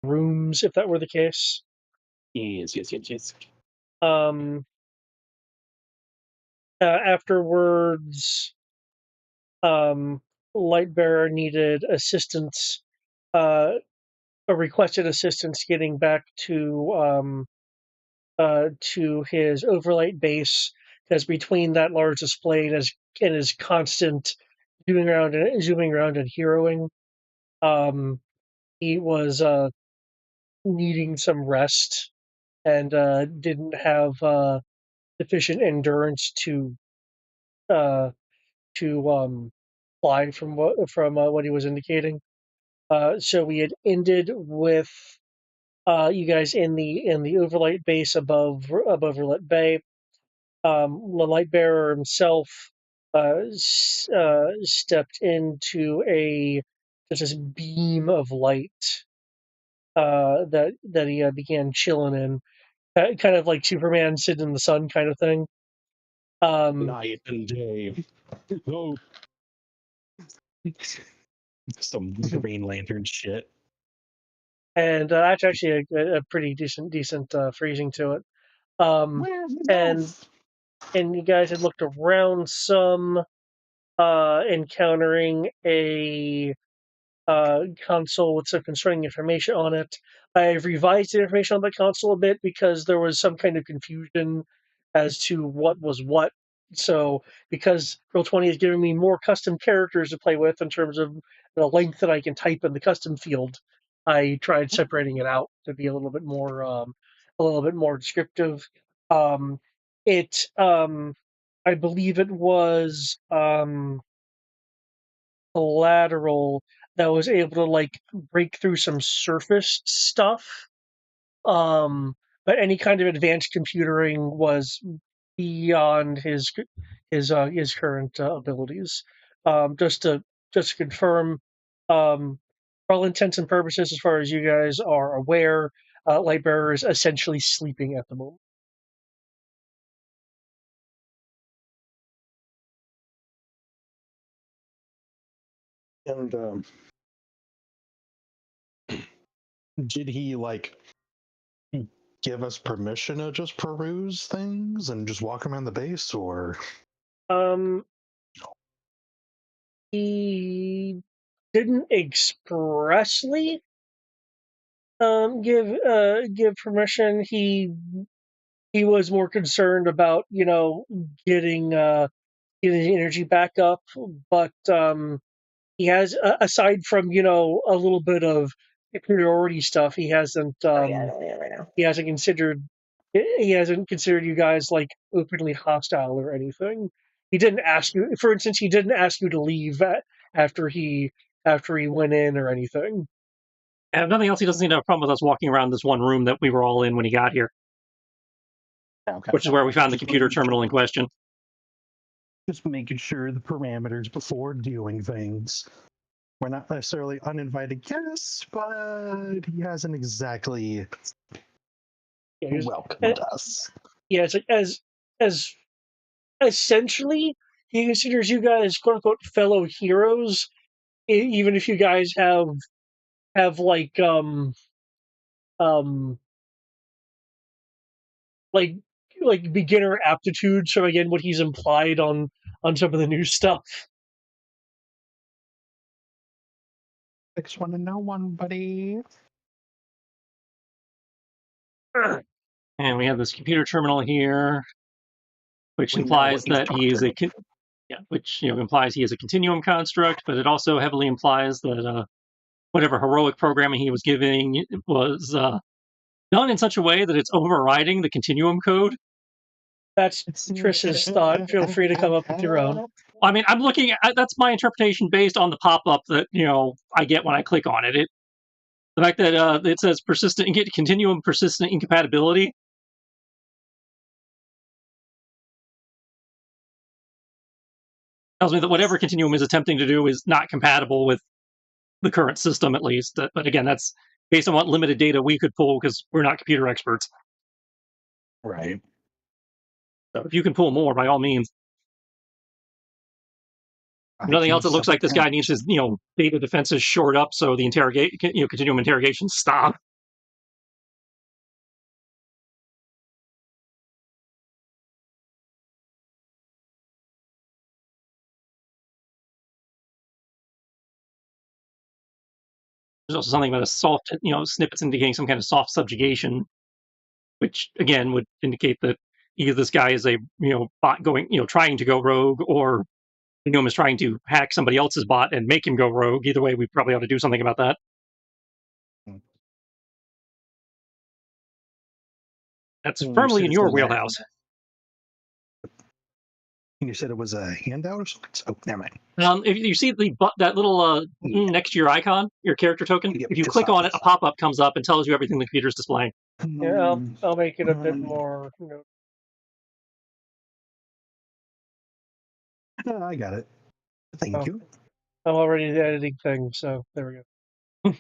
rooms, if that were the case. Yes. Afterwards, Lightbearer needed assistance, requested assistance getting back to his overlight base, because between that large display and his constant zooming around and heroing, he was needing some rest and didn't have sufficient endurance to fly from what he was indicating. So we had ended with you guys in the overlight base above Roulette Bay. The Lightbearer himself stepped into just this beam of light that he began chilling in, kind of like Superman sitting in the sun kind of thing. Night and day. Oh, some Green Lantern shit. And that's actually a pretty decent phrasing to it. And you guys had looked around some, encountering a console with some concerning information on it. I've revised the information on the console a bit because there was some kind of confusion as to what was what. So, because Roll20 is giving me more custom characters to play with in terms of the length that I can type in the custom field, I tried separating it out to be a little bit more descriptive. It, I believe it was collateral that was able to like break through some surface stuff. But any kind of advanced computering was beyond his current abilities. Just to confirm, for all intents and purposes, as far as you guys are aware, Lightbearer is essentially sleeping at the moment. And did he like give us permission to just peruse things and just walk around the base, or? He didn't expressly give permission. He was more concerned about getting the energy back up, but he has, aside from a little bit of superiority stuff, he hasn't considered you guys like openly hostile or anything. He didn't ask you, for instance, to leave after he went in or anything. And if nothing else, he doesn't seem to have a problem with us walking around this one room that we were all in when he got here. Okay. Which is where we found the computer terminal in question. Just making sure the parameters before doing things. We're not necessarily uninvited guests, but he hasn't exactly welcomed us. Yeah, it's like as essentially he considers you guys quote unquote fellow heroes, even if you guys have like like beginner aptitudes from, again, what he's implied on some of the new stuff. Just want to know one, buddy. And we have this computer terminal here, which implies that he is which implies he is a continuum construct, but it also heavily implies that whatever heroic programming he was giving was done in such a way that it's overriding the continuum code. That's Trish's thought. Feel free to come up with your own. I mean, I'm looking at, that's my interpretation based on the pop-up that I get when I click on it. The fact that it says continuum persistent incompatibility. Tells me that whatever continuum is attempting to do is not compatible with the current system, at least. But again, that's based on what limited data we could pull, because we're not computer experts. Right. So if you can pull more, by all means. Nothing else, it looks like this guy needs his data defenses shored up so the continuum interrogations stop. There's also something about a soft, snippets indicating some kind of soft subjugation, which again would indicate that either this guy is a bot going, trying to go rogue, or the gnome is trying to hack somebody else's bot and make him go rogue. Either way, we probably ought to do something about that. That's firmly in your wheelhouse. You said it was a handout or something? Oh, never mind. If you see that little next to your icon, your character token, if you click on it, a pop-up comes up and tells you everything the computer's displaying. Yeah, I'll make it a bit more. I got it. Thank you. I'm already editing things, so there we go.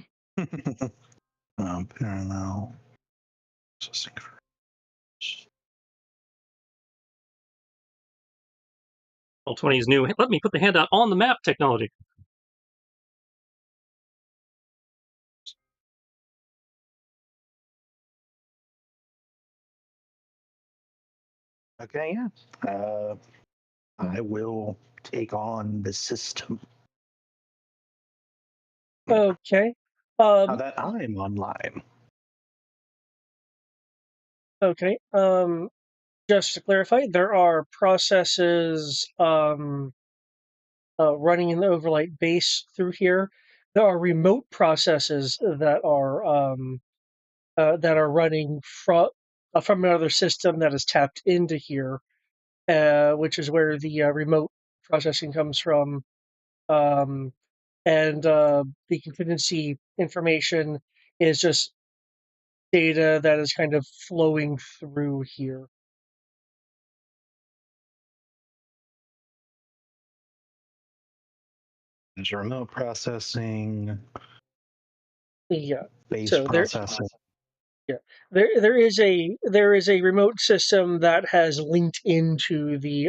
Parallel. Roll20 is new. Let me put the handout on the map technology. Okay, yeah. I will take on the system. Okay. Now that I'm online. Okay. Just to clarify, there are processes running in the overlight base through here. There are remote processes that are running from another system that is tapped into here, which is where the remote processing comes from. And the contingency information is just data that is kind of flowing through here. There's remote processing. Yeah. Base So processing. There is a remote system that has linked into the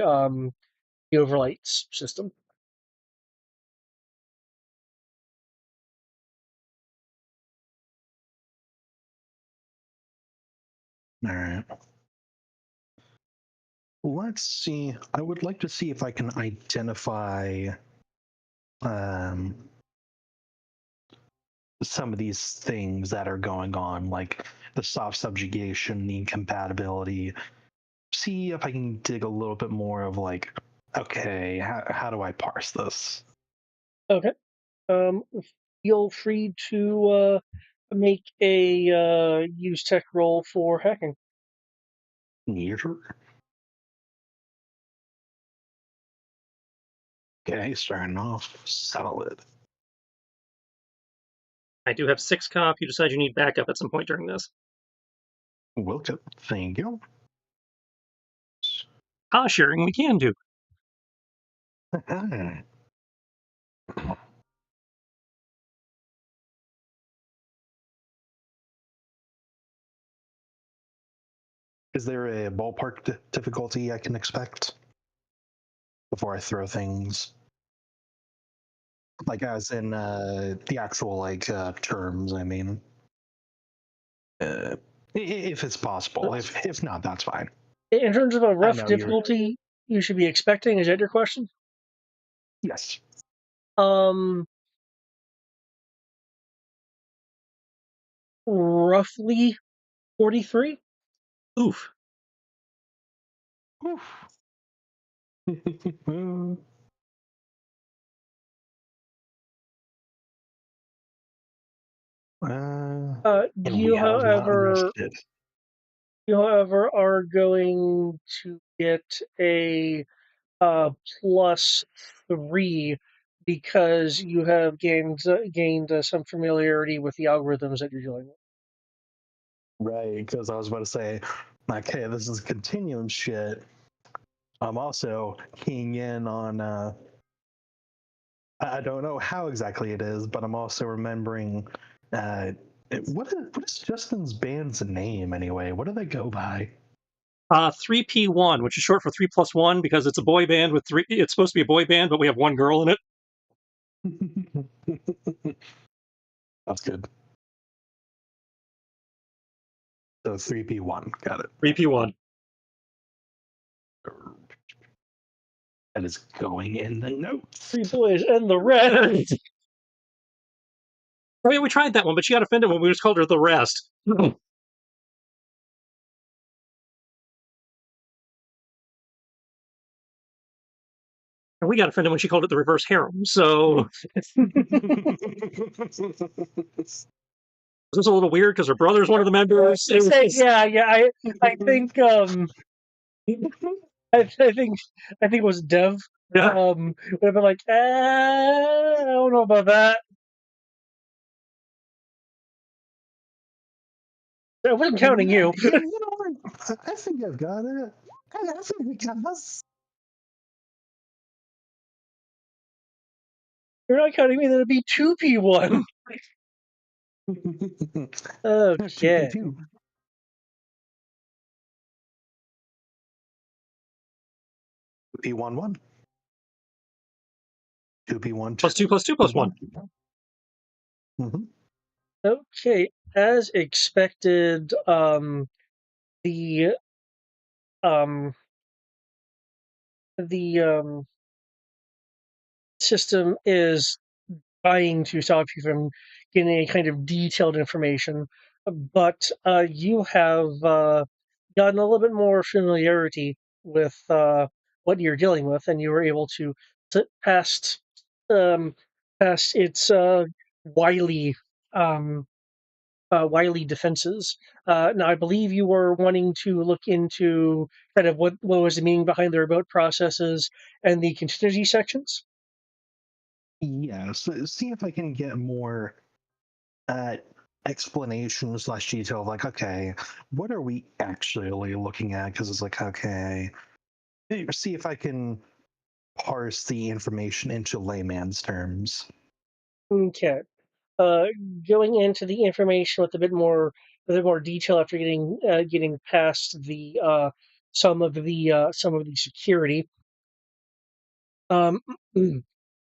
overlights system. All right. Let's see. I would like to see if I can identify some of these things that are going on, like the soft subjugation, the incompatibility. See if I can dig a little bit more of like, okay, how do I parse this? Okay. Feel free to make a use tech roll for hacking. Sure. Okay, starting off solid. I do have 6 comp. You decide you need backup at some point during this. Welcome. Thank you. Sharing we can do. Is there a ballpark difficulty I can expect before I throw things? Like as in the actual terms, I mean. If it's possible. If not, that's fine. In terms of a rough difficulty you should be expecting, is that your question? Yes. Roughly 43. Oof. You, however, are going to get a +3 because you have gained some familiarity with the algorithms that you're dealing with. Right, because I was about to say, like, hey, this is continuum shit. I'm also keying in on, I don't know how exactly it is, but I'm also remembering, what is Justin's band's name anyway? What do they go by? 3P1, which is short for 3+1 because it's a boy band with 3. It's supposed to be a boy band, but we have 1 girl in it. That's good. So 3P1, got it. 3P1. That is going in the notes. 3 boys and the red. Oh yeah, we tried that one, but she got offended when we just called her the rest. And we got offended when she called it the reverse harem. So this is a little weird because her brother's one of the members. Yeah. I think I think it was Dev. Yeah. Would have been like, I don't know about that. I wasn't counting you. I think I've got it. I think we got this. You're not counting me. That'd be 2P1. Okay. 2P2. P11. 2P1. Plus 2 plus 2 plus 1. Mm-hmm. Okay. As expected, the um the system is trying to stop you from getting any kind of detailed information, but you have gotten a little bit more familiarity with what you're dealing with, and you were able to past um, past its wily um, wily defenses. Now, I believe you were wanting to look into kind of what was the meaning behind the remote processes and the contingency sections. Yeah, so see if I can get more uh, explanation slash detail of like, okay, what are we actually looking at? Because it's like, okay, see if I can parse the information into layman's terms. Okay. Uh, Going into the information with a bit more detail after getting past the some of the security. Um,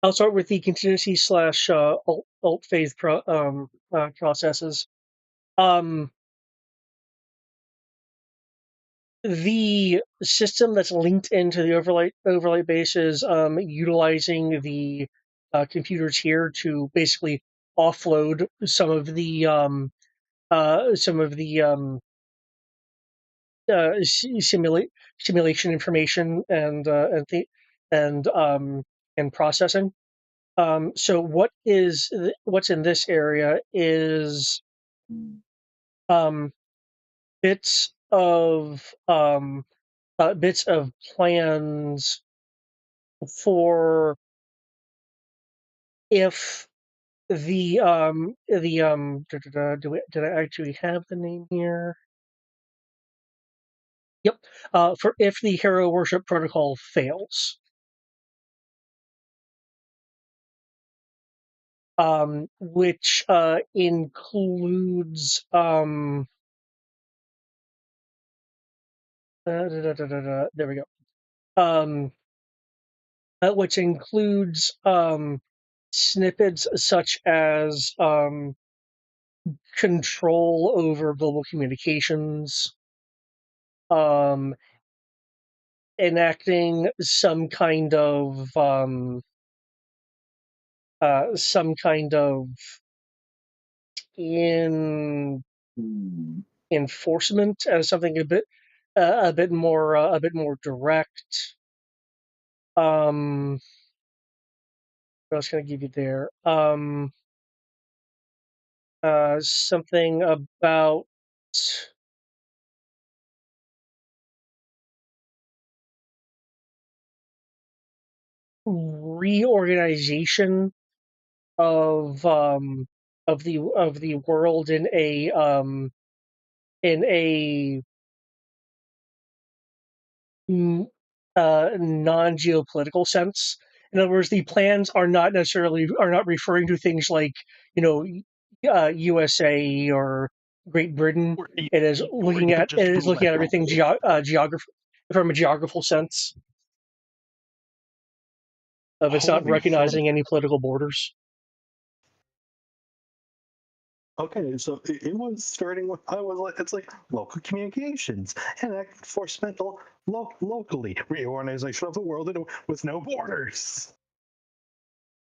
I'll start with the contingency slash alt phase processes. Um, the system that's linked into the overlay base is utilizing the computers here to basically offload some of the simulation information and and processing. So what's in this area is um, bits of bits of plans for if did I actually have the name here? Yep. For if the hero worship protocol fails, which includes there we go. Which includes snippets such as control over global communications, um, enacting some kind of in enforcement as something a bit more direct. What else can I give you there? Something about reorganization of the world in a non geopolitical sense. In other words, the plans are not referring to things like you know USA or Great Britain. Or even It just is looking roulette at everything bay. geography from a geographical sense. Of it's not Holy shit. recognizing any political borders. Okay, so it was starting with I was like it's like local communications and enforcement locally reorganization of the world with no borders.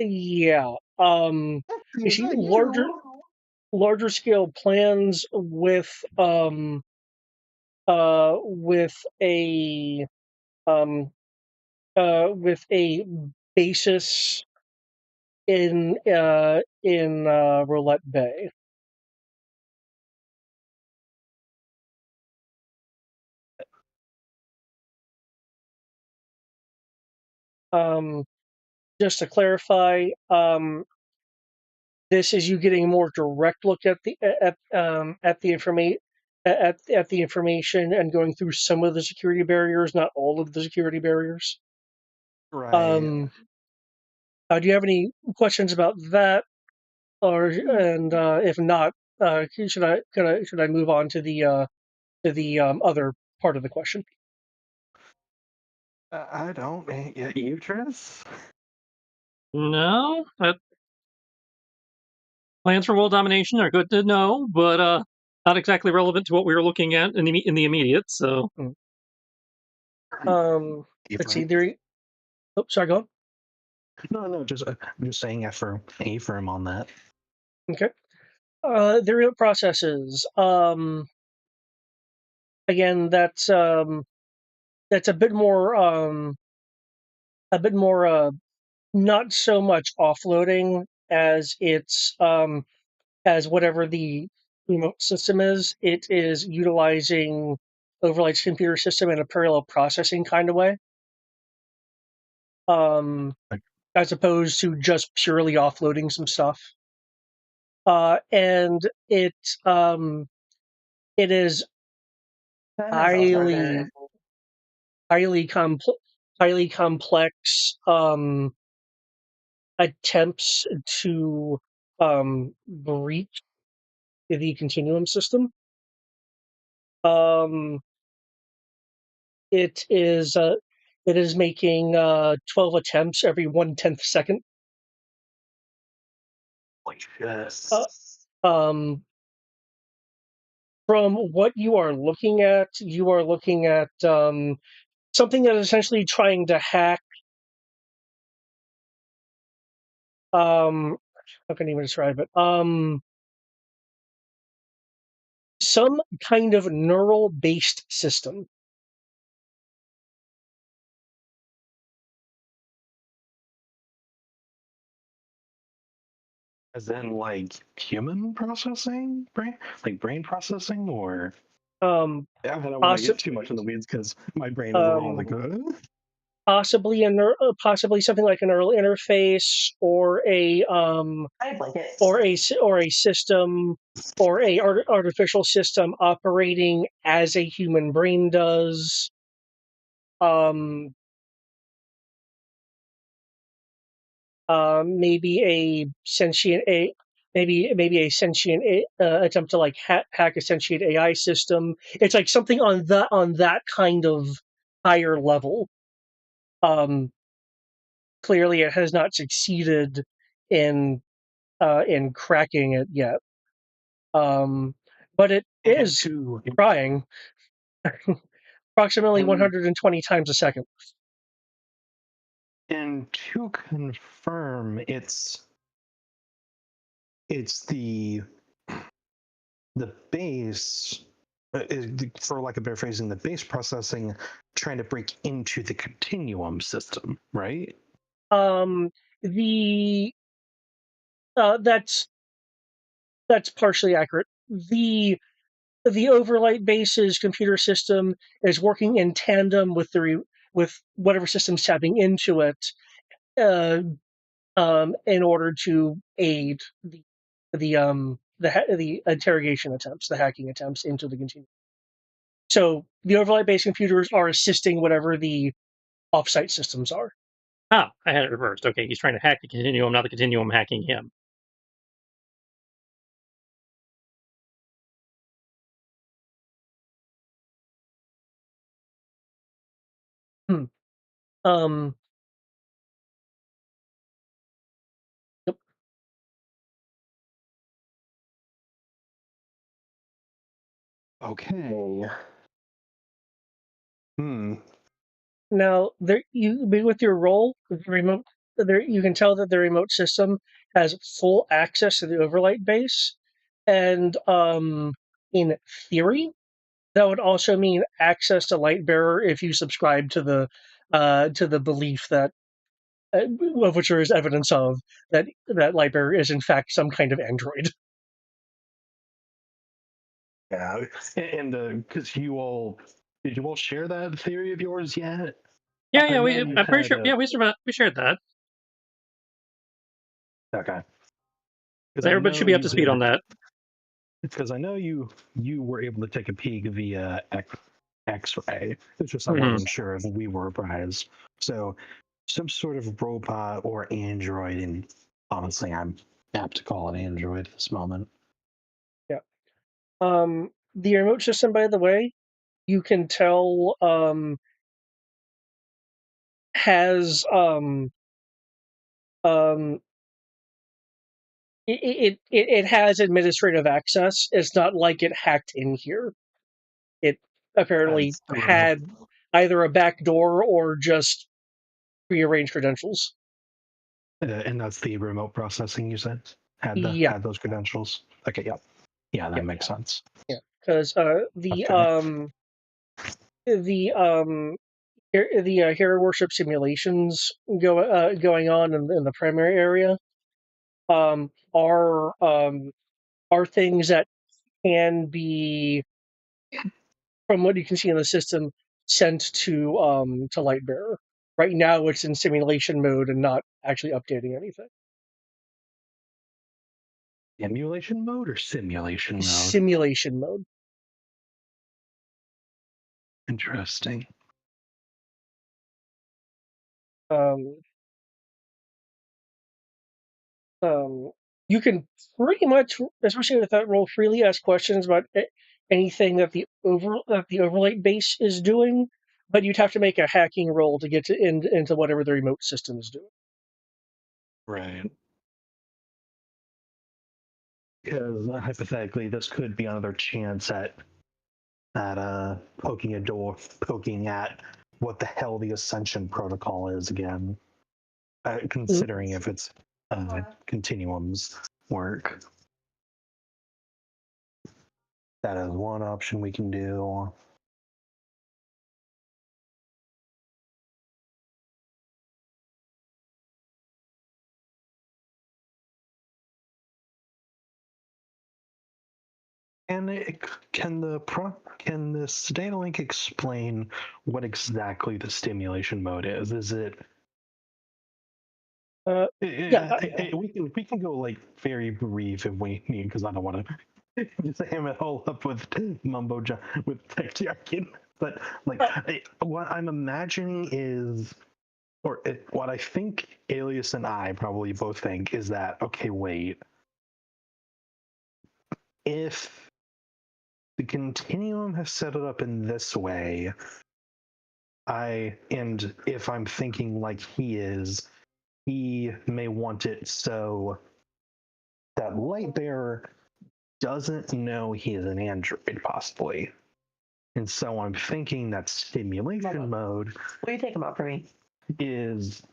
Yeah. You Is see, that you? larger scale plans with um with a basis in Roulette Bay. Um, just to clarify, this is you getting a more direct look at the at the information and going through some of the security barriers, not all of the security barriers. Right. Do you have any questions about that, or and if not, should I move on to the other part of the question? I don't. You, Tris? No, plans for world domination are good to know, but not exactly relevant to what we were looking at in the immediate. So, Let's see. There. Oh, sorry. Go on. No. Just I'm just saying affirm on that. Okay. The real processes. Again, that's a bit more not so much offloading as it's as whatever the remote system is. It is utilizing Overlight's computer system in a parallel processing kind of way, um, as opposed to just purely offloading some stuff. And um, it is highly highly complex highly complex attempts to breach the continuum system. Um, it is uh, it is making 12 attempts every 1/10 second. Like yes. Uh, um, from what you are looking at something that is essentially trying to hack. How can I even describe it? Some kind of neural based system. As in like human processing, brain processing, or Um, I don't want to possi- get too much in the weeds because my brain is a little um, like, possibly something like a neural interface or or a system or a artificial system operating as a human brain does. Um, Maybe a sentient a maybe a sentient attempt to like hack a sentient AI system. It's like something on that kind of higher level. Um, Clearly, it has not succeeded in in cracking it yet. But it and is to trying approximately and 120 times a second. and to confirm, it's the base, for lack of better phrasing, the base processing trying to break into the continuum system, right? Um, the that's partially accurate. The overlight base's computer system is working in tandem with with whatever system's tapping into it, uh, in order to aid the interrogation attempts, the hacking attempts into the continuum. So the overlay based computers are assisting whatever the offsite systems are. I had it reversed. Okay, he's trying to hack the continuum, not the continuum hacking him. Hmm. Um, yep. Okay. Hmm. Now, there you with your role with remote. you can tell that the remote system has full access to the overlight base, and in theory, that would also mean access to Lightbearer if you subscribe to the belief that, of which there is evidence of, that Lightbearer is in fact some kind of android. Yeah, and because did you all share that theory of yours yet? Yeah, I'm pretty sure. Yeah, we shared that. Okay. Everybody should be up to speed on that. Because I know you were able to take a peek via X-ray. It's just I wasn't sure if we were apprised. So some sort of robot or android, and honestly, I'm apt to call it android at this moment. Yeah. The remote system, by the way, you can tell has it has administrative access. It's not like it hacked in here. It apparently had either a back door or just prearranged credentials. And that's the remote processing you said had those credentials. Okay, yeah, that makes sense. Yeah, because the hero worship simulations going on in the primary area are things that can be, from what you can see in the system, sent to Lightbearer. Right now, it's in simulation mode and not actually updating anything. Emulation mode or simulation mode? Simulation mode. Interesting. You can pretty much, especially with that role, freely ask questions about anything that the overlight base is doing, but you'd have to make a hacking roll to get into whatever the remote system is doing. Right. Because hypothetically, this could be another chance at poking at what the hell the Ascension Protocol is again. Considering if it's Continuum's work. That is one option we can do. And can this data link explain what exactly the stimulation mode is? Is it? We can go like very brief if we need, because I don't want to just ham it all up with with TTRPG. But like, what I'm imagining is, what I think Alias and I probably both think is that, okay, wait, if the Continuum has set it up in this way, and if I'm thinking like he is, he may want it so that Lightbearer doesn't know he is an android, possibly. And so I'm thinking that stimulation mode. What are you thinking about for me? Is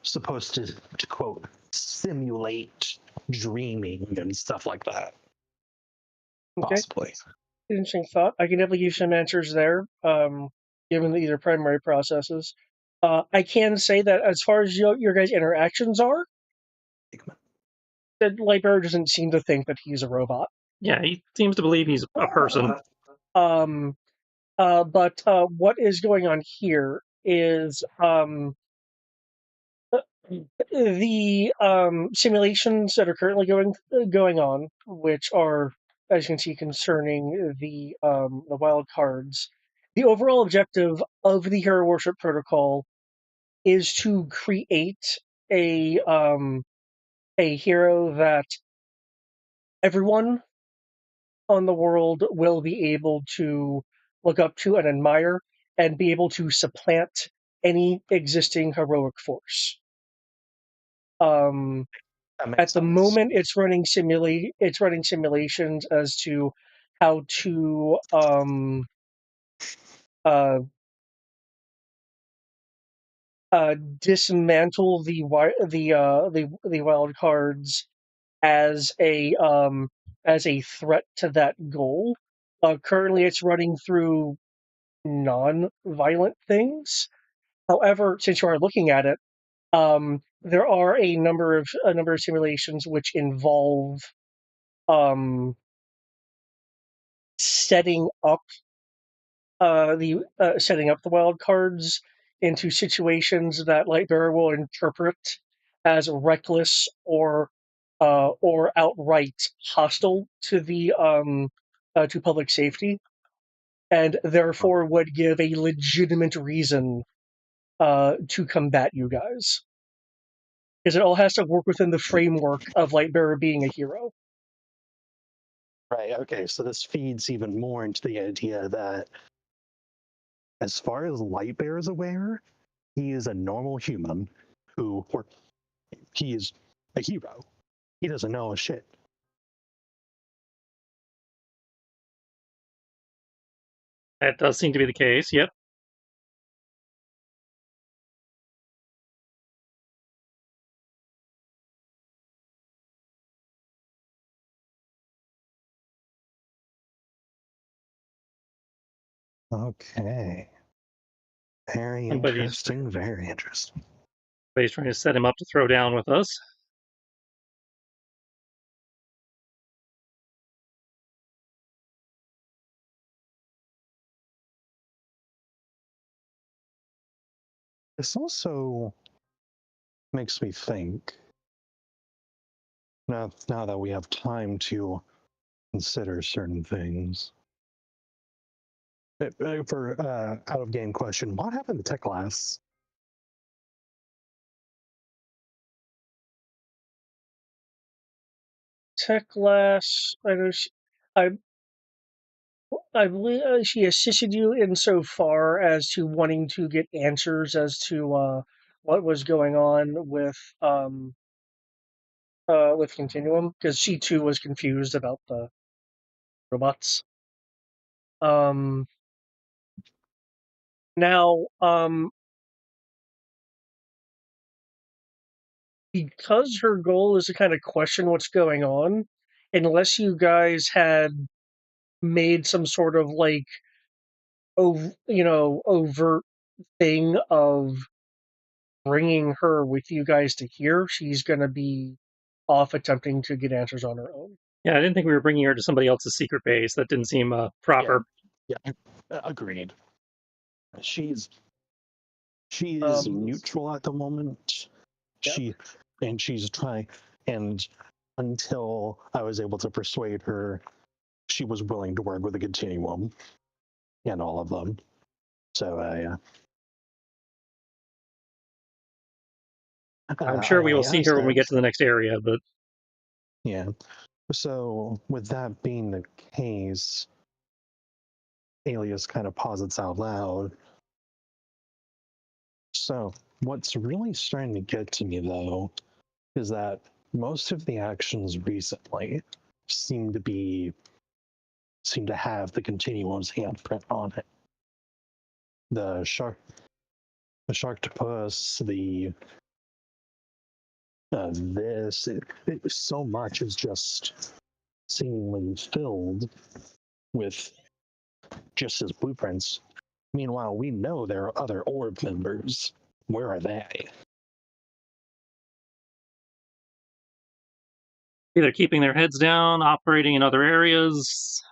supposed to quote simulate dreaming and stuff like that. Okay. Possibly. Interesting thought. I can definitely give you some answers there, given these are primary processes. I can say that as far as your guys' interactions are, that Lightbearer doesn't seem to think that he's a robot. Yeah, he seems to believe he's a person. But what is going on here is the simulations that are currently going on, which are, as you can see, concerning the Wildcards. The overall objective of the Hero Worship Protocol is to create a hero that everyone on the world will be able to look up to and admire, and be able to supplant any existing heroic force. At the moment, it's running simulations as to how to dismantle the Wildcards as a threat to that goal. Currently, it's running through non-violent things. However, since you are looking at it, there are a number of simulations which involve um, setting up the wild cards into situations that Lightbearer will interpret as reckless or outright hostile to the to public safety, and therefore would give a legitimate reason to combat you guys. Because it all has to work within the framework of Lightbearer being a hero. Right, okay, so this feeds even more into the idea that, as far as Lightbearer is aware, he is a normal human or he is a hero. He doesn't know a shit. That does seem to be the case, yep. Okay. Very interesting, very interesting. But he's trying to set him up to throw down with us. This also makes me think, now that we have time to consider certain things. For out of game question, what happened to Tech Glass? Tech Glass, I believe she assisted you insofar as to wanting to get answers as to what was going on with Continuum, because she too was confused about the robots. Now, because her goal is to kind of question what's going on, unless you guys had made some sort of like overt thing of bringing her with you guys to here, she's going to be off attempting to get answers on her own. Yeah, I didn't think we were bringing her to somebody else's secret base. That didn't seem proper. Yeah, agreed. She's neutral at the moment. Yep. She's trying, and until I was able to persuade her, she was willing to work with the Continuum and all of them. So yeah. I'm sure we will see her when we get to the next area, but yeah. So with that being the case, Alias kind of posits out loud. So what's really starting to get to me though is that most of the actions recently seem to have the Continuum's handprint on it. The Sharktopus, so much is just seemingly filled with just his blueprints. Meanwhile, we know there are other orb members. Where are they? either keeping their heads down, operating in other areas.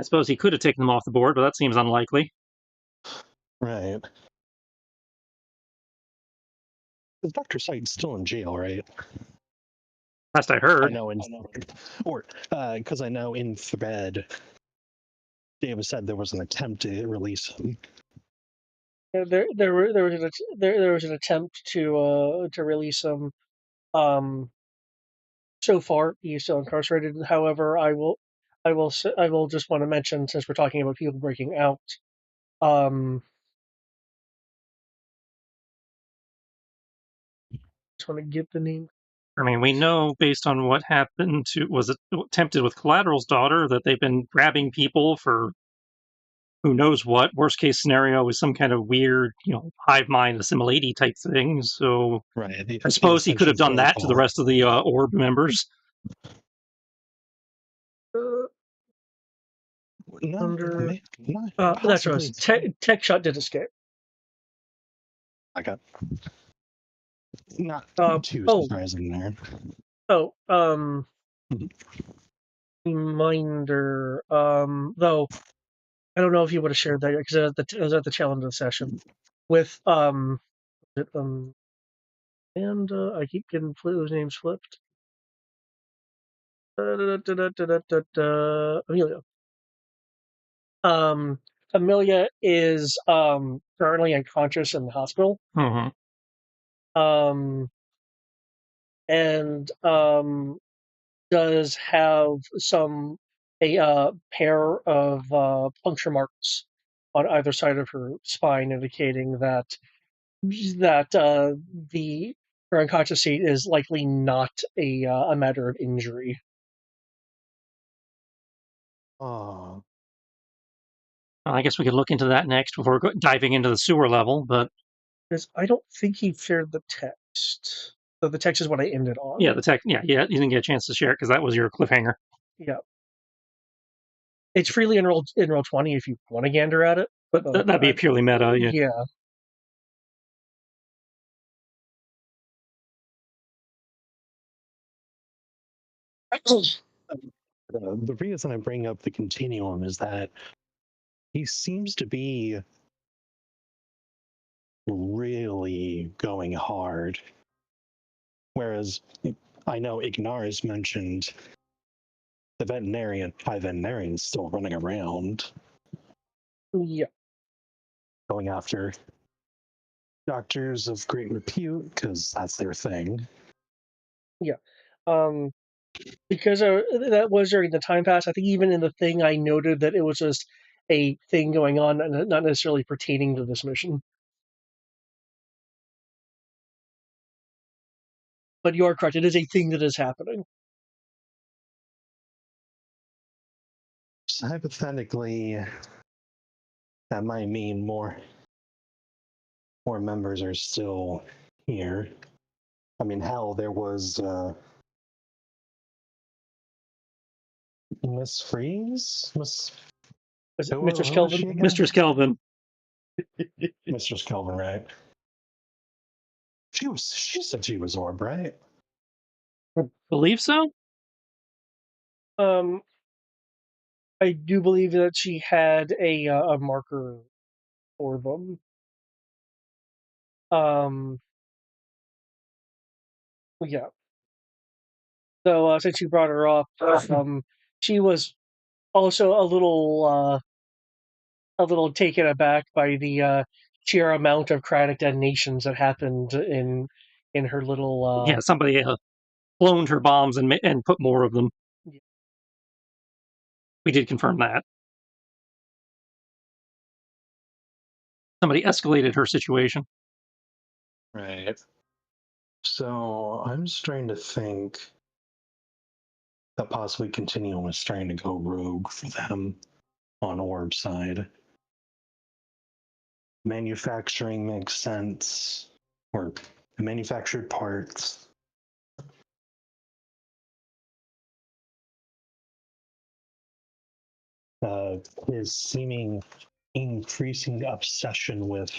I suppose he could have taken them off the board, but that seems unlikely. Right. Is Dr. Sight's still in jail, right? Last I heard. Because I know in thread, Davis said there was an attempt to release him. Yeah, there was an attempt to release him. So far, he is still incarcerated. However, I will just want to mention, since we're talking about people breaking out, just want to get the name. I mean, we know based on what happened was it attempted with Collateral's daughter that they've been grabbing people for who knows what. Worst case scenario is some kind of weird, hive mind assimilate type thing. So Right. I suppose he could have done that to the rest of the orb members. No, that's right. Tech Shot did escape. I got not too surprising there. Reminder. Though I don't know if you would have shared that because it was at the challenge of the session with and I keep getting those names flipped. Amelia. Amelia is currently unconscious in the hospital. Mm-hmm. And does have a pair of puncture marks on either side of her spine, indicating that her unconscious state is likely not a matter of injury. Oh. Well, I guess we could look into that next before diving into the sewer level, but because I don't think he shared the text. So the text is what I ended on. Yeah, the text. Yeah, you didn't get a chance to share it because that was your cliffhanger. Yeah. It's freely in Roll20 if you want to gander at it. But that'd be purely meta. Yeah. The reason I bring up the continuum is that he seems to be really going hard. Whereas I know Ignar's mentioned the high veterinarian is still running around. Yeah. Going after doctors of great repute, because that's their thing. Yeah. Because that was during the time pass. I think even in the thing I noted that it was just a thing going on and not necessarily pertaining to this mission. But you are correct. It is a thing that is happening. So hypothetically, that might mean more members are still here. I mean, hell, there was Miss Freeze? Mistress Kelvin? Mistress Kelvin. Mistress Kelvin, right? She said she was orb, right? I believe so. I do believe that she had a marker for them. Yeah. So since you brought her up, she was also a little taken aback by the sheer amount of cryonic detonations that happened in her little. Yeah, somebody cloned her bombs and put more of them. Yeah. We did confirm that. Somebody escalated her situation. Right. So I'm just trying to think that possibly Continuum is trying to go rogue for them on orb side. Manufacturing makes sense, or manufactured parts. His seeming increasing obsession with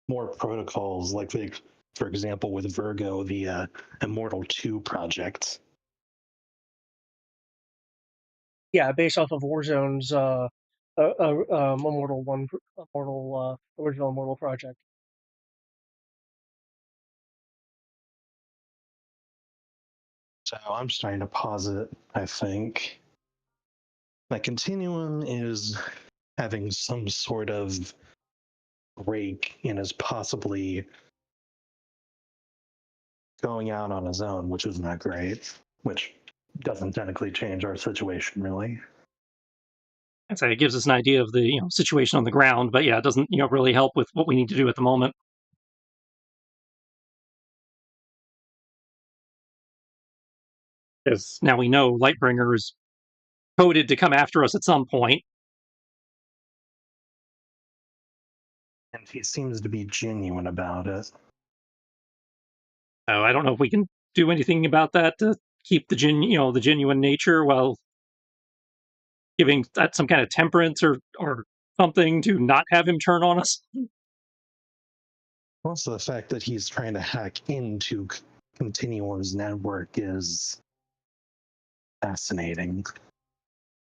more protocols, like for example, with Virgo, the Immortal 2 project. Yeah, based off of Warzone's Immortal 1, original Immortal project. So I'm starting to posit, I think, that Continuum is having some sort of break and is possibly going out on his own, which is not great, which doesn't technically change our situation, really. I'd say it gives us an idea of the situation on the ground, but yeah, it doesn't really help with what we need to do at the moment. Because now we know Lightbringer is coded to come after us at some point. And he seems to be genuine about it. I don't know if we can do anything about that to keep the genuine nature while giving that some kind of temperance or something to not have him turn on us. Also, the fact that he's trying to hack into Continuum's network is fascinating.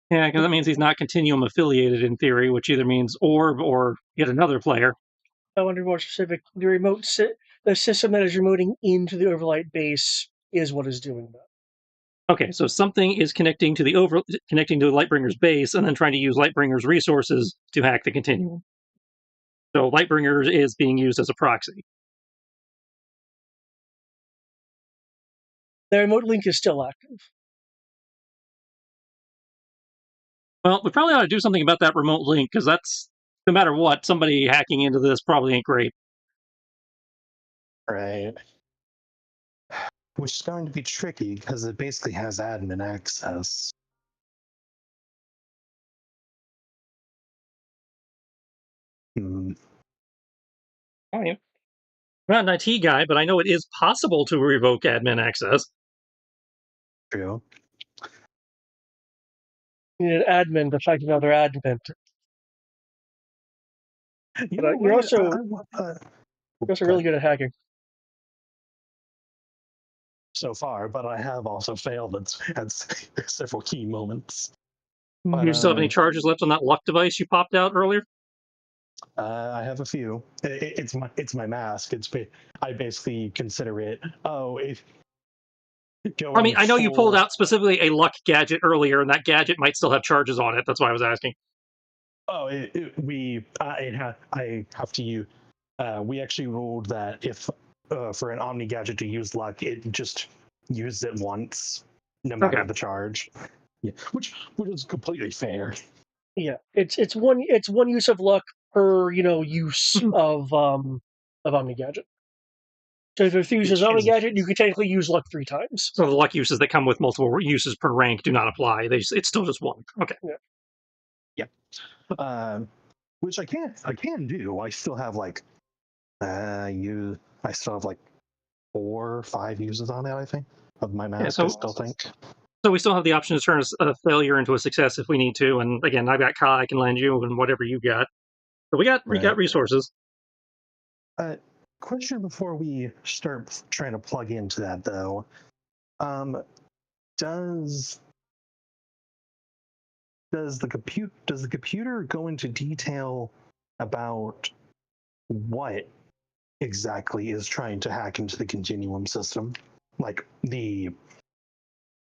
Yeah, because that means he's not Continuum affiliated in theory, which either means Orb or yet another player. I wonder more specific. The system that is remoting into the overlight base is what is doing that. Okay, so something is connecting to Lightbringer's base and then trying to use Lightbringer's resources to hack the Continuum. So Lightbringer is being used as a proxy. The remote link is still active. Well, we probably ought to do something about that remote link, because that's, no matter what, somebody hacking into this probably ain't great. Right. Which is going to be tricky because it basically has admin access. Hmm. I mean, I'm not an IT guy, but I know it is possible to revoke admin access. True. You need an admin to fight another admin. You're also really good at hacking. So far, but I have also failed at several key moments. Do you still have any charges left on that luck device you popped out earlier? I have a few. It's my mask. I basically consider it. I mean, I know you pulled out specifically a luck gadget earlier, and that gadget might still have charges on it. That's why I was asking. Oh, I have to use. We actually ruled that if for an Omni gadget to use luck, it just used it once, no matter the charge. Yeah, which is completely fair. Yeah, it's one use of luck per use of Omni gadget. So if it uses Omni gadget, you can technically use luck 3 times. So the luck uses that come with multiple uses per rank do not apply. It's still just one. Okay. Yeah. Which I can do. I still have like I still have like 4 or 5 uses on it, I think, of my mask. I still think. So we still have the option to turn a failure into a success if we need to. And again, I've got Kai, I can lend you, and whatever you got. So we got resources. Question before we start trying to plug into that, though. Does the computer go into detail about what exactly is trying to hack into the Continuum system? Like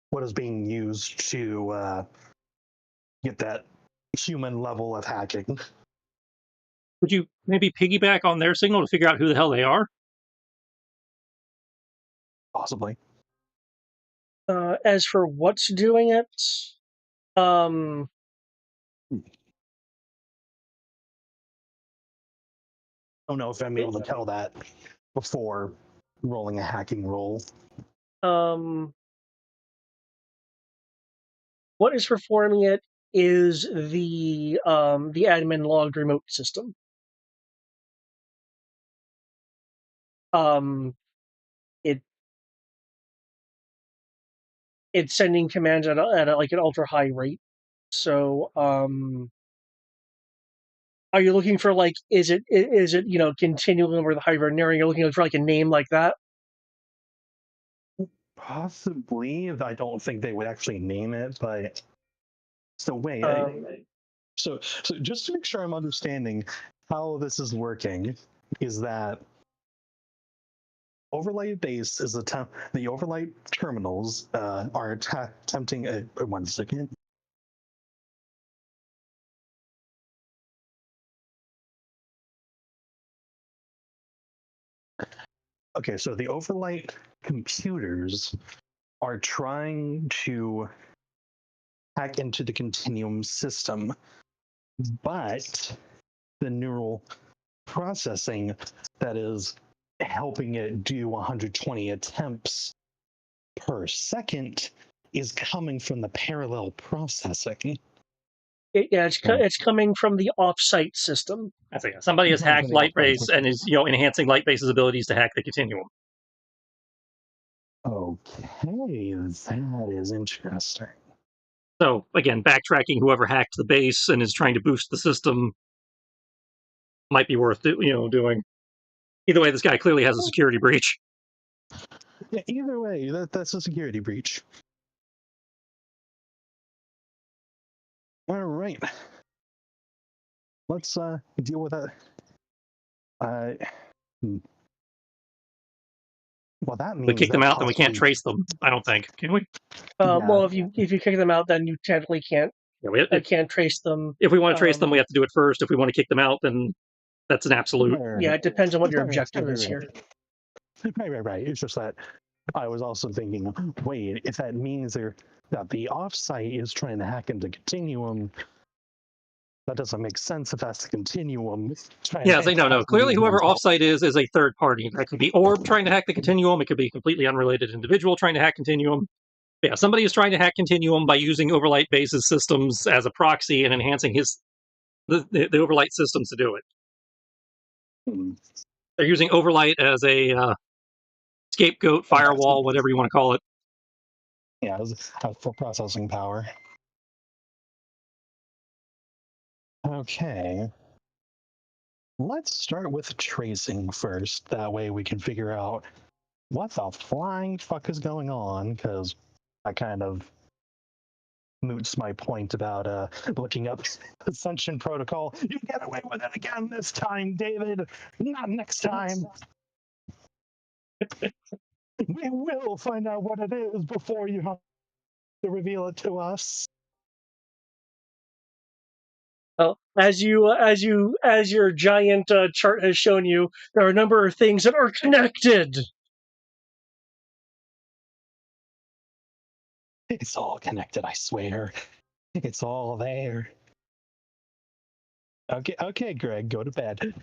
what is being used to get that human level of hacking? Would you maybe piggyback on their signal to figure out who the hell they are? Possibly. As for what's doing it, I don't know if I'm able to tell that before rolling a hacking roll. What is performing it is the admin logged remote system. It's sending commands at like an ultra high rate. So, are you looking for like is it continuing over the hibernary? You're looking for like a name like that? Possibly. I don't think they would actually name it, but so wait. So just to make sure I'm understanding how this is working, is that Overlight Base is the Overlight terminals are attempting a 1 second. Okay, so the Overlight computers are trying to hack into the Continuum system, but the neural processing that is helping it do 120 attempts per second is coming from the parallel processing. It's coming from the off-site system. I think somebody has hacked Lightbase and is enhancing Lightbase's abilities to hack the continuum. Okay, that is interesting. So again, backtracking whoever hacked the base and is trying to boost the system might be worth doing. Either way, this guy clearly has a security breach. Yeah, either way, that's a security breach. All right, let's deal with that. Well, that means we kick them out, then we can't trace them. I don't think, can we? Well, if you kick them out, then you technically can't. Yeah, I can't trace them. If we want to trace them, we have to do it first. If we want to kick them out, then that's an absolute. Yeah, it depends on what your objective is here. Right. It's just that I was also thinking, wait, if that means that the offsite is trying to hack into Continuum, that doesn't make sense if that's the Continuum. Yeah, no. Clearly, whoever offsite is a third party. That could be Orb trying to hack the Continuum. It could be a completely unrelated individual trying to hack Continuum. Yeah, somebody is trying to hack Continuum by using Overlight Base's systems as a proxy and enhancing the Overlight systems to do it. They're using Overlight as a scapegoat, firewall, whatever you want to call it. Yeah, for processing power. Okay. Let's start with tracing first. That way we can figure out what the flying fuck is going on, because I kind of moots my point about looking up Ascension Protocol. You get away with it again this time, David. Not next time. We will find out what it is before you have to reveal it to us. Well, as your giant chart has shown you, there are a number of things that are connected. It's all connected, I swear. It's all there. Okay, Greg, go to bed.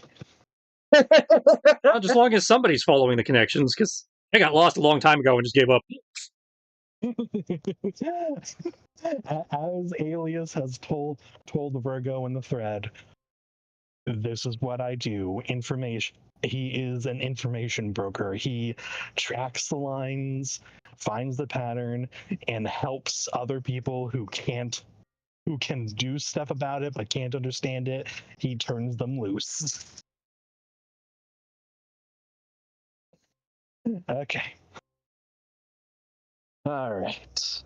Just as long as somebody's following the connections, because I got lost a long time ago and just gave up. As Alias has told Virgo in the thread, this is what I do. Information. He is an information broker. He tracks the lines, finds the pattern, and helps other people who can do stuff about it but can't understand it. He turns them loose. Okay. All right.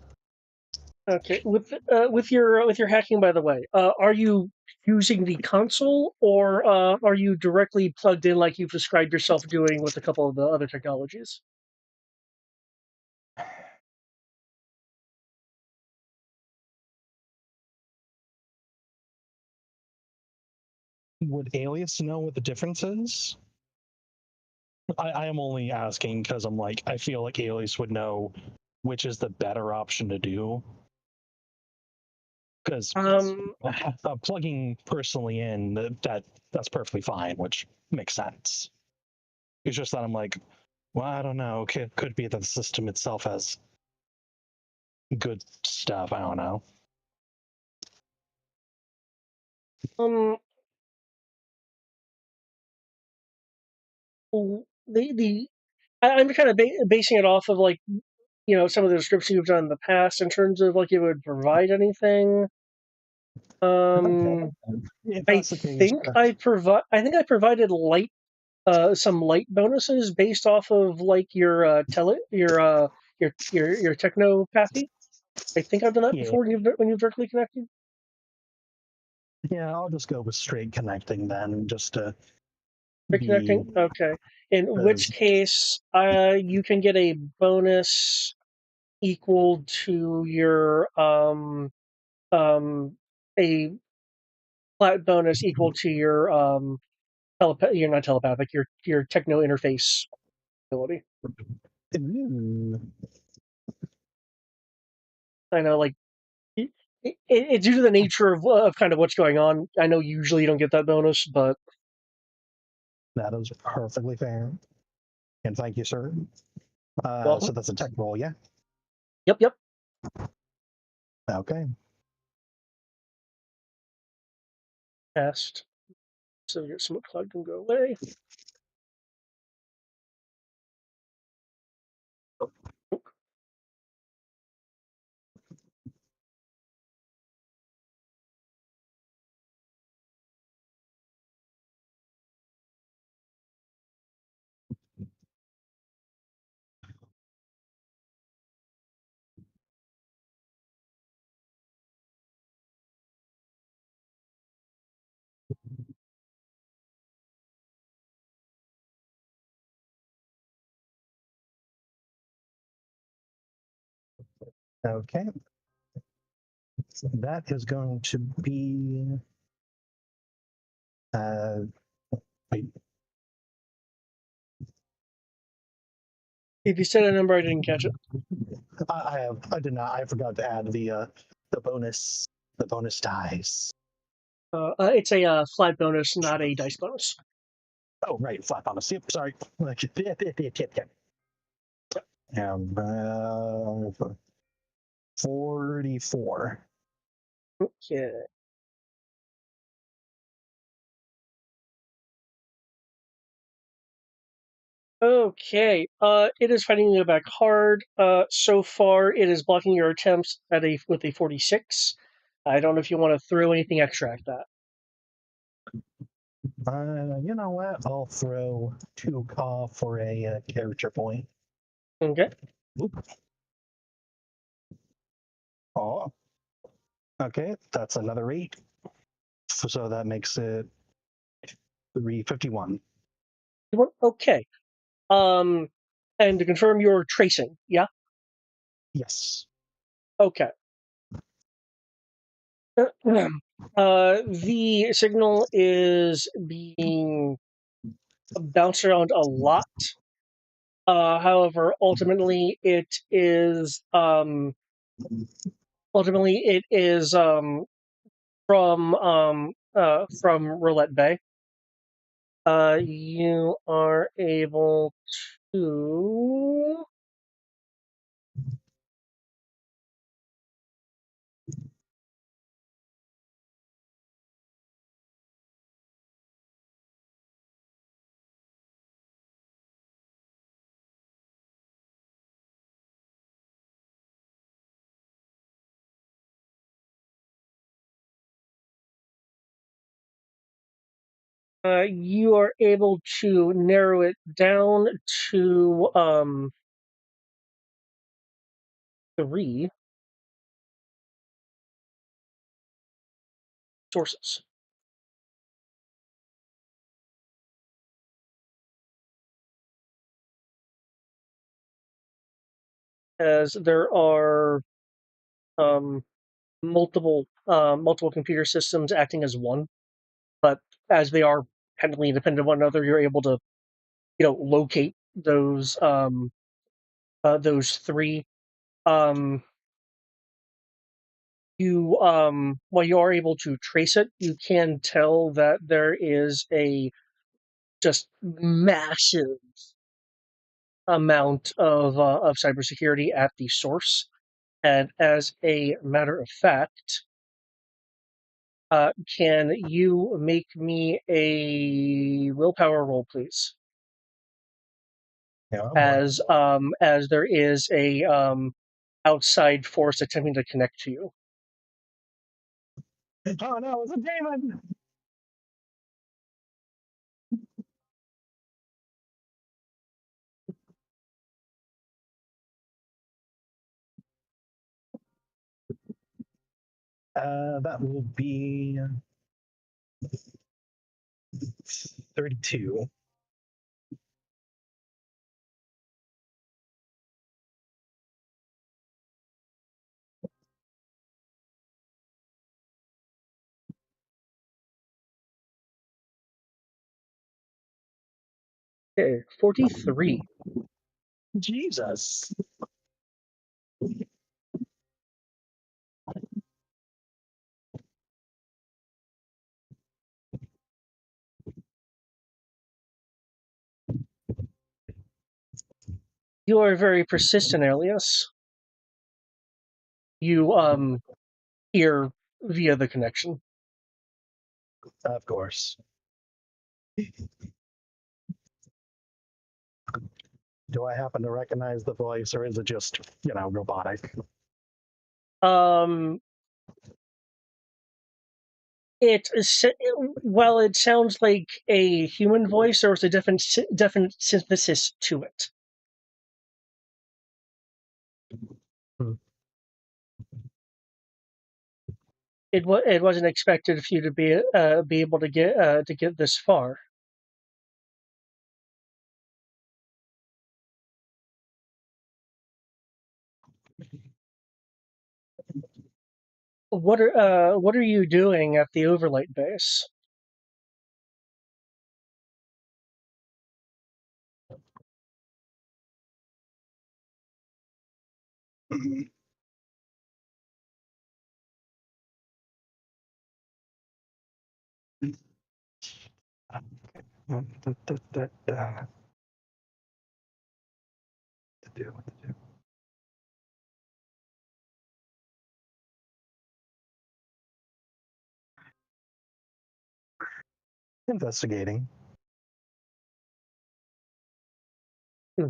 Okay. With your hacking, by the way, are you using the console, or are you directly plugged in like you've described yourself doing with a couple of the other technologies? Would Alias know what the difference is? I am only asking because I'm like, I feel like Alias would know which is the better option to do. Because plugging personally in, that's perfectly fine, which makes sense. It's just that I'm like, well, I don't know. Could be that the system itself has good stuff. I don't know. I'm kind of basing it off of like, some of the descriptions you've done in the past in terms of like it would provide anything. Okay. I think I provided some light bonuses based off of like your technopathy. I think I've done that before when you've directly connected. Yeah, I'll just go with straight connecting then, just to. Connecting, okay. In which case, you can get a bonus equal to your a flat bonus equal to your you're not telepathic, your techno interface ability. I know, like it's due to the nature of kind of what's going on. I know usually you don't get that bonus, but that is perfectly fair. And thank you, sir. So that's a tech roll, yeah? Yep. Okay. Cast. So your smoke cloud can go away. Okay. So that is going to be. Wait. If you said a number, I didn't catch it. I did not. I forgot to add the bonus dice. It's a flat bonus, not a dice bonus. Oh, right, flat bonus. Yep, sorry. Um, 44. Okay. Okay. It is fighting you back hard. So far, it is blocking your attempts with a 46. I don't know if you want to throw anything extra at that. You know what? I'll throw 2 caw for a character point. Okay. Oop. Oh. Okay, that's another 8. So that makes it 351. Okay. And to confirm, you're tracing. Yeah. Yes. Okay. The signal is being bounced around a lot. However, ultimately it is from Roulette Bay. You are able to you are able to narrow it down to 3 sources. As there are um, multiple computer systems acting as one, but as they are technically independent of one another, you're able to locate those 3. Um, while you are able to trace it, you can tell that there is a just massive amount of cybersecurity at the source. And as a matter of fact, can you make me a willpower roll, please? Yeah. As there is a outside force attempting to connect to you. Oh no, it's a demon! That will be 32. Okay, 43. Jesus. You are very persistent, Alias. you hear via the connection. Of course. Do I happen to recognize the voice, or is it just, robotic? Um, it sounds like a human voice. There was a definite synthesis to it. Hmm. It wasn't expected for you to be able to get this far. What are you doing at the overlight base? Investigating. Hmm.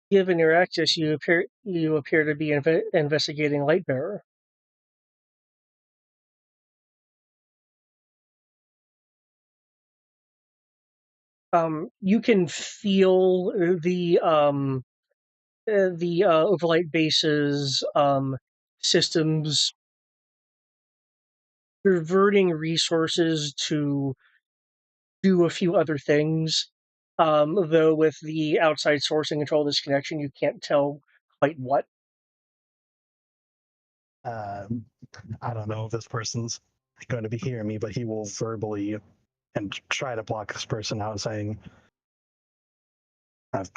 Given your access, you appear to be investigating Lightbearer. You can feel the overlight base's systems diverting resources to do a few other things. Though with the outside source and control of this connection, you can't tell quite what. I don't know if this person's going to be hearing me, but he will verbally and try to block this person out, saying, I've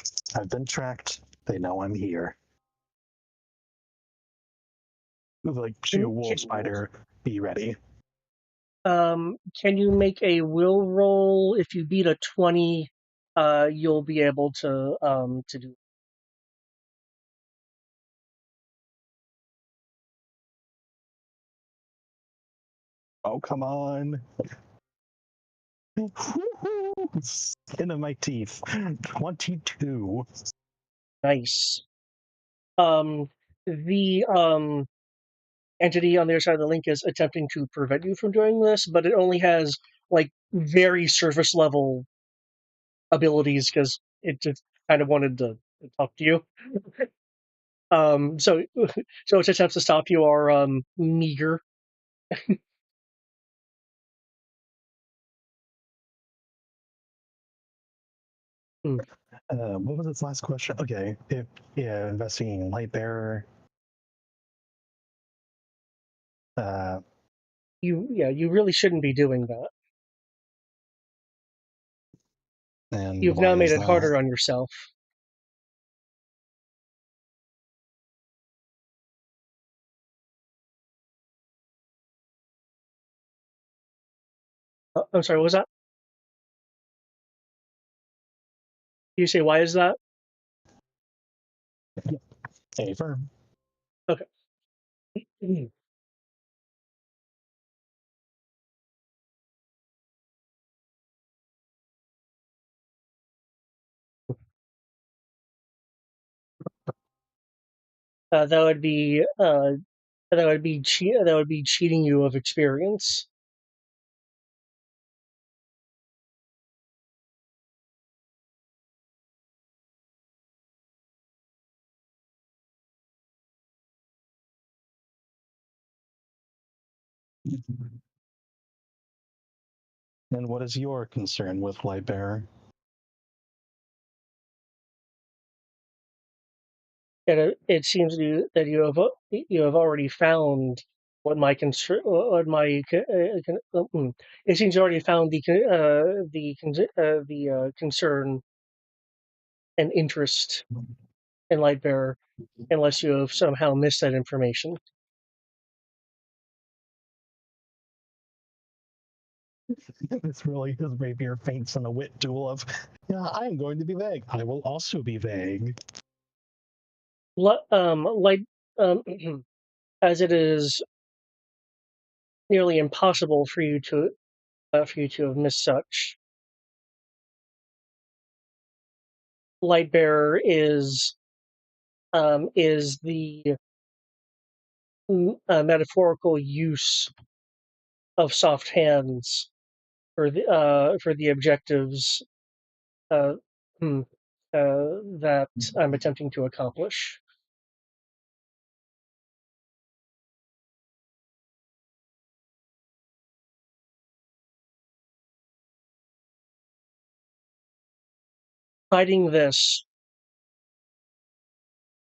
been tracked. They know I'm here. Like, to wolf spider, be ready. Can you make a will roll? If you beat a 20, you'll be able to do. Oh, come on. Skin of my teeth. 22. Nice. The entity on the other side of the link is attempting to prevent you from doing this, but it only has like very surface level abilities because it just kind of wanted to talk to you. So its attempts to stop you are meager. What was its last question? Okay, investigating Lightbearer. You really shouldn't be doing that. And You've why now made is it that? harder on yourself. I'm sorry, what was that? You say, why is that? A firm. Okay. That would be that would be cheating you of experience. And what is your concern with Lightbearer? And it seems to you that you have already found what my concern what my it seems you already found the concern and interest in Lightbearer, unless you have somehow missed that information. This really is rapier faints in a wit duel of, yeah, I am going to be vague. I will also be vague. Light, as it is nearly impossible for you to have missed such. Lightbearer is the metaphorical use of soft hands for the objectives uh, that I'm attempting to accomplish. Hiding this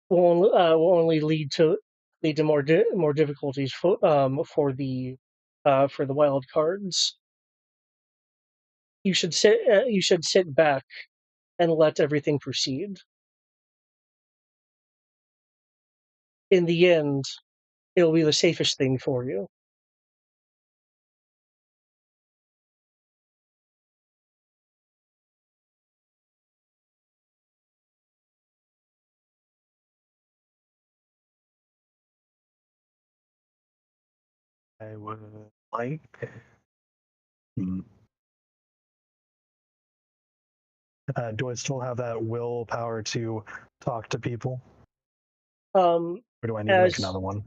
will only lead to more difficulties for the wild cards. You should sit back and let everything proceed. In the end, it'll be the safest thing for you. I would like. Do I still have that willpower to talk to people? Or do I need to make another one?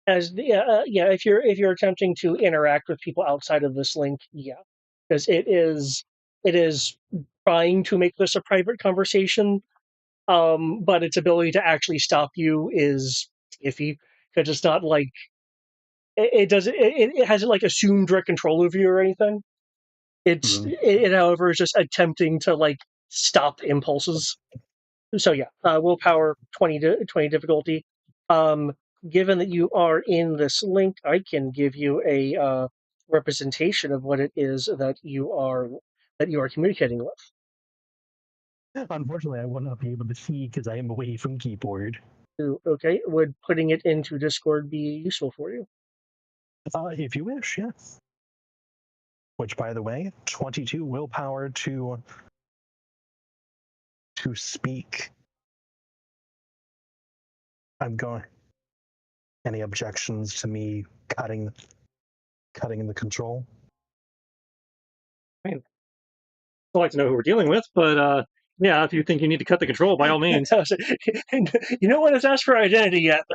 If you're attempting to interact with people outside of this link, yeah, because it is trying to make this a private conversation, but its ability to actually stop you is iffy because it's not like it hasn't like assumed direct control of you or anything. It however is just attempting to like stop impulses. So yeah, willpower 20 difficulty. Given that you are in this link, I can give you a representation of what it is that you are communicating with. Unfortunately, I will not be able to see because I am away from keyboard. Okay, would putting it into Discord be useful for you? If you wish, yes. Which, by the way, 22 willpower to speak. I'm going. Any objections to me cutting the control? I mean, I'd like to know who we're dealing with, but yeah, if you think you need to cut the control, by all means. You know what? It's asked for identity yet.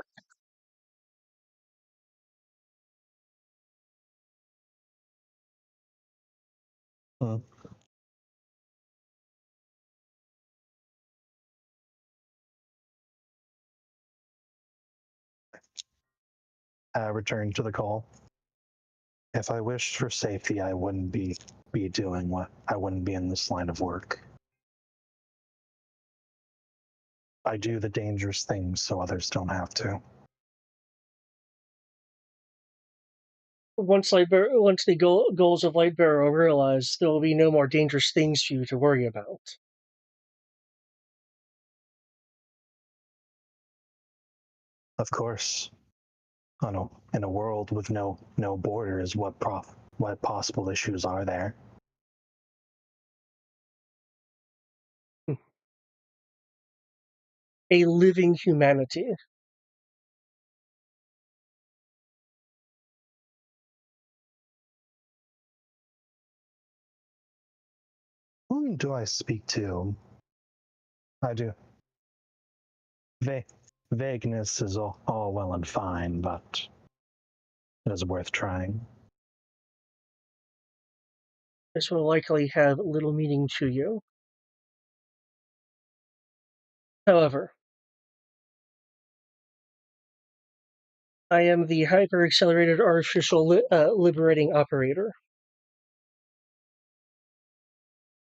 Return to the call. If I wished for safety, I wouldn't be doing what I wouldn't be in this line of work. I do the dangerous things so others don't have to. Once the goals of Lightbearer are realized, there will be no more dangerous things for you to worry about. Of course, in a world with no borders, what possible issues are there? A living humanity. Whom do I speak to? I do. Vagueness is all well and fine, but it is worth trying. This will likely have little meaning to you. However, I am the hyper-accelerated artificial liberating operator.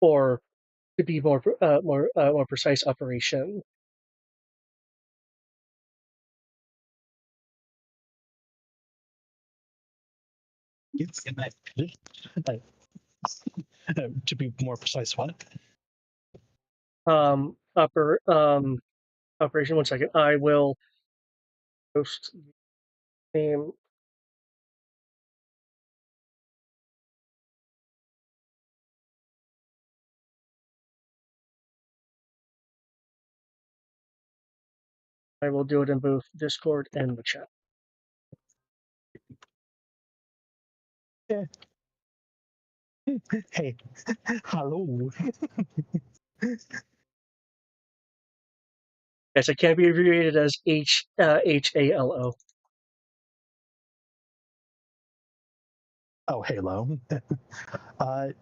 Or, to be more precise, operation. Yes, to be more precise, what? Operation. 1 second. I will post the name. I will do it in both Discord and the chat. Yeah. Hey, hello. Yes, it can be abbreviated as HALO. Oh, Halo. I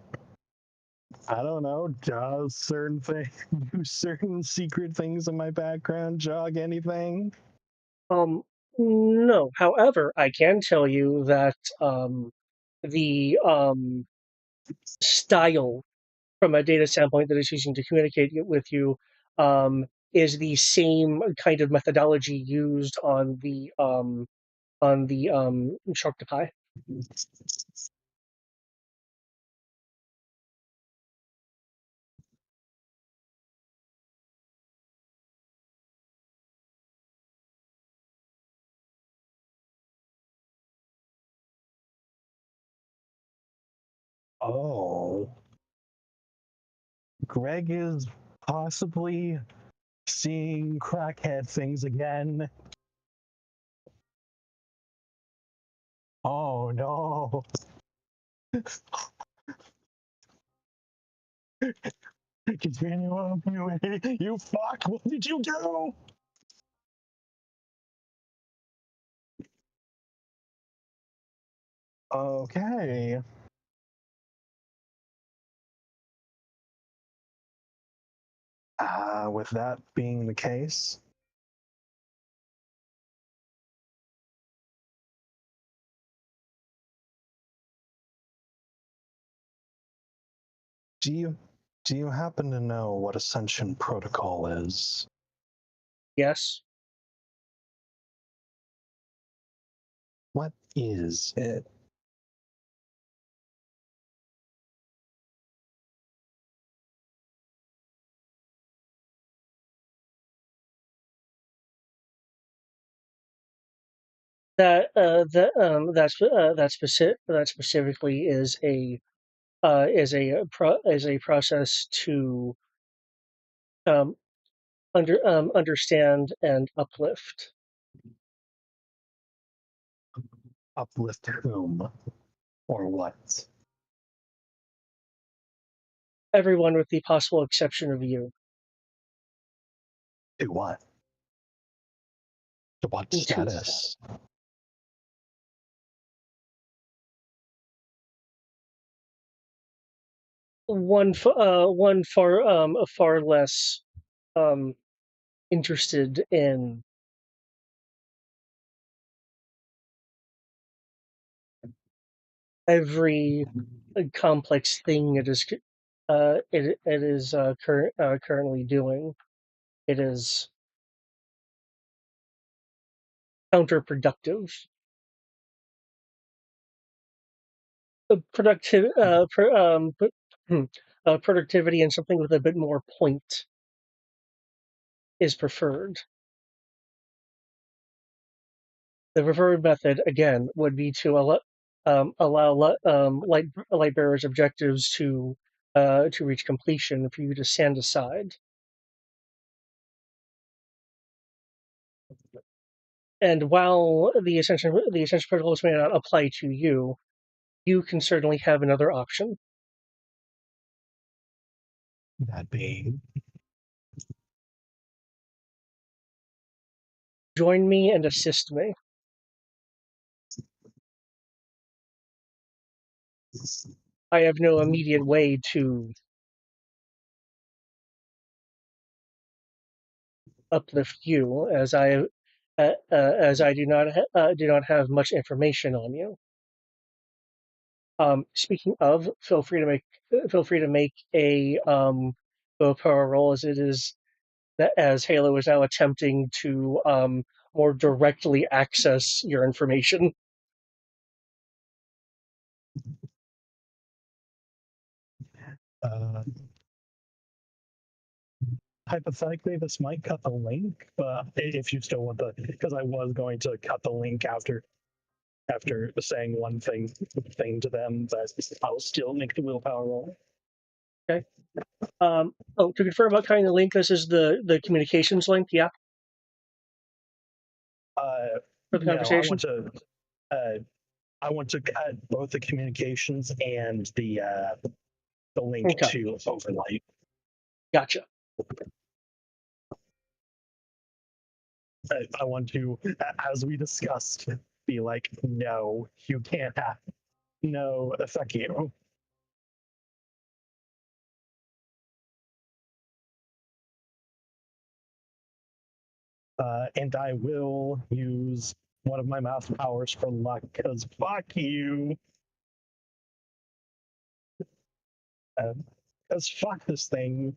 don't know. Does certain things, do certain secret things in my background jog anything? No. However, I can tell you that the style from a data standpoint that it's using to communicate with you is the same kind of methodology used on the Sharktopie. Oh, Greg is possibly seeing crackhead things again. Oh no. Continue on, you fuck. What did you do? Okay. With that being the case, do you happen to know what Ascension Protocol is? Yes. What is it? That specifically is a process to understand and uplift Uplift whom? Or what? everyone with the possible exception of you. To what? To what status? One far less um, interested in every complex thing it is currently doing. It is counterproductive. Productivity and something with a bit more point is preferred. The preferred method, again, would be to allow light bearers' objectives to reach completion for you to stand aside. And while the ascension protocols may not apply to you, you can certainly have another option. That being? Join me and assist me. I have no immediate way to uplift you, as I do not have much information on you. Speaking of, feel free to make a willpower roll, as it is that as Halo is now attempting to more directly access your information. Hypothetically, this might cut the link, but if you still want because I was going to cut the link after saying one thing to them, but I'll still make the willpower roll. Okay. To confirm about cutting the link, this is the communications link. Yeah. for the No, conversation? I want to cut both the communications and the link Okay, to overlay. gotcha. I want to, as we discussed, be like, no, you can't have, no, fuck you. And I will use one of my mouse powers for luck, because fuck you. Because fuck this thing.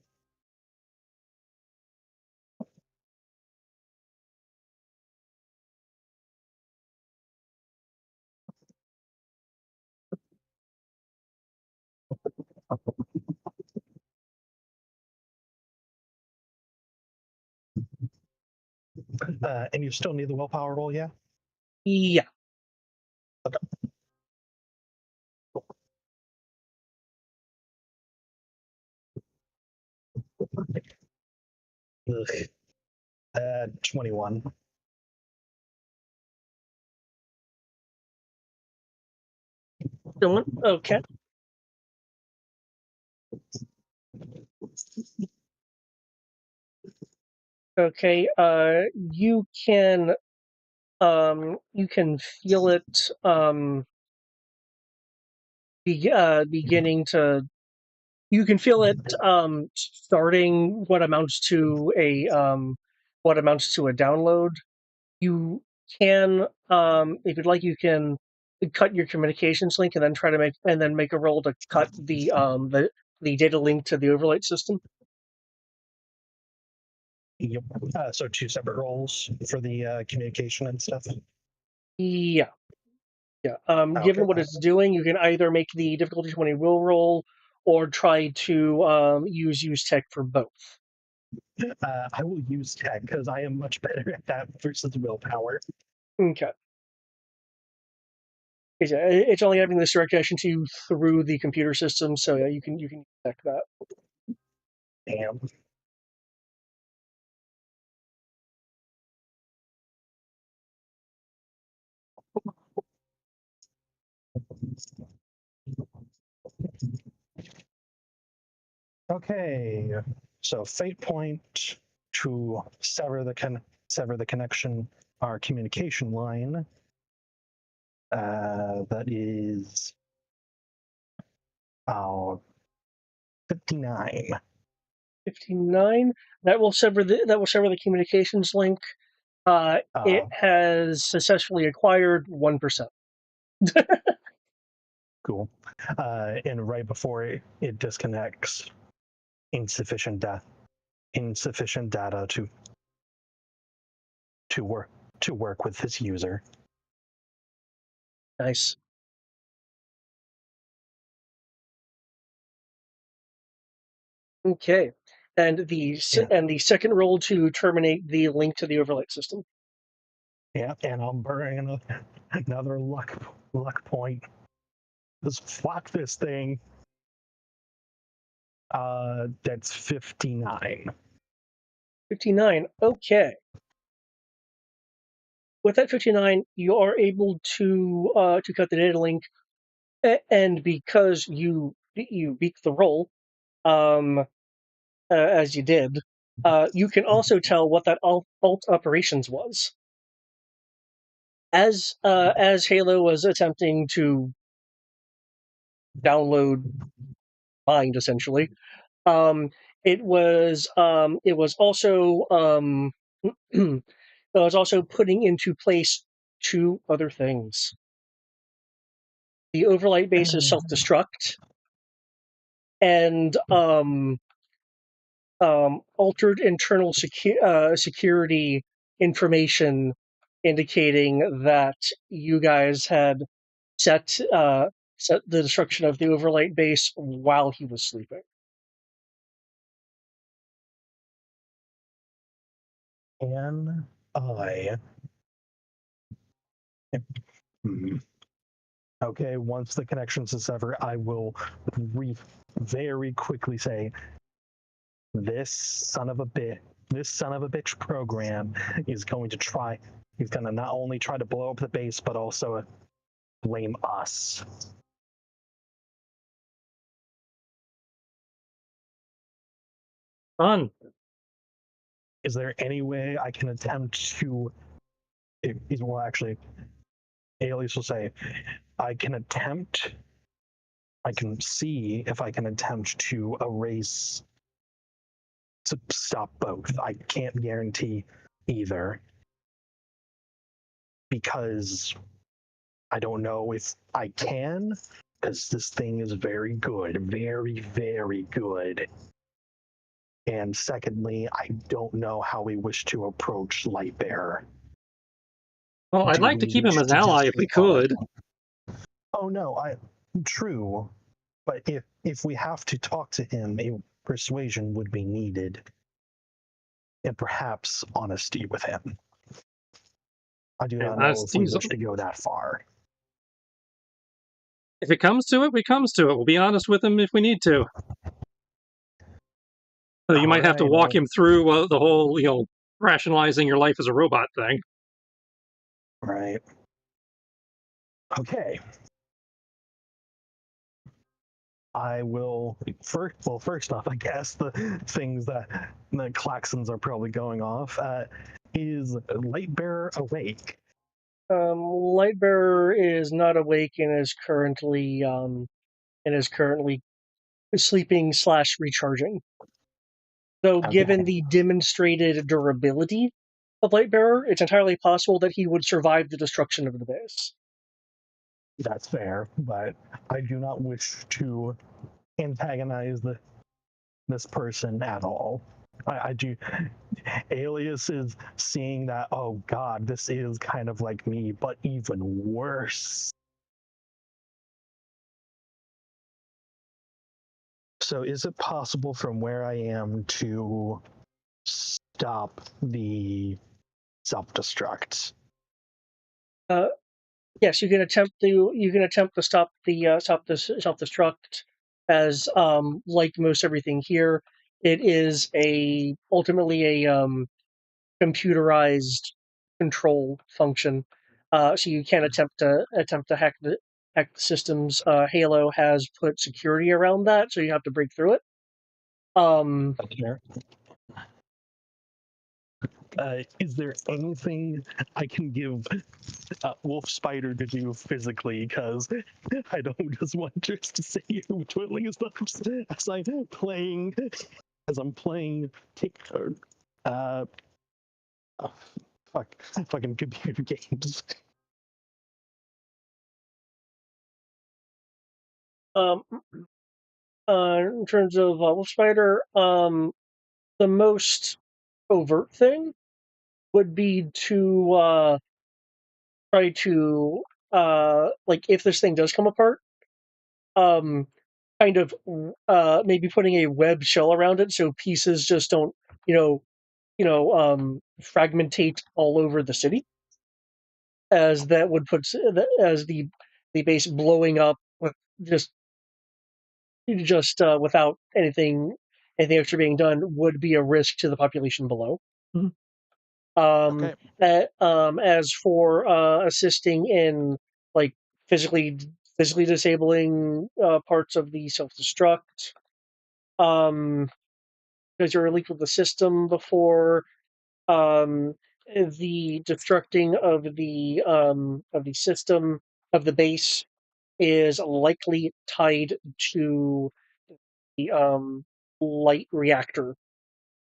And you still need the willpower roll, yeah? Yeah. Okay. Ugh. 21. Okay. Okay. You can feel it beginning to. You can feel it starting what amounts to a download. You can, if you'd like, you can cut your communications link and then make a roll to cut the data link to the overlay system. Yep. So 2 separate rolls for the communication and stuff. Yeah. Yeah. Okay. Given what it's doing, you can either make the difficulty 20 will roll or try to use tech for both. I will use tech because I am much better at that versus willpower. Okay. It's only having this direct connection to you through the computer system, so yeah, you can check that. Damn. Okay, so fate point to sever the connection, our communication line. That is 59. 59. That will sever the communications link. It has successfully acquired 1%. Cool. And right before it disconnects, insufficient data to work with this user. Nice. Okay, and the second roll to terminate the link to the overlay system. Yeah, and I'm burning another luck point. Just fuck this thing. That's 59. 59. Okay. With that 59, you are able to cut the data link, and because you beat the roll, as you did, you can also tell what that alt operations was. As Halo was attempting to download Mind, essentially, it was also it was also putting into place 2 other things. The overlay base is self-destruct, and altered internal security information indicating that you guys had set the destruction of the overlay base while he was sleeping. Can I? Okay, once the connections are severed, I will very quickly say, this son of a bitch program is going to try He's going to not only try to blow up the base, but also blame us. Fun. Is there any way I can attempt to... Well, actually, Alias will say, I can see if I can attempt to erase, to stop both. I can't guarantee either, because I don't know if I can, because this thing is very good, very, very good. And secondly, I don't know how we wish to approach Lightbearer. Well, I'd like to keep him as an ally if we could. Oh no, true. But if we have to talk to him, a persuasion would be needed. And perhaps honesty with him. I do not know if we wish to go that far. If it comes to it, we comes to it. We'll be honest with him if we need to. So you might have to walk him through the whole, rationalizing your life as a robot thing. Right. Okay. I will first off, I guess the things that the klaxons are probably going off. Is Lightbearer awake? Lightbearer is not awake and is currently sleeping / recharging. Though, Okay. given the demonstrated durability of Lightbearer, it's entirely possible that he would survive the destruction of the base. That's fair, but I do not wish to antagonize this person at all. I do. Alias is seeing that, oh god, this is kind of like me, but even worse. So is it possible from where I am to stop the self-destruct? Yes, you can attempt to stop the self-destruct, as like most everything here, it is ultimately a computerized control function. So you can attempt to hack the systems. Halo has put security around that, so you have to break through it. Is there anything I can give Wolf Spider to do physically? Because I don't just want just to see you twiddling his thumbs as I'm playing TikTok. Fucking computer games. In terms of Wolf Spider, the most overt thing would be to try to like, if this thing does come apart, kind of maybe putting a web shell around it so pieces just don't fragmentate all over the city, as that would put as the base blowing up with just without anything extra being done would be a risk to the population below. Okay. As for assisting in like physically disabling parts of the self-destruct, because you're leaked with the system before, the destructing of the system of the base is likely tied to the light reactor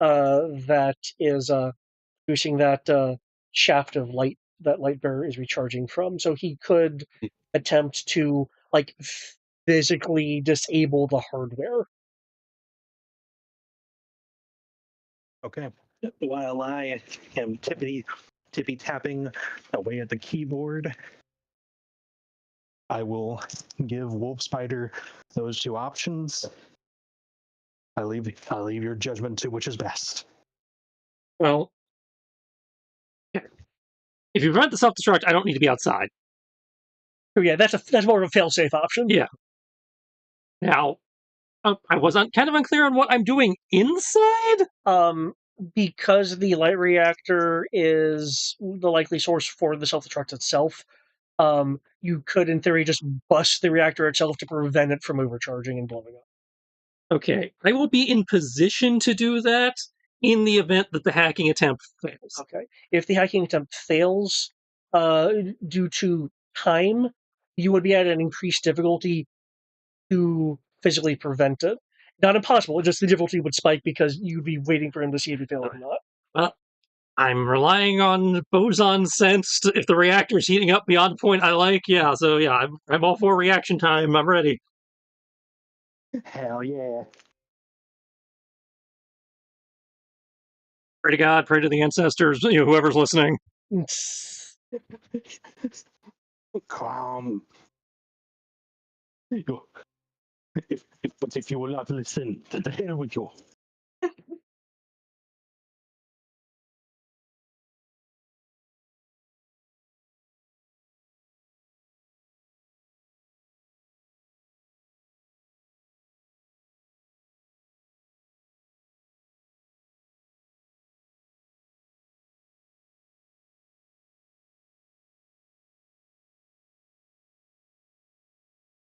that is producing that shaft of light that Lightbearer is recharging from. So he could attempt to like physically disable the hardware. Okay. While I am tippy tapping away at the keyboard, I will give Wolf Spider those two options. I leave your judgment to which is best. Well, if you prevent the self-destruct, I don't need to be outside. Oh yeah, that's more of a fail-safe option. Yeah. Now, I was kind of unclear on what I'm doing inside. because the light reactor is the likely source for the self-destruct itself, you could, in theory, just bust the reactor itself to prevent it from overcharging and blowing up. Okay, I will be in position to do that in the event that the hacking attempt fails. Okay, if the hacking attempt fails due to time, you would be at an increased difficulty to physically prevent it. Not impossible, just the difficulty would spike because you'd be waiting for him to see if he failed or not. Well, I'm relying on boson sense. If the reactor's heating up beyond the point I like, yeah. So yeah, I'm all for reaction time. I'm ready. Hell yeah. Pray to God, pray to the ancestors, whoever's listening. Calm. But if you will not listen, then the hell with you.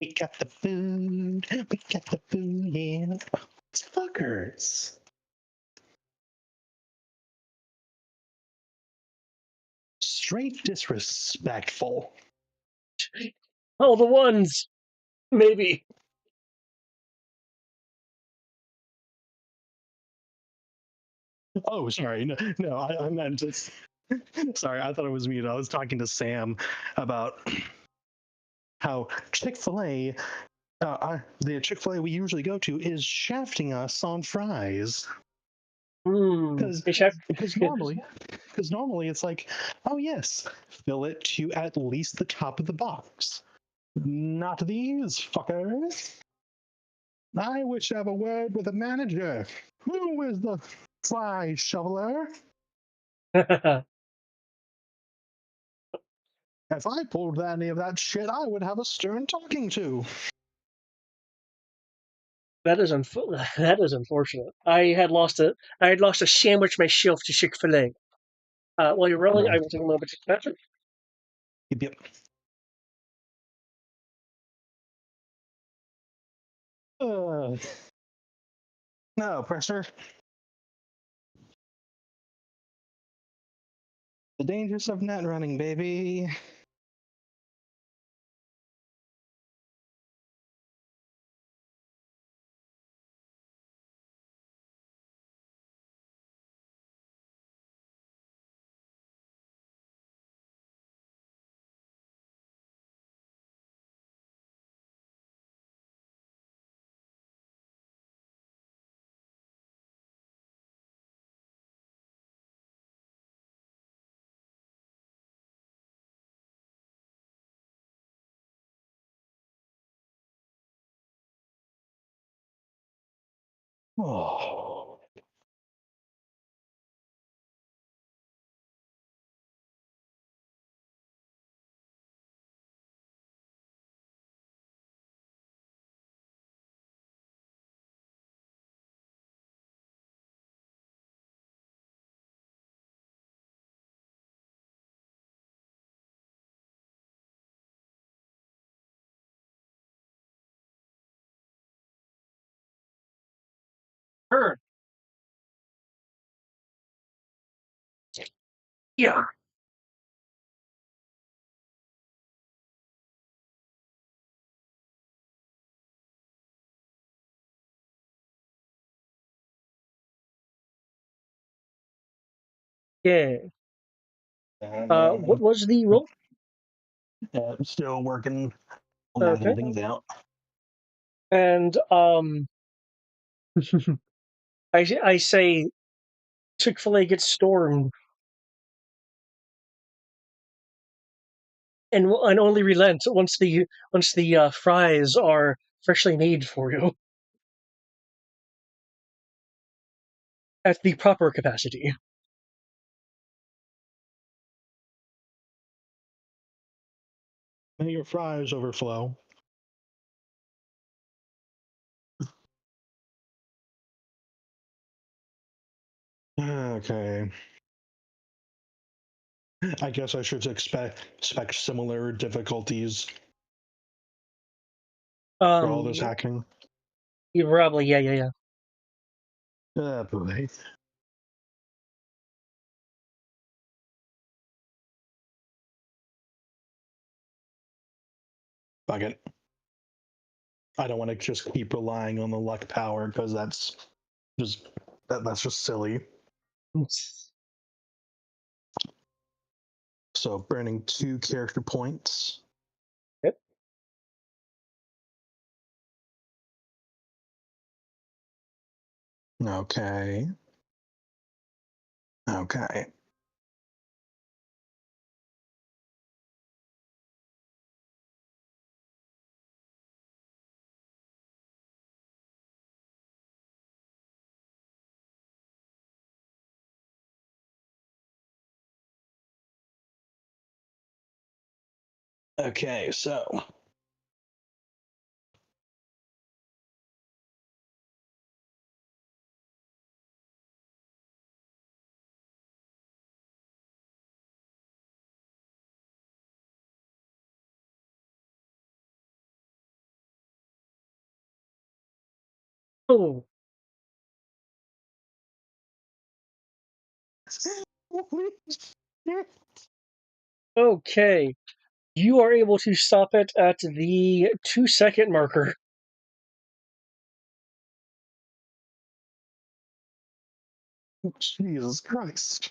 We got the food. We got the food, yeah. It's fuckers. Straight disrespectful. Oh, the ones! Maybe. Oh, sorry. No, I meant just. Sorry, I thought it was muted. I was talking to Sam about how Chick-fil-A, the Chick-fil-A we usually go to, is shafting us on fries. Because normally it's like, oh yes, fill it to at least the top of the box. Not these fuckers. I wish to have a word with the manager. Who is the fry shoveler? If I pulled any of that shit, I would have a stern talking to. That is unfortunate. I had lost a sandwich myself to Chick-fil-A. While you're rolling, I will take a moment to Patrick. Yep. No pressure. The dangers of net running, baby. Oh. Her. Yeah. Yeah. What was the roll? I'm still working on Okay. things out. And I say Chick-fil-A gets stormed and only relent once the fries are freshly made for you at the proper capacity. May your fries overflow. Okay. I guess I should expect similar difficulties for all this hacking. Probably, yeah. Ah, boy. Fuck it. I don't want to just keep relying on the luck power because that's just silly. So burning 2 character points. Yep. Okay. Okay. Okay, so Oh, okay. You are able to stop it at the 2-second marker. Jesus Christ.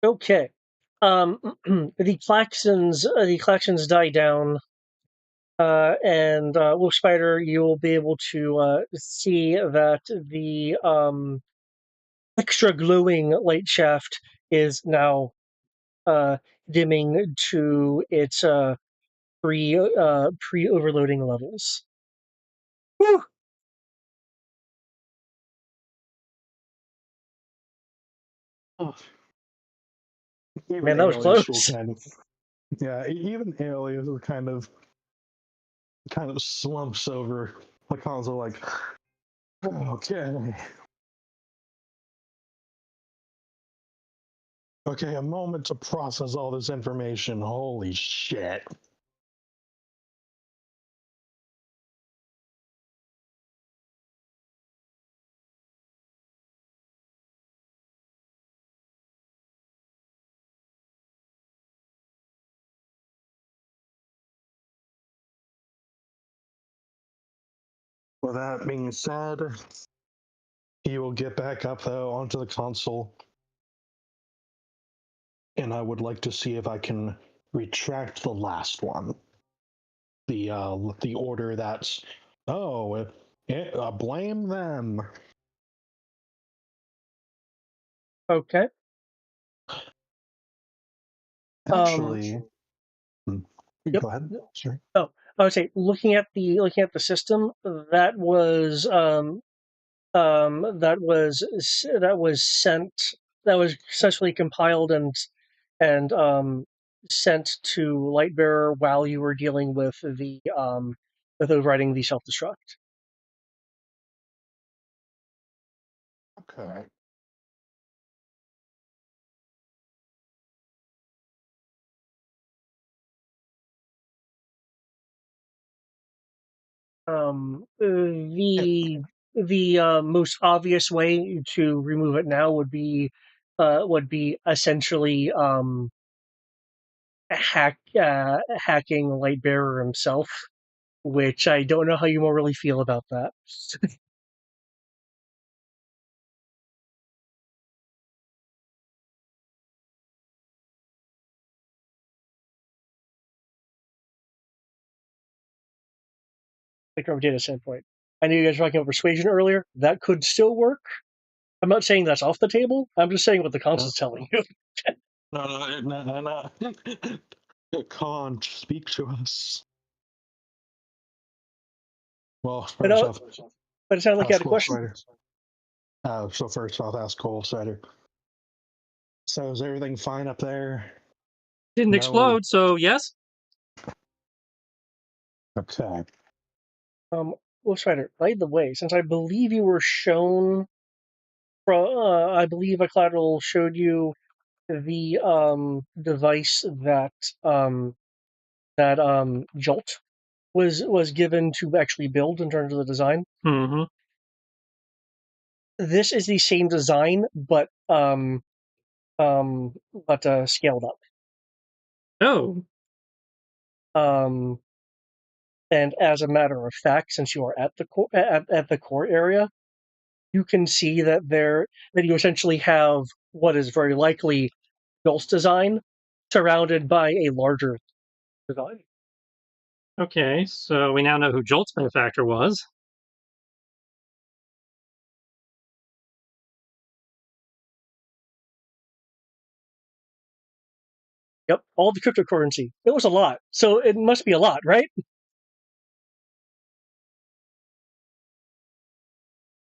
Okay. The claxons die down, and Wolf Spider, you'll be able to see that the extra glowing light shaft is now dimming to its pre overloading levels. Whew. Oh. Even Man, that was Alias will close. kind of, yeah. Even Alias will kind of slumps over the console, like, okay, okay, a moment to process all this information. Holy shit. With that being said, he will get back up though onto the console, and I would like to see if I can retract the last one. The order that's blame them. Okay. Actually, Yep. go ahead. Sorry. Oh, I would say looking at the system, that was that was sent, that was successfully compiled and sent to Lightbearer while you were dealing with the with overriding the self destruct. Okay. The most obvious way to remove it now would be essentially hacking Lightbearer himself, which I don't know how you will really feel about that. Like from a data standpoint, I know you guys were talking about persuasion earlier. That could still work. I'm not saying that's off the table. I'm just saying what the console's telling you. No. Can't speak to us. Well, first off, But it sounded like you had a Cool question. Strider. So first off, ask Cool Strider. So is everything fine up there? Didn't No. explode, so yes. Okay. Well, Spider, by the way, since I believe you were shown I believe a collateral showed you the device that Jolt was given to actually build in terms of the design. Mm-hmm. This is the same design, but scaled up. Oh. And as a matter of fact, since you are at the core at the core area, you can see that you essentially have what is very likely Jolt's design surrounded by a larger design. Okay, so we now know who Jolt's benefactor was. Yep, all the cryptocurrency. It was a lot, so it must be a lot, right?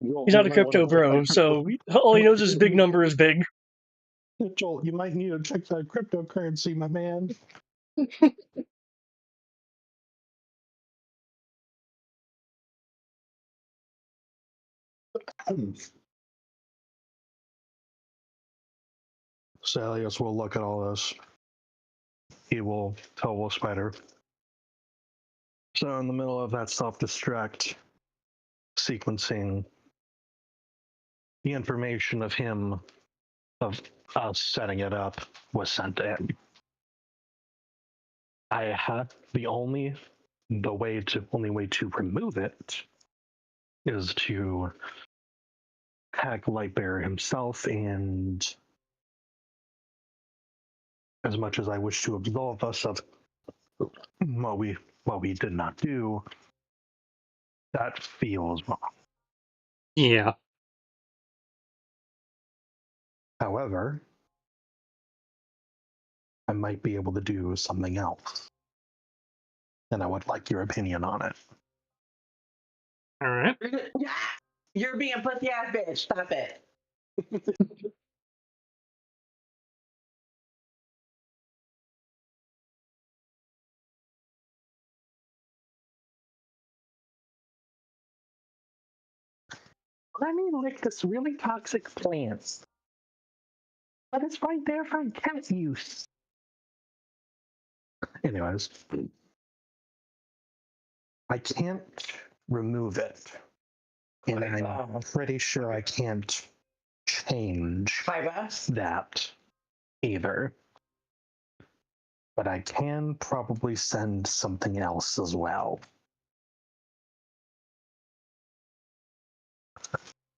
He's not a crypto bro, so all he knows is big number is big. Joel, you might need to check that cryptocurrency, my man. Salius will look at all this. He will tell Wolf Spider. So in the middle of that self-destruct sequencing, the information of us setting it up was sent to him. I had the only way to remove it is to hack Lightbearer himself, and as much as I wish to absolve us of what we did not do, that feels wrong. Yeah. However, I might be able to do something else, and I would like your opinion on it. All right. Yeah, you're being a pussy ass bitch. Stop it. Let me lick this really toxic plant. But it's right there for cat use. Anyways, I can't remove it. And I'm pretty sure I can't change that either. But I can probably send something else as well.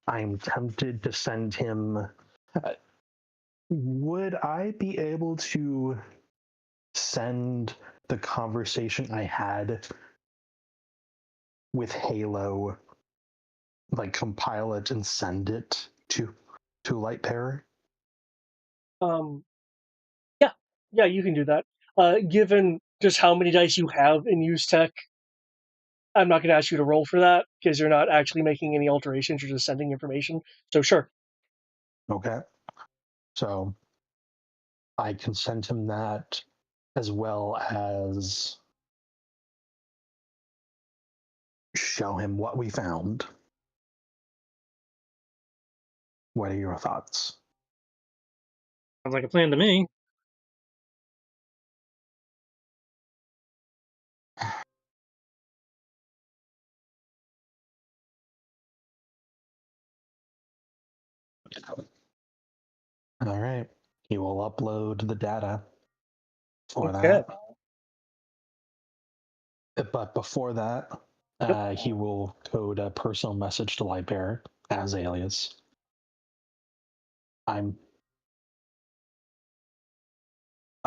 I'm tempted to send him. Would I be able to send the conversation I had with Halo, like compile it and send it to Lightbearer? Yeah, you can do that. Given just how many dice you have in use tech, I'm not going to ask you to roll for that because you're not actually making any alterations. You're just sending information. So sure. Okay. So I can send him that, as well as show him what we found. What are your thoughts? Sounds like a plan to me. All right. He will upload the data for Okay. that. But before that, he will code a personal message to Lightbearer as alias. I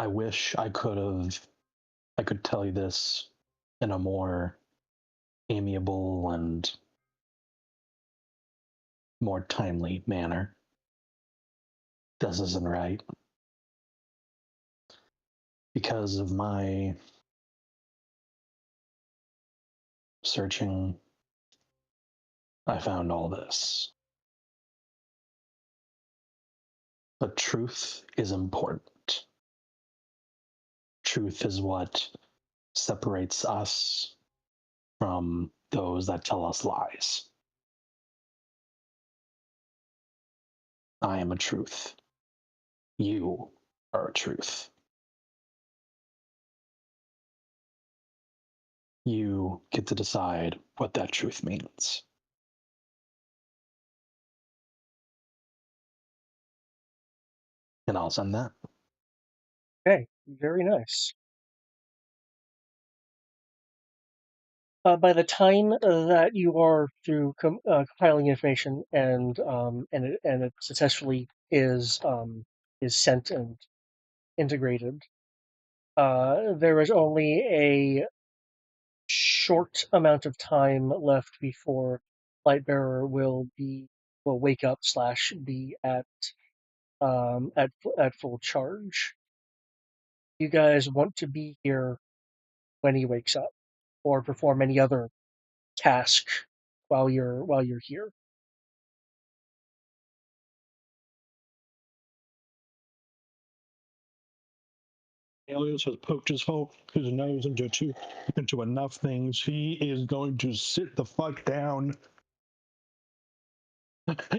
wish I could tell you this in a more amiable and more timely manner. This isn't right. Because of my searching, I found all this. But truth is important. Truth is what separates us from those that tell us lies. I am a truth. You are a truth. You get to decide what that truth means. And I'll send that. Okay, very nice. By the time that you are through compiling information and it successfully is sent and integrated, there is only a short amount of time left before Lightbearer will wake up / be at full charge. You guys want to be here when he wakes up, or perform any other task while you're here. Alias has poked his nose into enough things. He is going to sit the fuck down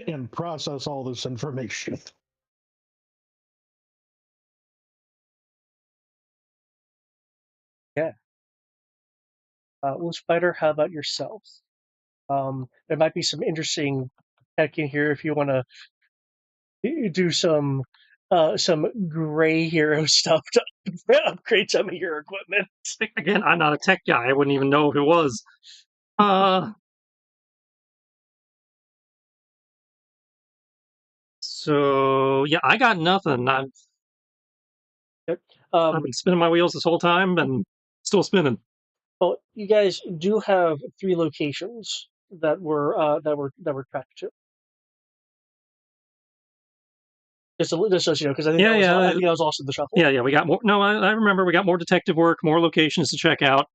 and process all this information. Yeah. Spider, how about yourself? There might be some interesting tech in here if you want to do some gray hero stuff to upgrade some of your equipment. Again, I'm not a tech guy. I wouldn't even know if it was. So yeah, I got nothing. I've been spinning my wheels this whole time and still spinning. Well, you guys do have 3 locations that were tracked to. Just so you know, because I think that was also the shuffle. Yeah, we got more. No, I remember we got more detective work, more locations to check out.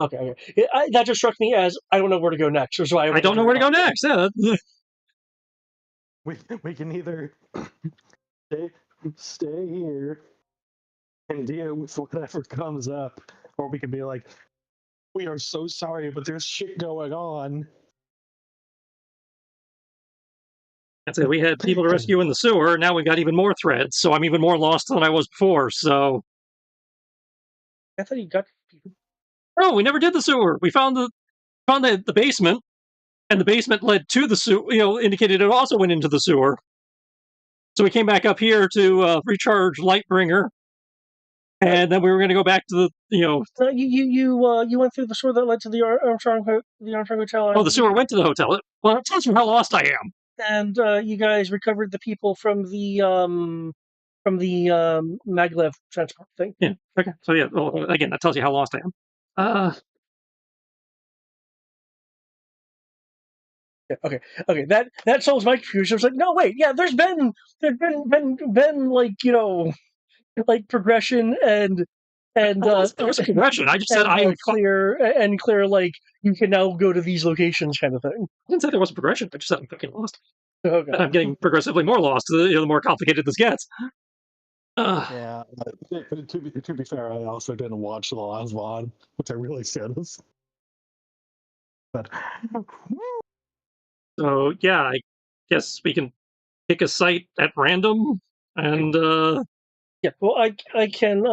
Okay. That just struck me as I don't know where to go next. So I don't know where to go next. Yeah. We can either stay here and deal with whatever comes up, or we can be like, we are so sorry, but there's shit going on. That's it. We had people to rescue in the sewer. Now we've got even more threads, so I'm even more lost than I was before. So I thought you got. No, we never did the sewer. We found the basement, and the basement led to the sewer. Indicated it also went into the sewer. So we came back up here to recharge Lightbringer, and then we were going to go back to the you went through the sewer that led to the Armstrong Hotel. Oh, the sewer went to the hotel. Well, that tells you how lost I am. And you guys recovered the people from the maglev transport thing. Yeah. Okay. So yeah. Well, again, that tells you how lost I am. Yeah, okay. That solves my confusion. I was like, no, wait, yeah. There's been like progression and there was a progression. I just said I am clear. Like you can now go to these locations, kind of thing. I didn't say there was a progression. I just said I'm fucking lost. Okay. And I'm getting progressively more lost. The more complicated this gets. Yeah. To be fair, I also didn't watch the last VOD, which I really should have. But so yeah, I guess we can pick a site at random and yeah. Well, I can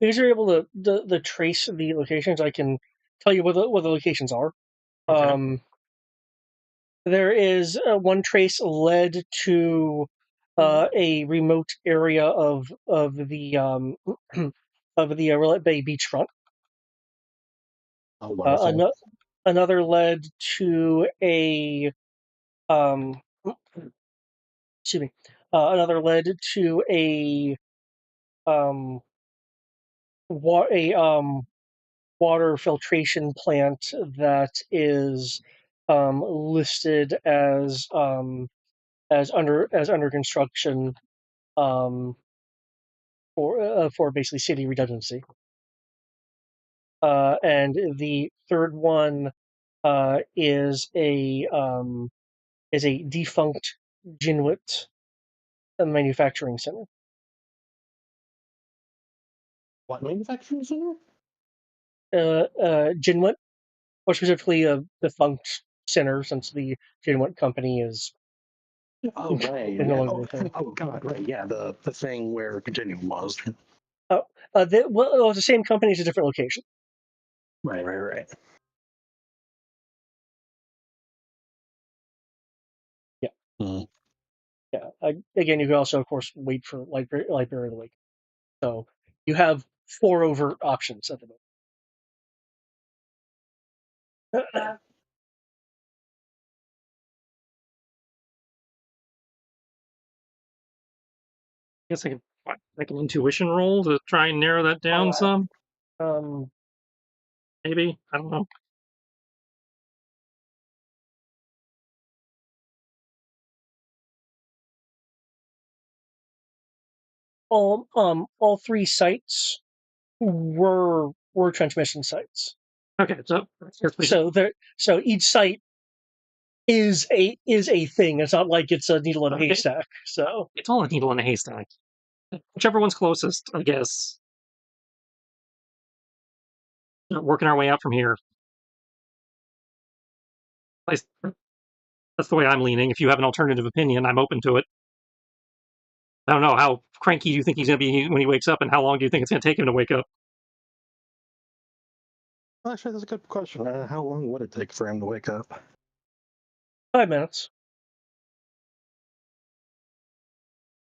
because you're able to trace the locations. I can tell you what the locations are. Okay. There is one trace led to a remote area of the of the Roulette Bay beachfront. Another led to a excuse me. Another led to a water filtration plant that is listed as under construction for basically city redundancy. And the third one is a defunct Jinwit manufacturing center. What manufacturing center? Jinwet, or specifically a defunct center, since the Jinwet company is Oh, right. no Yeah. longer Oh, anything. oh, God, right. Yeah, the thing where Continuum was. Well, it's the same company, it's a different location. Right. Yeah. Mm. Yeah. Again, you can also, of course, wait for Library of the Week. So you have 4 overt options at the moment. I guess I could make an intuition roll to try and narrow that down some. Maybe, I don't know. All 3 sites were transmission sites. Okay, so So each site is a thing. It's not like it's a needle in a haystack. So it's all a needle in a haystack. Whichever one's closest, I guess. Working our way out from here. At least that's the way I'm leaning. If you have an alternative opinion, I'm open to it. I don't know, how cranky do you think he's going to be when he wakes up, and how long do you think it's going to take him to wake up? Actually, that's a good question. How long would it take for him to wake up? 5 minutes.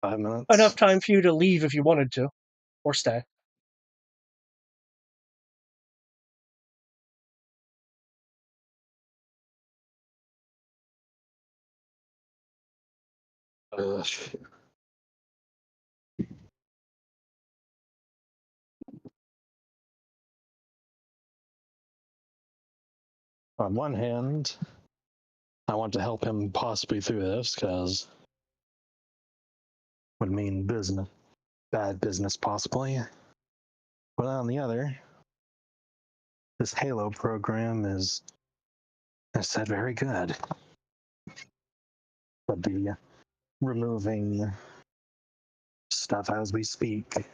5 minutes? Enough time for you to leave if you wanted to, or stay. On one hand, I want to help him possibly through this, because would mean business, bad business possibly. But on the other, this Halo program is, I said, very good. But be removing stuff as we speak.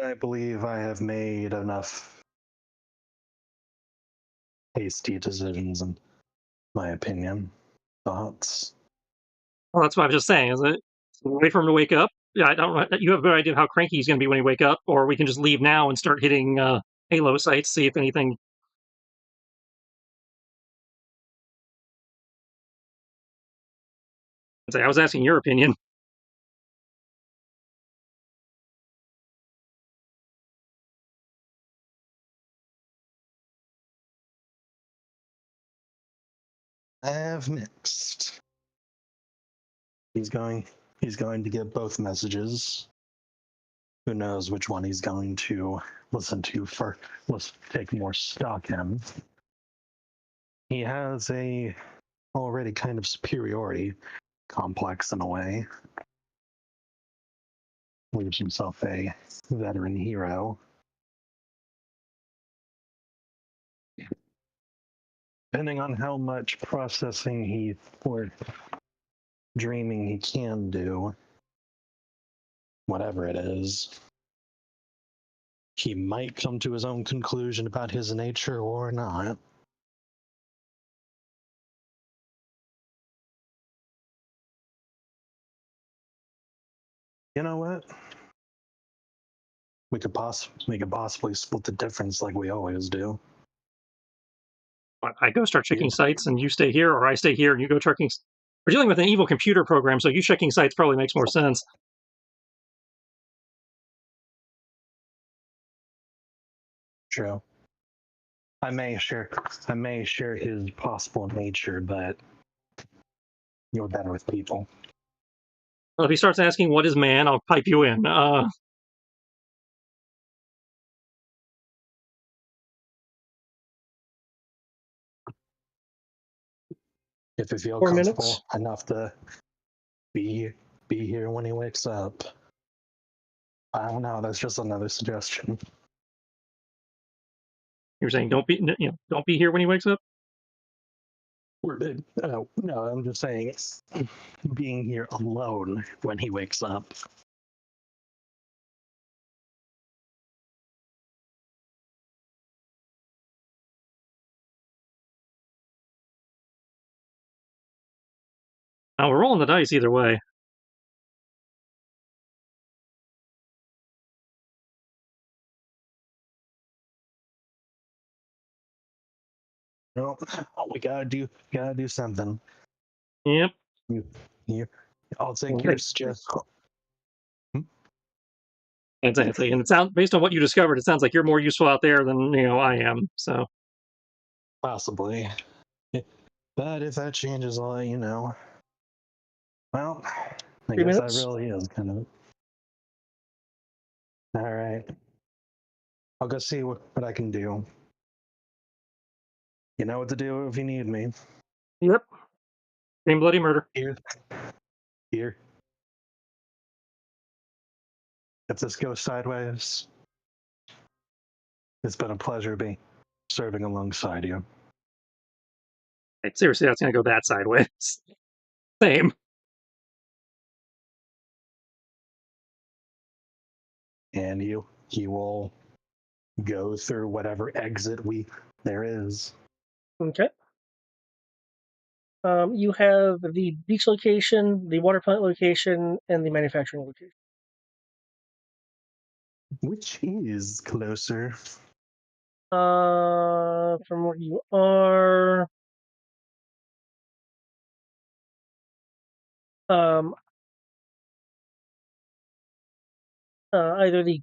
I believe I have made enough hasty decisions, in my opinion. Thoughts? Well, that's what I was just saying. Is it wait for him to wake up? Yeah, I don't. You have a good idea of how cranky he's going to be when he wake up, or we can just leave now and start hitting Halo sites, see if anything. I was asking your opinion. I have mixed. He's going to get both messages. Who knows which one he's going to listen to for, let's take more stock in. He has a already kind of superiority complex in a way. Believes himself a veteran hero. Depending on how much processing or dreaming he can do, whatever it is, he might come to his own conclusion about his nature or not. You know what? We could possibly split the difference like we always do. I go start checking sites, and you stay here, or I stay here and you go checking. We're dealing with an evil computer program, so you checking sites probably makes more sense. True. I may share his possible nature, but you're better with people. Well, if he starts asking what is man, I'll pipe you in. If you feel 4 comfortable minutes. enough to be be here when he wakes up. I don't know. That's just another suggestion. You're saying don't be here when he wakes up. No, I'm just saying being here alone when he wakes up. We're rolling the dice either way. No, we gotta do something. Yep. You, I'll take Okay. your suggestion. And it sounds, based on what you discovered, it sounds like you're more useful out there than I am. So Possibly. But if that changes, I'll let you know. Well, I 3 guess that minutes. really is kind of. All right. I'll go see what I can do. You know what to do if you need me. yep. Same bloody murder. Here. If this goes sideways, it's been a pleasure being serving alongside you. Like, seriously, that's gonna go that sideways. Same. And you will go through whatever exit there is. Okay. You have the beach location, the water plant location, and the manufacturing location. Which is closer? From where you are, either the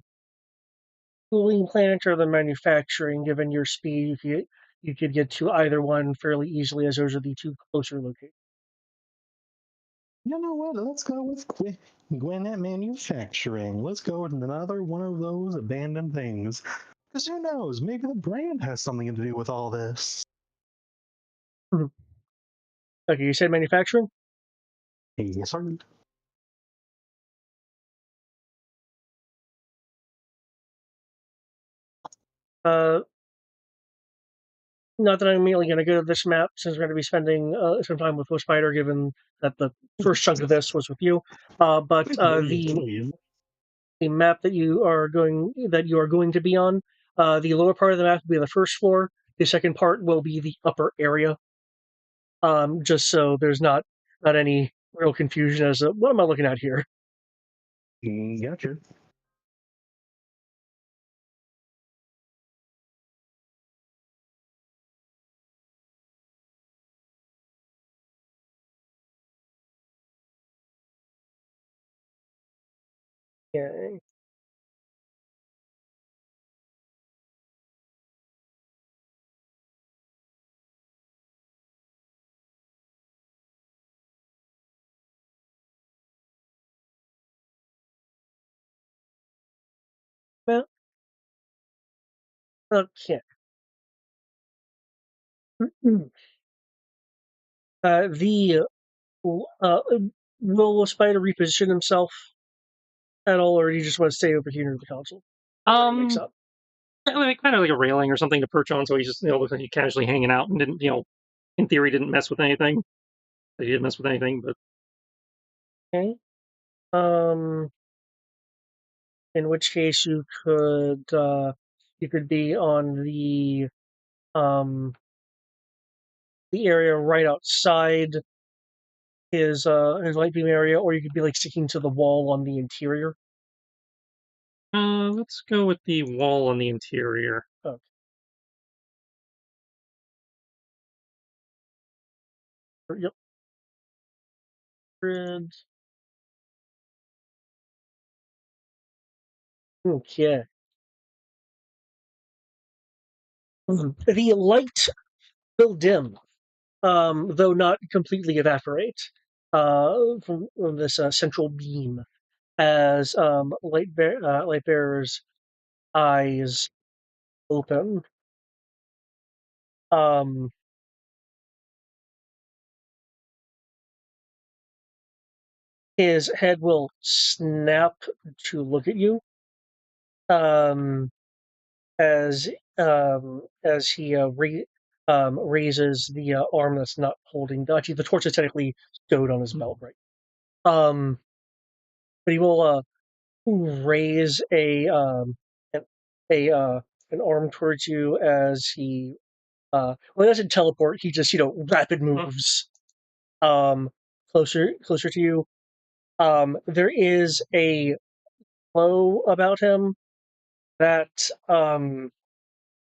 cooling plant or the manufacturing. Given your speed, you could get to either one fairly easily, as those are the two closer locations. You know what? Let's go with Gwinnett Manufacturing. Let's go with another one of those abandoned things. Because who knows? Maybe the brand has something to do with all this. Okay, you said manufacturing? Yes, sir. Not that I'm immediately going to go to this map, since we're going to be spending some time with Spider, given that the first chunk of this was with you. But the map that you are going to be on, the lower part of the map will be the first floor. The second part will be the upper area. Just so there's not any real confusion as to what am I looking at here. Gotcha. Okay. Well, okay. The will Spider reposition himself at all, or do you just want to stay over here near the console? Wakes up. Kind of like a railing or something to perch on, so he's just looks like he's casually hanging out and didn't in theory didn't mess with anything. He didn't mess with anything, but Okay. In which case you could be on the area right outside his light beam area, or you could be like sticking to the wall on the interior. let's go with the wall on the interior. Okay. Yep. Grid. Okay. The light will dim, though not completely evaporate, from this central beam as light bearer's eyes open. Um, his head will snap to look at you. As he raises the arm that's not holding. Actually, the torch is technically stowed on his belt, right? But he will raise an arm towards you as he well, he doesn't teleport. He just rapid moves closer to you. There is a glow about him that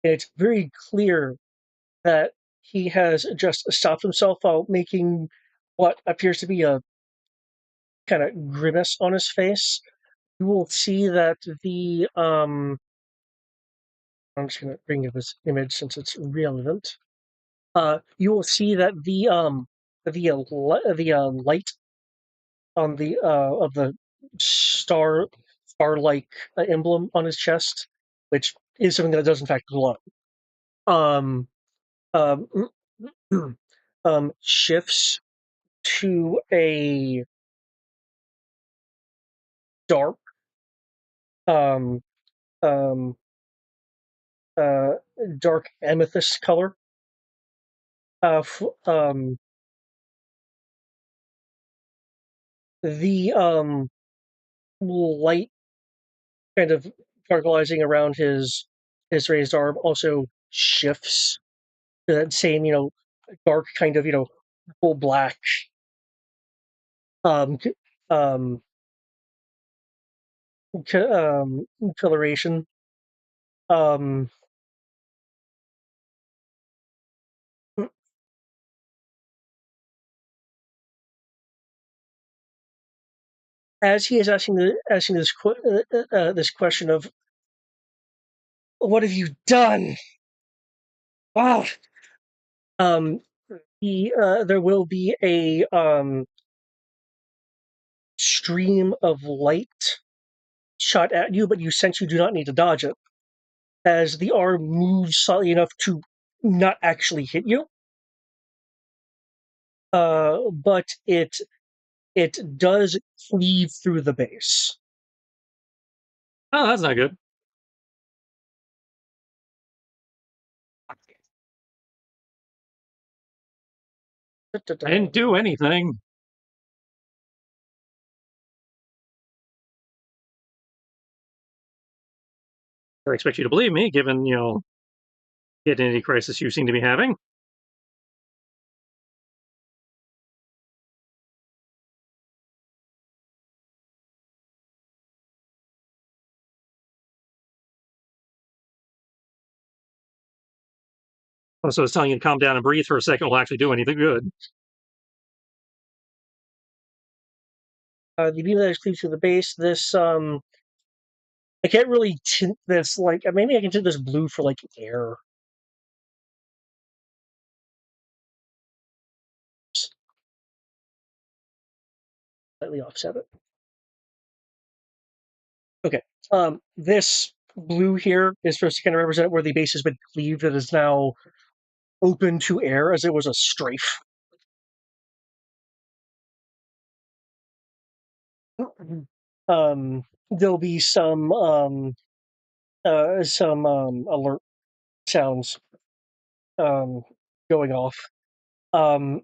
it's very clear that he has just stopped himself while making what appears to be a kind of grimace on his face. You will see that I'm just going to bring up this image since it's relevant. You will see that the light on the of the star-like emblem on his chest, which is something that does in fact glow, um, um, shifts to a dark, um, um, uh, dark amethyst color. The light kind of sparkling around his raised arm also shifts to that same, dark kind of, full black um, c- um, coloration. Um, as he is asking this question of what have you done? Wow. There will be a stream of light shot at you, but you sense you do not need to dodge it as the arm moves slightly enough to not actually hit you. But it does cleave through the base. Oh, that's not good. I didn't do anything. I expect you to believe me, given, the identity crisis you seem to be having. Also, it's telling you to calm down and breathe for a second will actually do anything good. The beam that is cleaved to the base. This I can't really tint this like maybe I can tint this blue for like air. Slightly offset it. Okay. This blue here is supposed to kind of represent where the base has been cleaved. It is now open to air as it was a strafe. There'll be some alert sounds going off. um,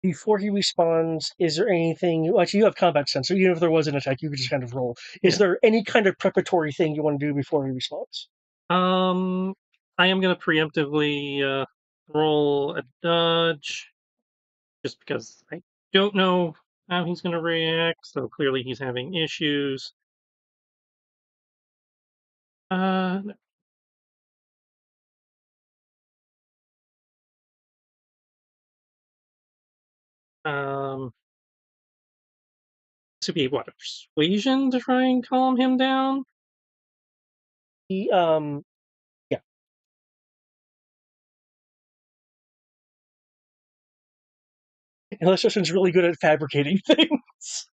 Before he responds, is there anything? Actually, you have combat sense, so even if there was an attack, you could just kind of roll. Is there any kind of preparatory thing you want to do before he responds? I am going to preemptively roll a dodge, just because I don't know how he's going to react. So clearly, he's having issues. No. To be what, a persuasion to try and calm him down? He yeah. Illustration's really good at fabricating things.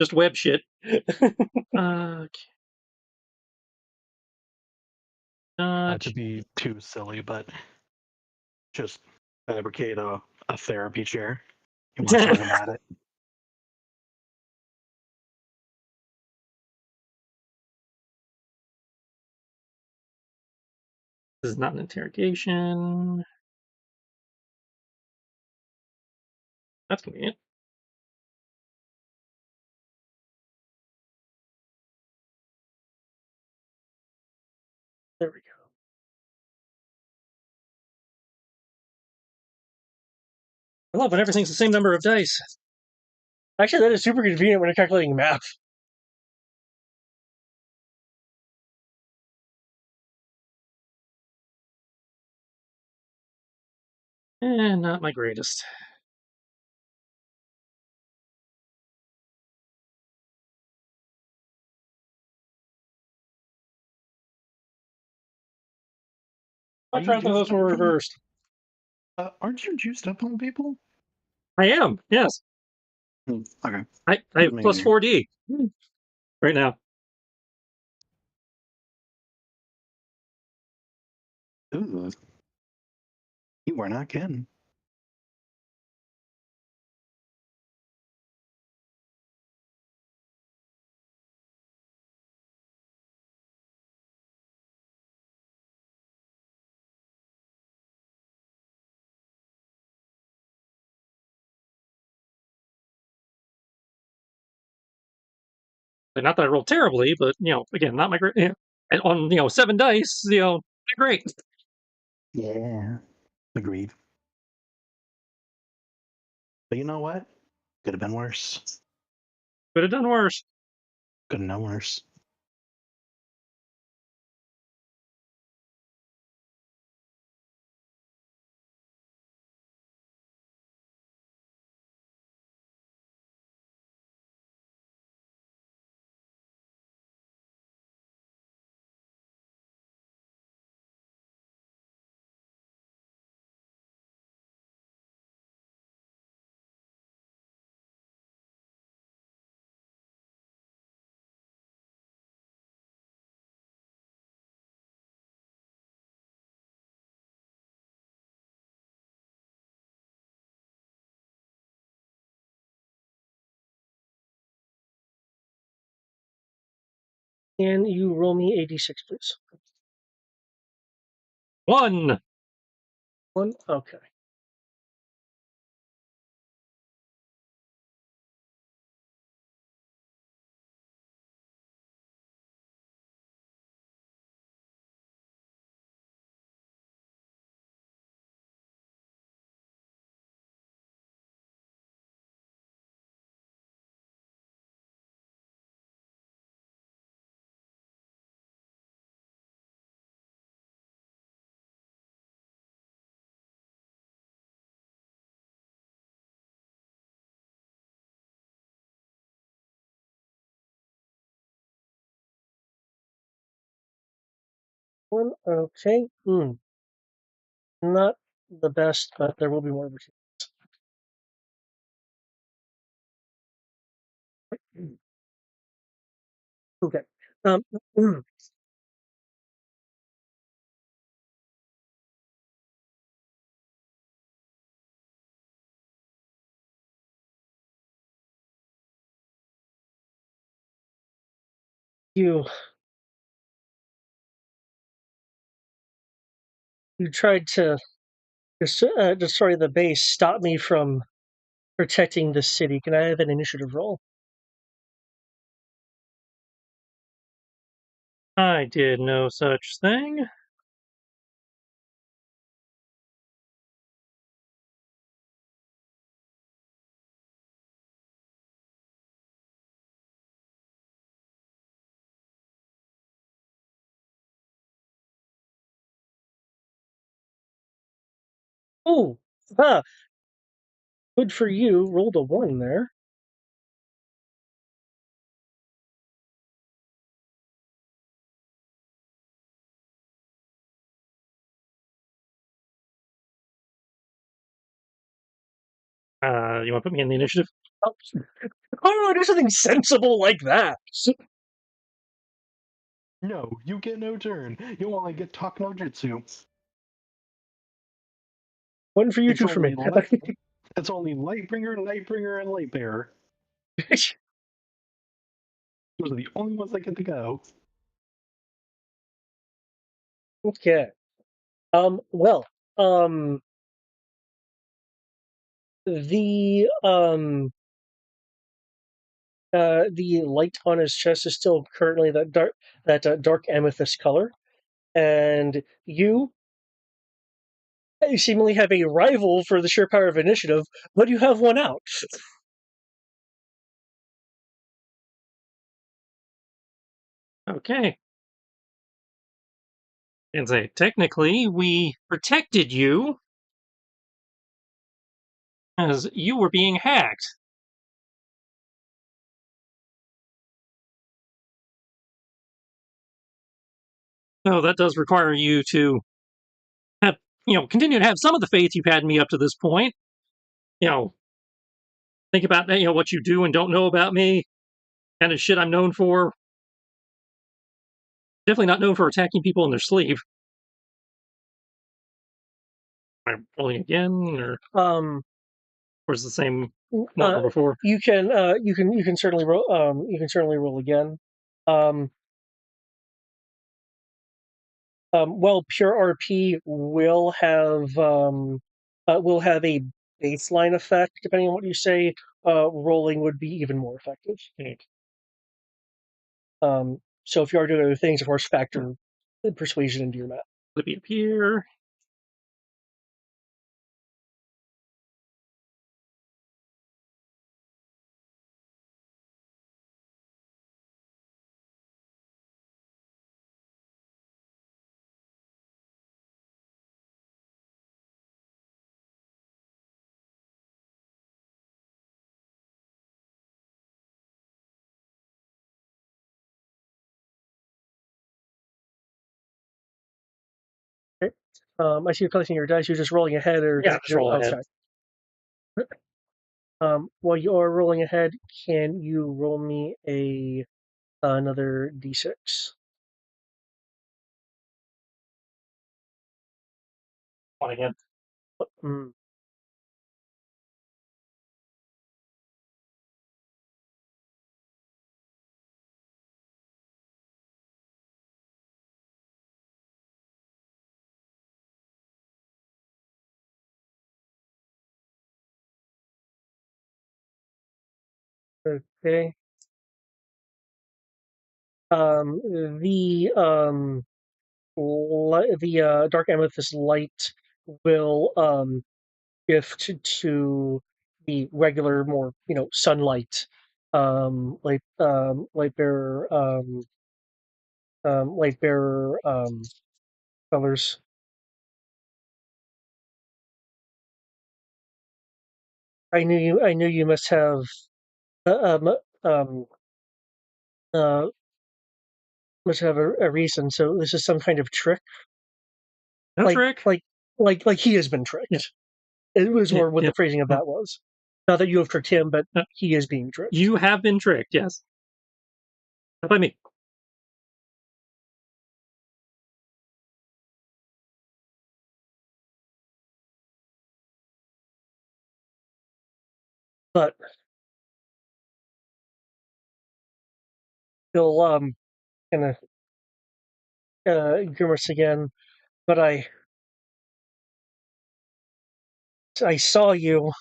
Just web shit. Okay. Not to be too silly, but just fabricate a therapy chair. You want to swing about it? This is not an interrogation. That's convenient. There we go. I love when everything's the same number of dice. Actually, that is super convenient when you're calculating math. Not my greatest. I tried those were reversed. Aren't you juiced up on people? I am, yes. Okay. I have plus 4D right now. Ooh. You were not kidding. Not that I rolled terribly, but again, not my great. Yeah. And on 7 dice, not great. Yeah. Agreed. But you know what? Could have been worse. Could have done worse. Could have done worse. Can you roll me 86, please? 1. 1? Okay. One. Okay. Not the best, but there will be more opportunities. Okay. Mm. You tried to destroy the base, stop me from protecting the city. Can I have an initiative roll? I did no such thing. Oh, huh. Good for you. Rolled a 1 there. You want to put me in the initiative? Oh, I don't know, do something sensible like that. No, you get no turn. You only get talk no jutsu. One for you, It's two for me. It's only Lightbringer, Nightbringer, and Lightbearer. Those are the only ones that get to go. Okay. Well, the the light on his chest is still currently that dark amethyst color, and you seemingly have a rival for the sheer power of initiative, but you have one out. Okay. And say, technically, we protected you as you were being hacked. So that does require you to have, continue to have some of the faith you've had in me up to this point. Think about what you do and don't know about me, kind of shit I'm known for. Definitely not known for attacking people in their sleep. Am I rolling again, or is it the same number before? You can certainly roll. You can certainly roll again. Well, pure RP will have a baseline effect depending on what you say. Rolling would be even more effective. So if you are doing other things, of course, factor persuasion into your map. Let me appear. Okay. I see you collecting your dice. You're just rolling ahead, or Yeah, just roll ahead. While you are rolling ahead, can you roll me another d6? One again. Mm. Okay. The dark amethyst light will shift to the regular, more sunlight, light bearer colors. I knew you must have uh, um um uh must have a reason. So this is some kind of trick. No trick. Like he has been tricked. It was more what the phrasing of that was. Not that you have tricked him, but he is being tricked. You have been tricked, yes. Not by me. But he'll kind of grimace again. But I saw you.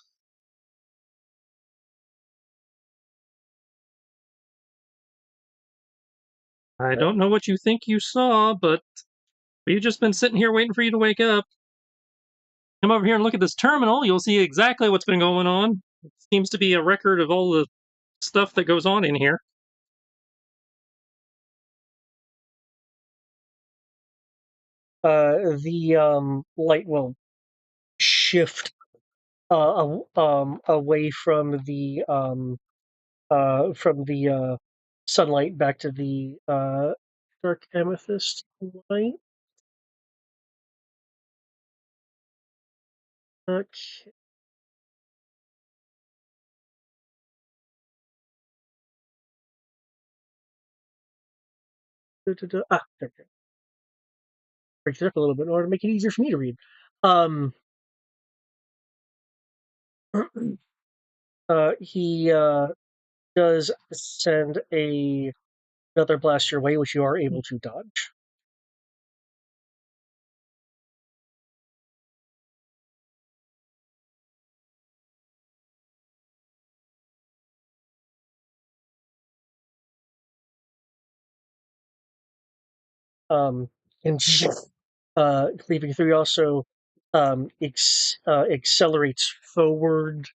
I don't know what you think you saw, but we've just been sitting here waiting for you to wake up. Come over here and look at this terminal. You'll see exactly what's been going on. It seems to be a record of all the stuff that goes on in here. The light will shift away from the sunlight back to the dark amethyst light. Okay. There we go. Break it up a little bit in order to make it easier for me to read. He does send another blast your way, which you are able to dodge. And leaping through also accelerates forward.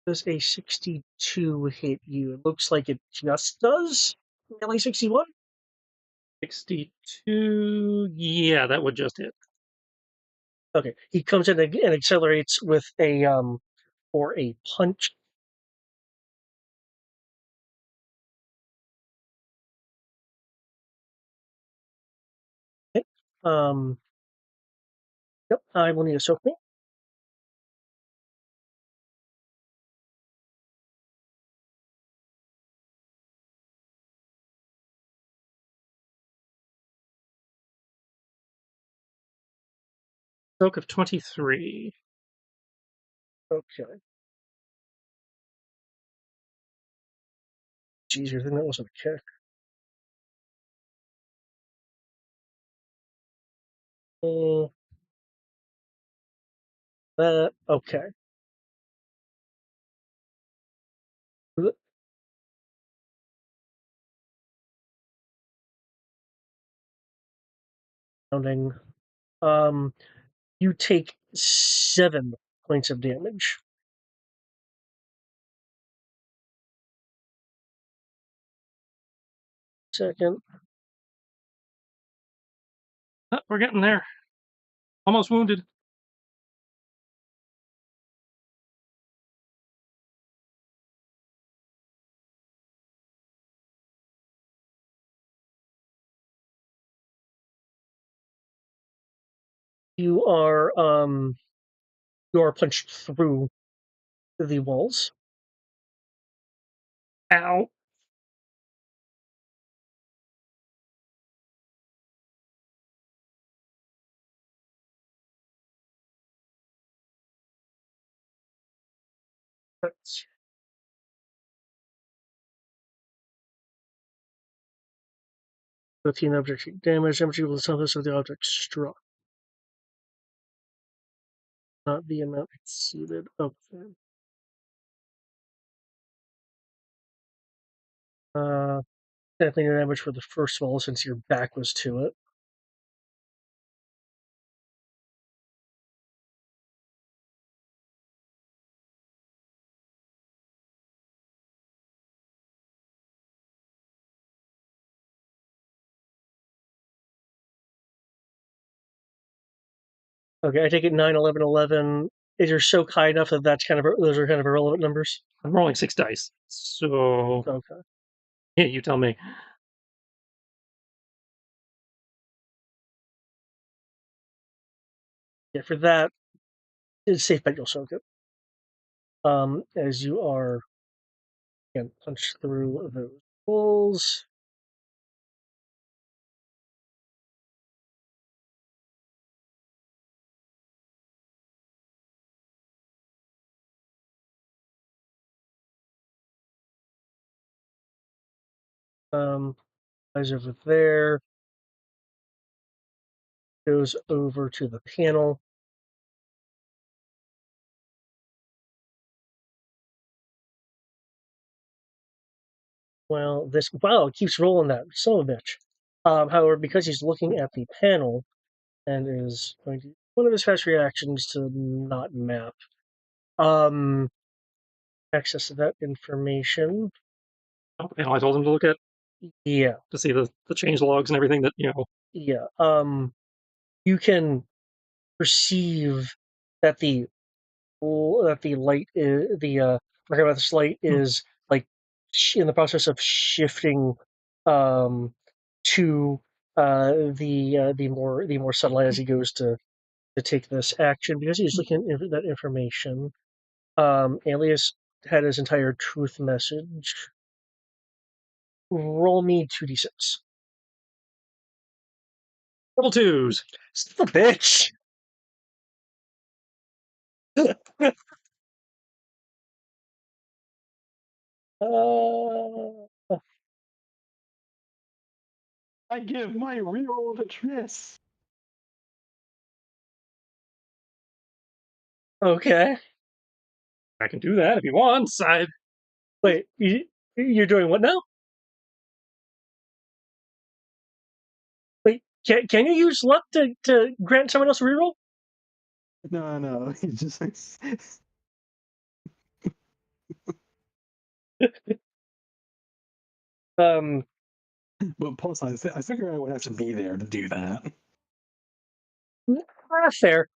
Does a 62 hit you? It looks like it just does. Melee 61? 62. Yeah, that would just hit. Okay. He comes in and accelerates with a or a punch. Okay. Yep, I will need a soak me. Soak of 23. Okay. Jeez, you think that wasn't a kick. Okay. Rounding. You take 7 points of damage. Second. We're getting there. Almost wounded. You are punched through the walls. Ow. That's 15 object damage equal to the surface of the object struck. Not the amount exceeded. Okay. Definitely no damage for the first wall since your back was to it. Okay, I take it 9, 11, 11. Is your soak high enough that those are kind of irrelevant numbers? I'm rolling 6 dice. So, Okay. yeah, you tell me. Yeah, for that, it's safe bet you'll soak it. As you are again punched through those walls. Guys over there. Goes over to the panel. Well, it keeps rolling that son of a bitch. However, because he's looking at the panel and is going to one of his fast reactions to not map. Access to that information. Oh, and I told him to look at Yeah. to see the change logs and everything that Yeah. You can perceive that the light is this light is like in the process of shifting to the more subtle as he goes to take this action because he's looking at that information. Alias had his entire truth message. Roll me 2d6. Double twos. Son of a bitch. I give my reroll to Triss. Okay. I can do that if he wants. Wait, you're doing what now? Wait, can you use luck to grant someone else a reroll? No, he just But plus, I figure I would have to be there to do that. Fair.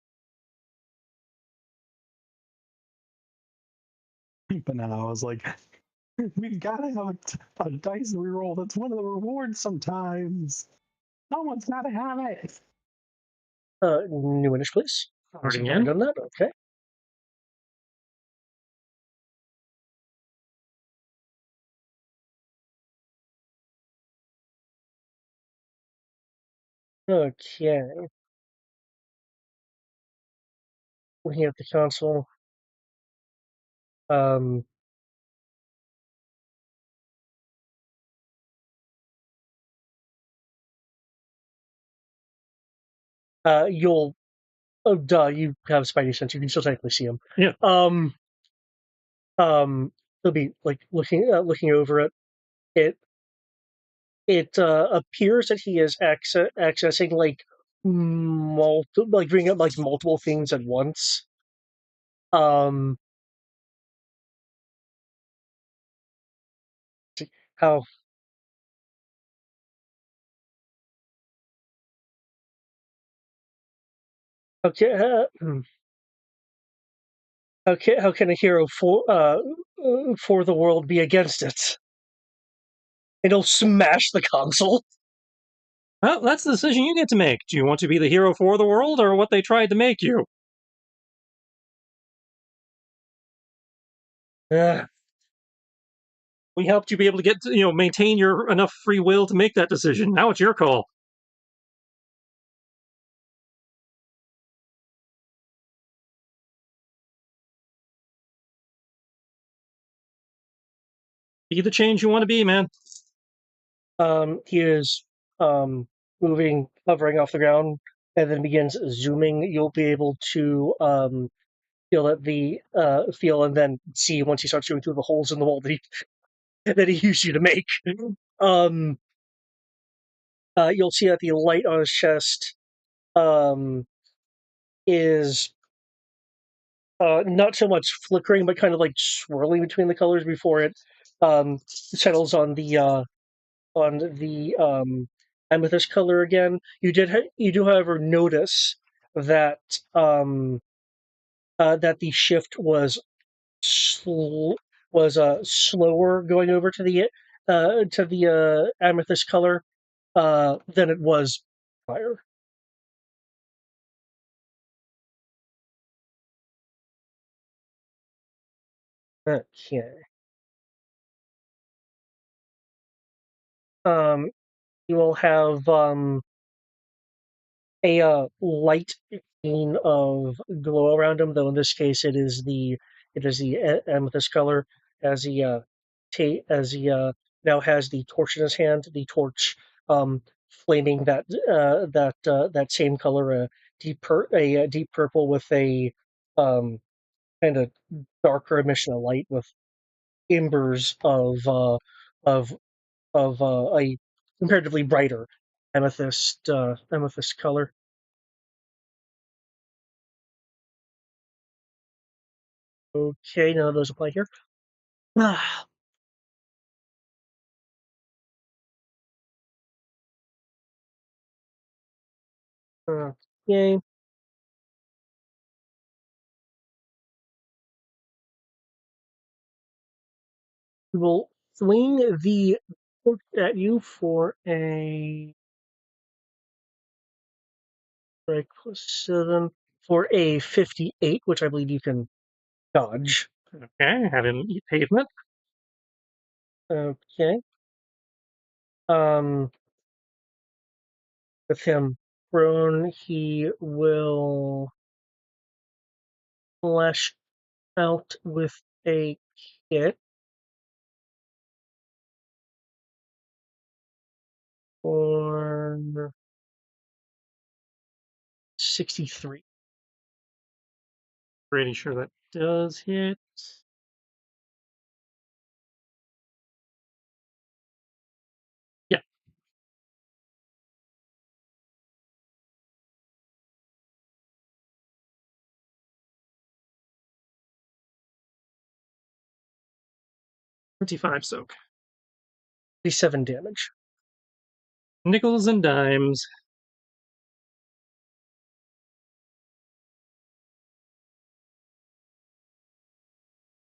But now I was like, we gotta have a dice reroll. That's one of the rewards sometimes. Someone's gotta have it. New English, please. Starting I've in. done that. Okay. Okay. Looking at the console. You'll. Oh, duh! You have Spidey sense. You can still technically see him. Yeah. He'll be like looking over it. It appears that he is accessing like bringing up like multiple things at once. How okay? How can a hero for the world be against it? It'll smash the console. Well, that's the decision you get to make. Do you want to be the hero for the world or what they tried to make you? We helped you be able to get maintain your enough free will to make that decision. Now it's your call. Be the change you want to be, man. He is moving, hovering off the ground, and then begins zooming. You'll be able to feel and then see once he starts going through the holes in the wall that he used you to make. You'll see that the light on his chest is not so much flickering, but kind of like swirling between the colors before it settles on the amethyst color again. You do, however, notice that that the shift was slower going over to the amethyst color than it was prior. Okay. You will have a light sheen of glow around him, though in this case it is the amethyst color as he now has the torch in his hand. The torch flaming that same color, a deep purple with a kind of darker emission of light with embers of a comparatively brighter amethyst color. Okay, none of those apply here. Okay. We will swing the torch at you for a Strike plus 7 for a 58, which I believe you can dodge. Okay, have him eat pavement. Okay. With him prone, he will lash out with a hit for 63. Pretty sure that does hit. Yeah. $25 soak. 37 damage. Nickels and dimes.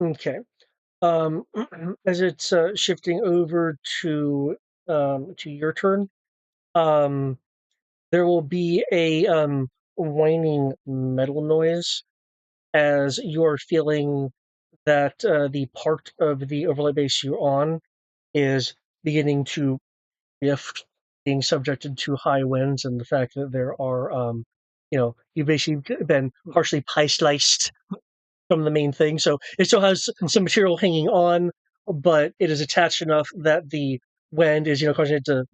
Okay. As it's shifting over to your turn, there will be a whining metal noise as you're feeling that the part of the overlay base you're on is beginning to shift, being subjected to high winds, and the fact that there are, you've basically been partially pie sliced from the main thing. So it still has some material hanging on, but it is attached enough that the wind is, causing it to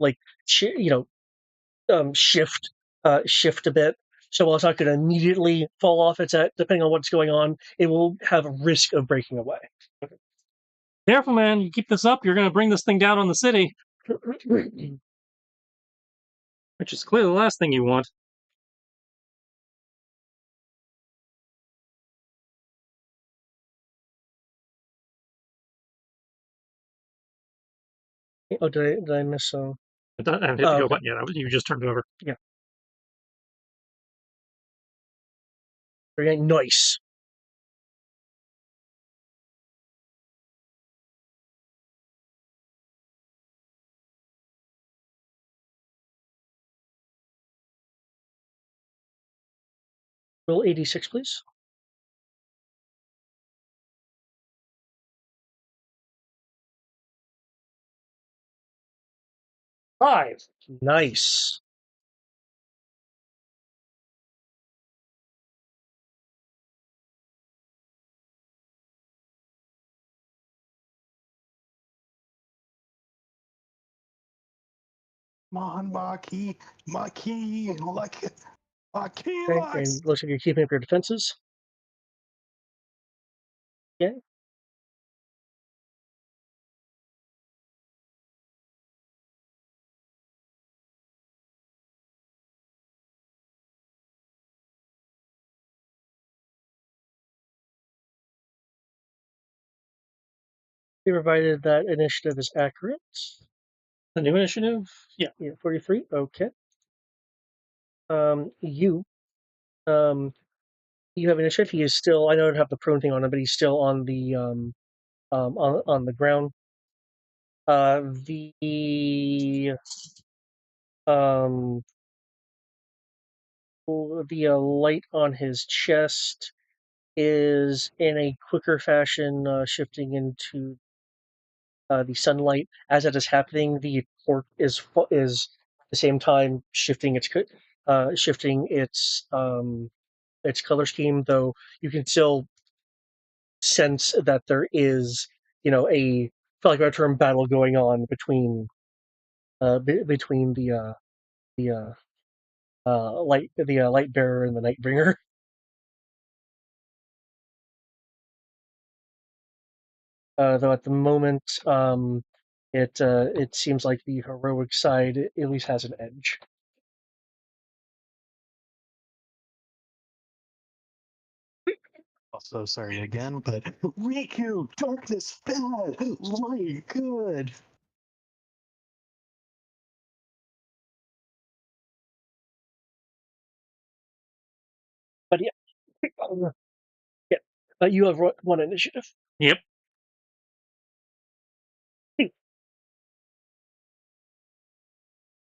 shift, shift a bit. So while it's not going to immediately fall off its head, depending on what's going on, it will have a risk of breaking away. Careful, man. You keep this up, you're going to bring this thing down on the city. Which is clearly the last thing you want. Oh, did I miss some? I haven't hit the go button yet. You just turned it over. Yeah. Very nice. Roll 86, please. Five. Nice. Come on, Maki, like Maki, Okay, and looks like you're keeping up your defenses. Okay. Provided that initiative is accurate. The new initiative? Yeah. 43. Okay. You have initiative. He is still. I don't have the prone thing on him, but he's still on the on the ground. The um the light on his chest is in a quicker fashion shifting into the sunlight. As that is happening, the cork is at the same time shifting its color scheme. Though you can still sense that there is, a, for lack of a term, battle going on between between the light bearer and the night bringer. Though at the moment, it seems like the heroic side at least has an edge. Also, sorry again, but Riku, darkness bad, light good. But yeah, you have one initiative. Yep.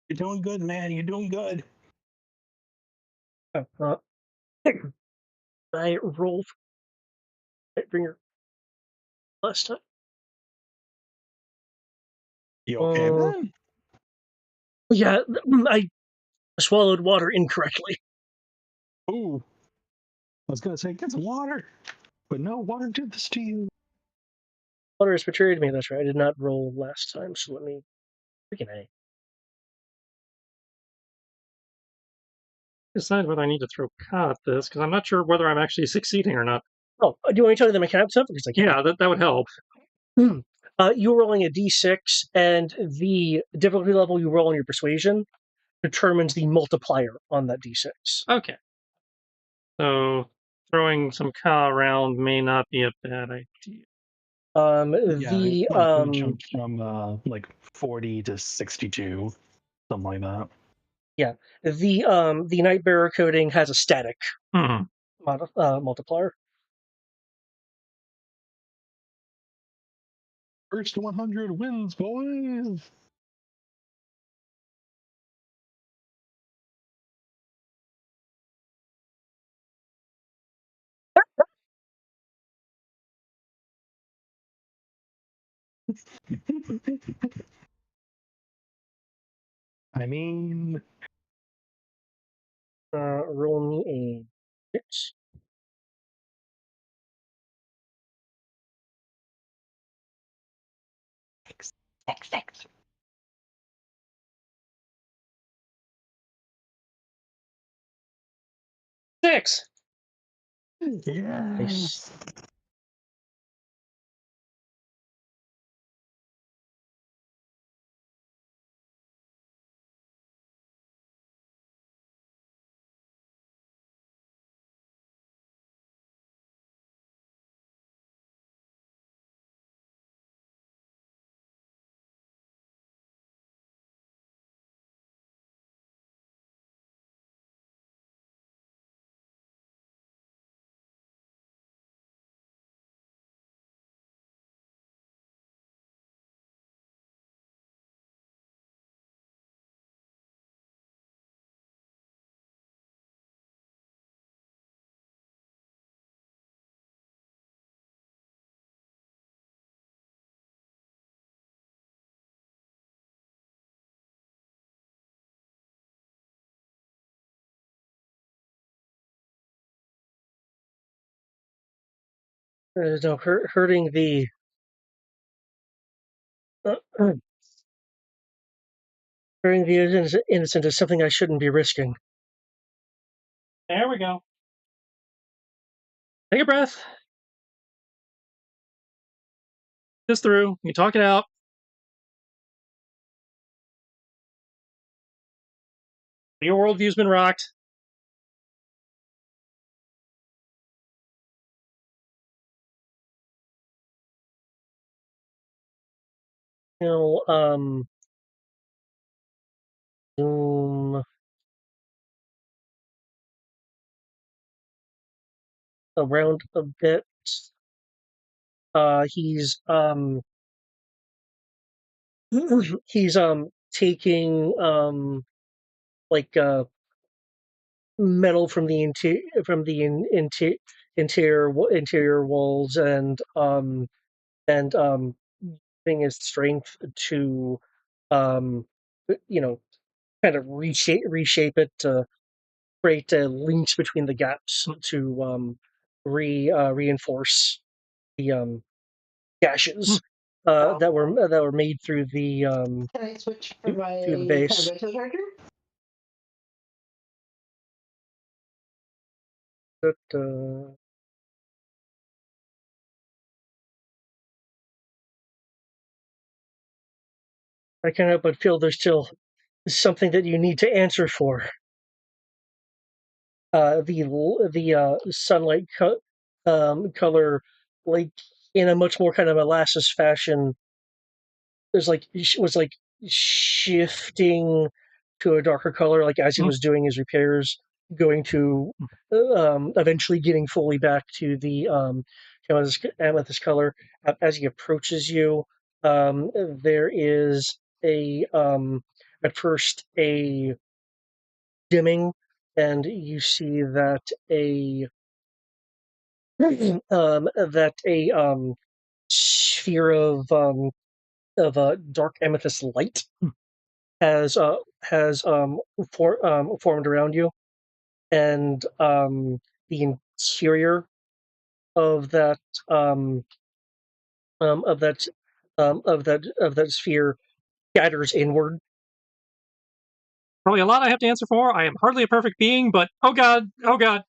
You're doing good, man. You're doing good. I rolled Nightbringer last time. You okay, man? Yeah, I swallowed water incorrectly. Ooh. I was gonna say, get some water. But no, water did this to you. Water has betrayed me, that's right. I did not roll last time, so let me... Freaking A. Decide whether I need to throw Ka at this, because I'm not sure whether I'm actually succeeding or not. Oh, do you want me to tell you the mechanic stuff? Because I Yeah, that would help. You're rolling a d6, and the difficulty level you roll on your persuasion determines the multiplier on that d6. Okay. So throwing some Ka around may not be a bad idea. It jumped from like 40 to 62, something like that. Yeah, the Nightbearer coding has a static multiplier. First 100 wins, boys. I mean, Roll me a 6. Six. 6. yes. No, hurting the hurting the innocent is something I shouldn't be risking. There we go. Take a breath. This through. You talk it out. Your worldview's been rocked. Zoom around a bit. He's taking like metal from the interior walls and using his strength to um you know kind of reshape it to create links between the gaps to reinforce the gashes that were made through the Can I switch for my through the base. rental charger? But, I can't help but feel there's still something that you need to answer for. The sunlight color, like in a much more kind of molasses fashion, was like shifting to a darker color, like as he was doing his repairs, going to eventually getting fully back to the amethyst color. As he approaches you, there is a at first a dimming and you see that a sphere of dark amethyst light has formed around you, and the interior of that um, of that of that sphere scatters inward. Probably a lot I have to answer for. I am hardly a perfect being, but oh god, oh god.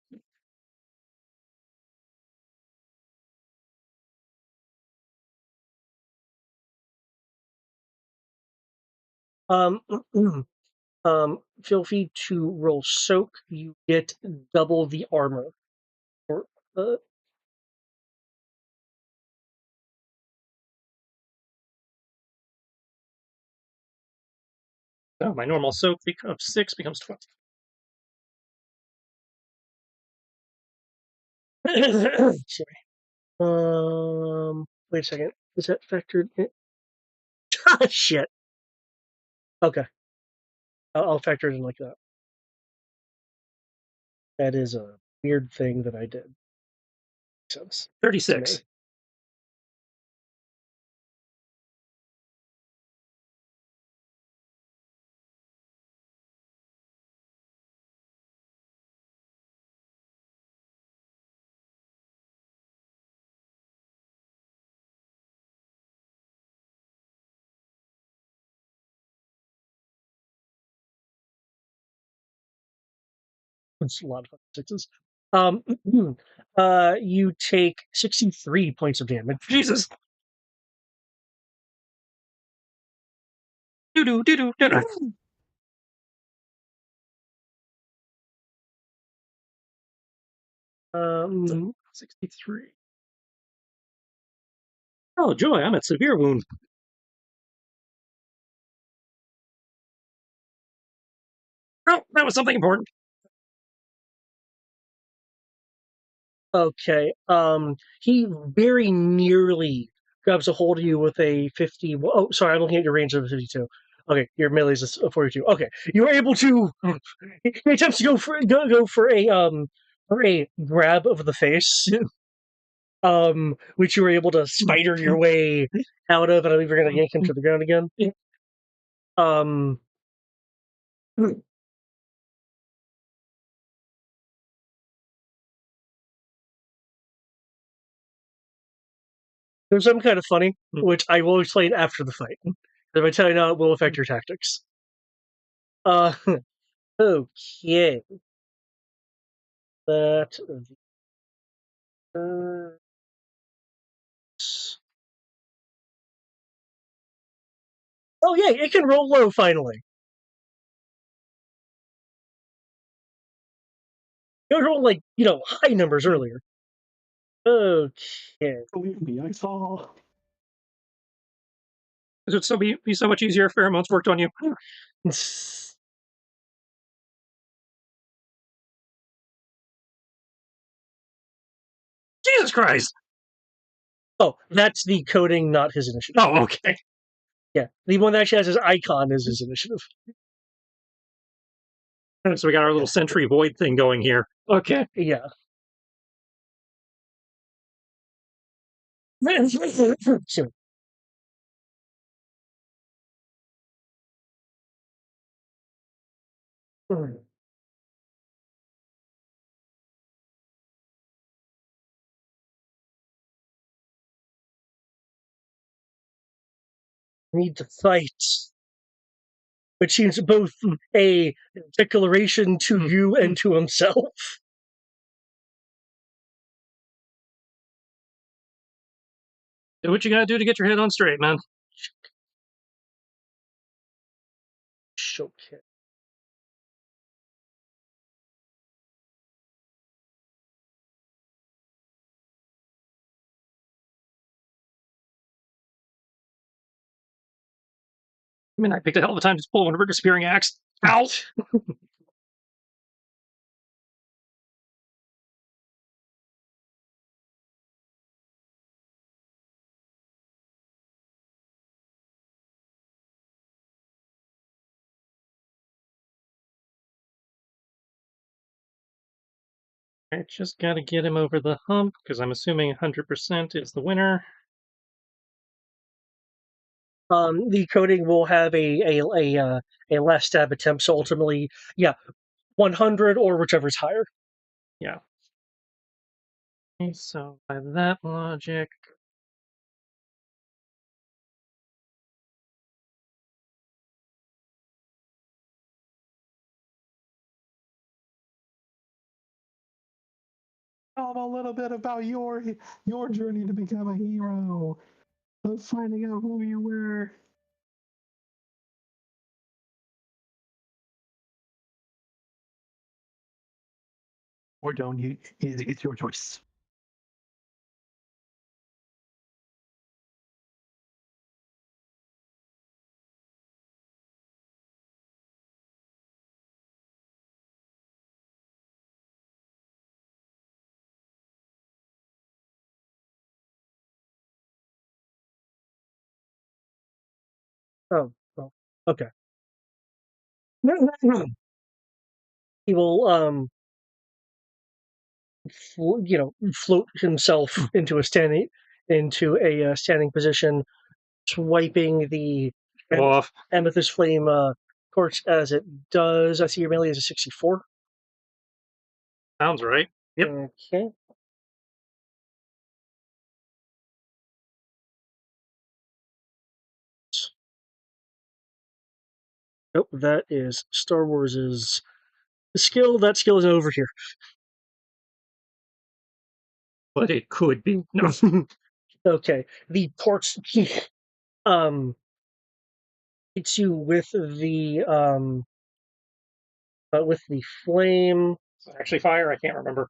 Um, feel free to roll soak. You get double the armor. Or, Oh, my normal soak of 6 becomes 20. Sorry. Wait a second. Is that factored in? Shit. Okay. I'll factor it in like that. That is a weird thing that I did. Makes sense. 36. It's a lot of fucking sixes. You take 63 points of damage. Jesus. Doo-doo, doo-doo, doo-doo. Um, 63. Oh, joy, I'm at severe wound. Oh, that was something important. Okay. He very nearly grabs a hold of you with a 50. Oh, sorry, I'm looking at your range of 52. Okay, your melee is a 42. Okay, you were able to. He attempts to go for a grab of the face, which you were able to spider your way out of, and I believe you're going to yank him to the ground again. Um. There's something kind of funny, which I will explain after the fight. If I tell you now, it will affect your tactics. Uh, okay. That. Oh yeah, it can roll low finally. It rolled like high numbers earlier. Okay. Believe me, I saw. It would still be so much easier if pheromones worked on you. Jesus Christ! Oh, that's the coding, not his initiative. Oh, okay. Yeah, the one that actually has his icon is his initiative. So we got our little Sentry Void thing going here. Okay. Yeah. Soon. Need to fight. Which seems both a declaration to you and to himself. Do what you gotta do to get your head on straight, man. Okay. I mean, I picked a hell of a time to pull one of her disappearing axe. Ow! I just got to get him over the hump because I'm assuming 100% is the winner. The coding will have a last stab attempt, so ultimately, 100 or whichever's higher. Yeah. Okay, so by that logic, Tell them a little bit about your journey to become a hero, of finding out who you were. Or don't you? It's your choice. Oh, well, okay. He will float himself into a standing position, swiping the off. amethyst flame torch as it does. I see your melee is a 64. Sounds right. Yep. Okay. Nope, that is Star Wars's skill. That skill is over here. But it could be. No. Okay. The torch hits you with the flame. Actually, fire. I can't remember.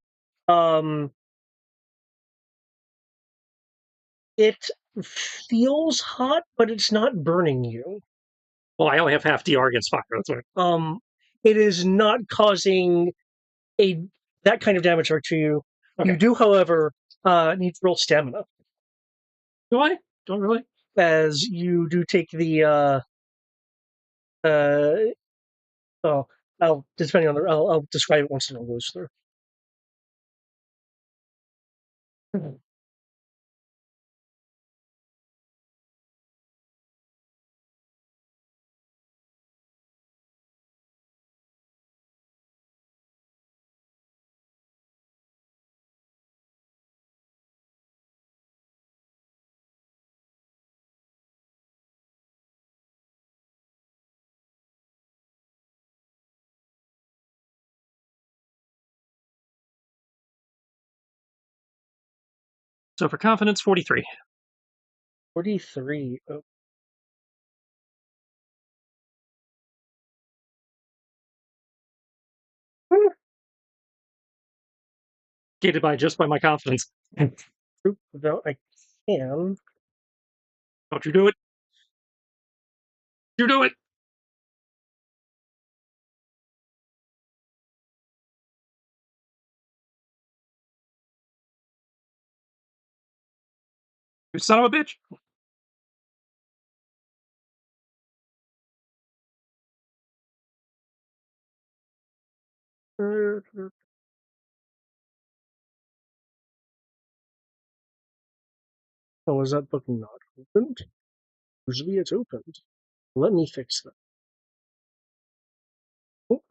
It feels hot, but it's not burning you. Well, I only have half DR against fire. That's right. It is not causing that kind of damage to you. Okay. You do, however, need to roll stamina. Do I? Do I really? As you do take the I'll depending on I'll describe it once the roll goes through. So for confidence, 43. 43. Oh. Gated by just by my confidence. Though I can. Don't you do it. You do it. You son of a bitch. Oh, is that book not opened? Usually it's opened. Let me fix that. Oh.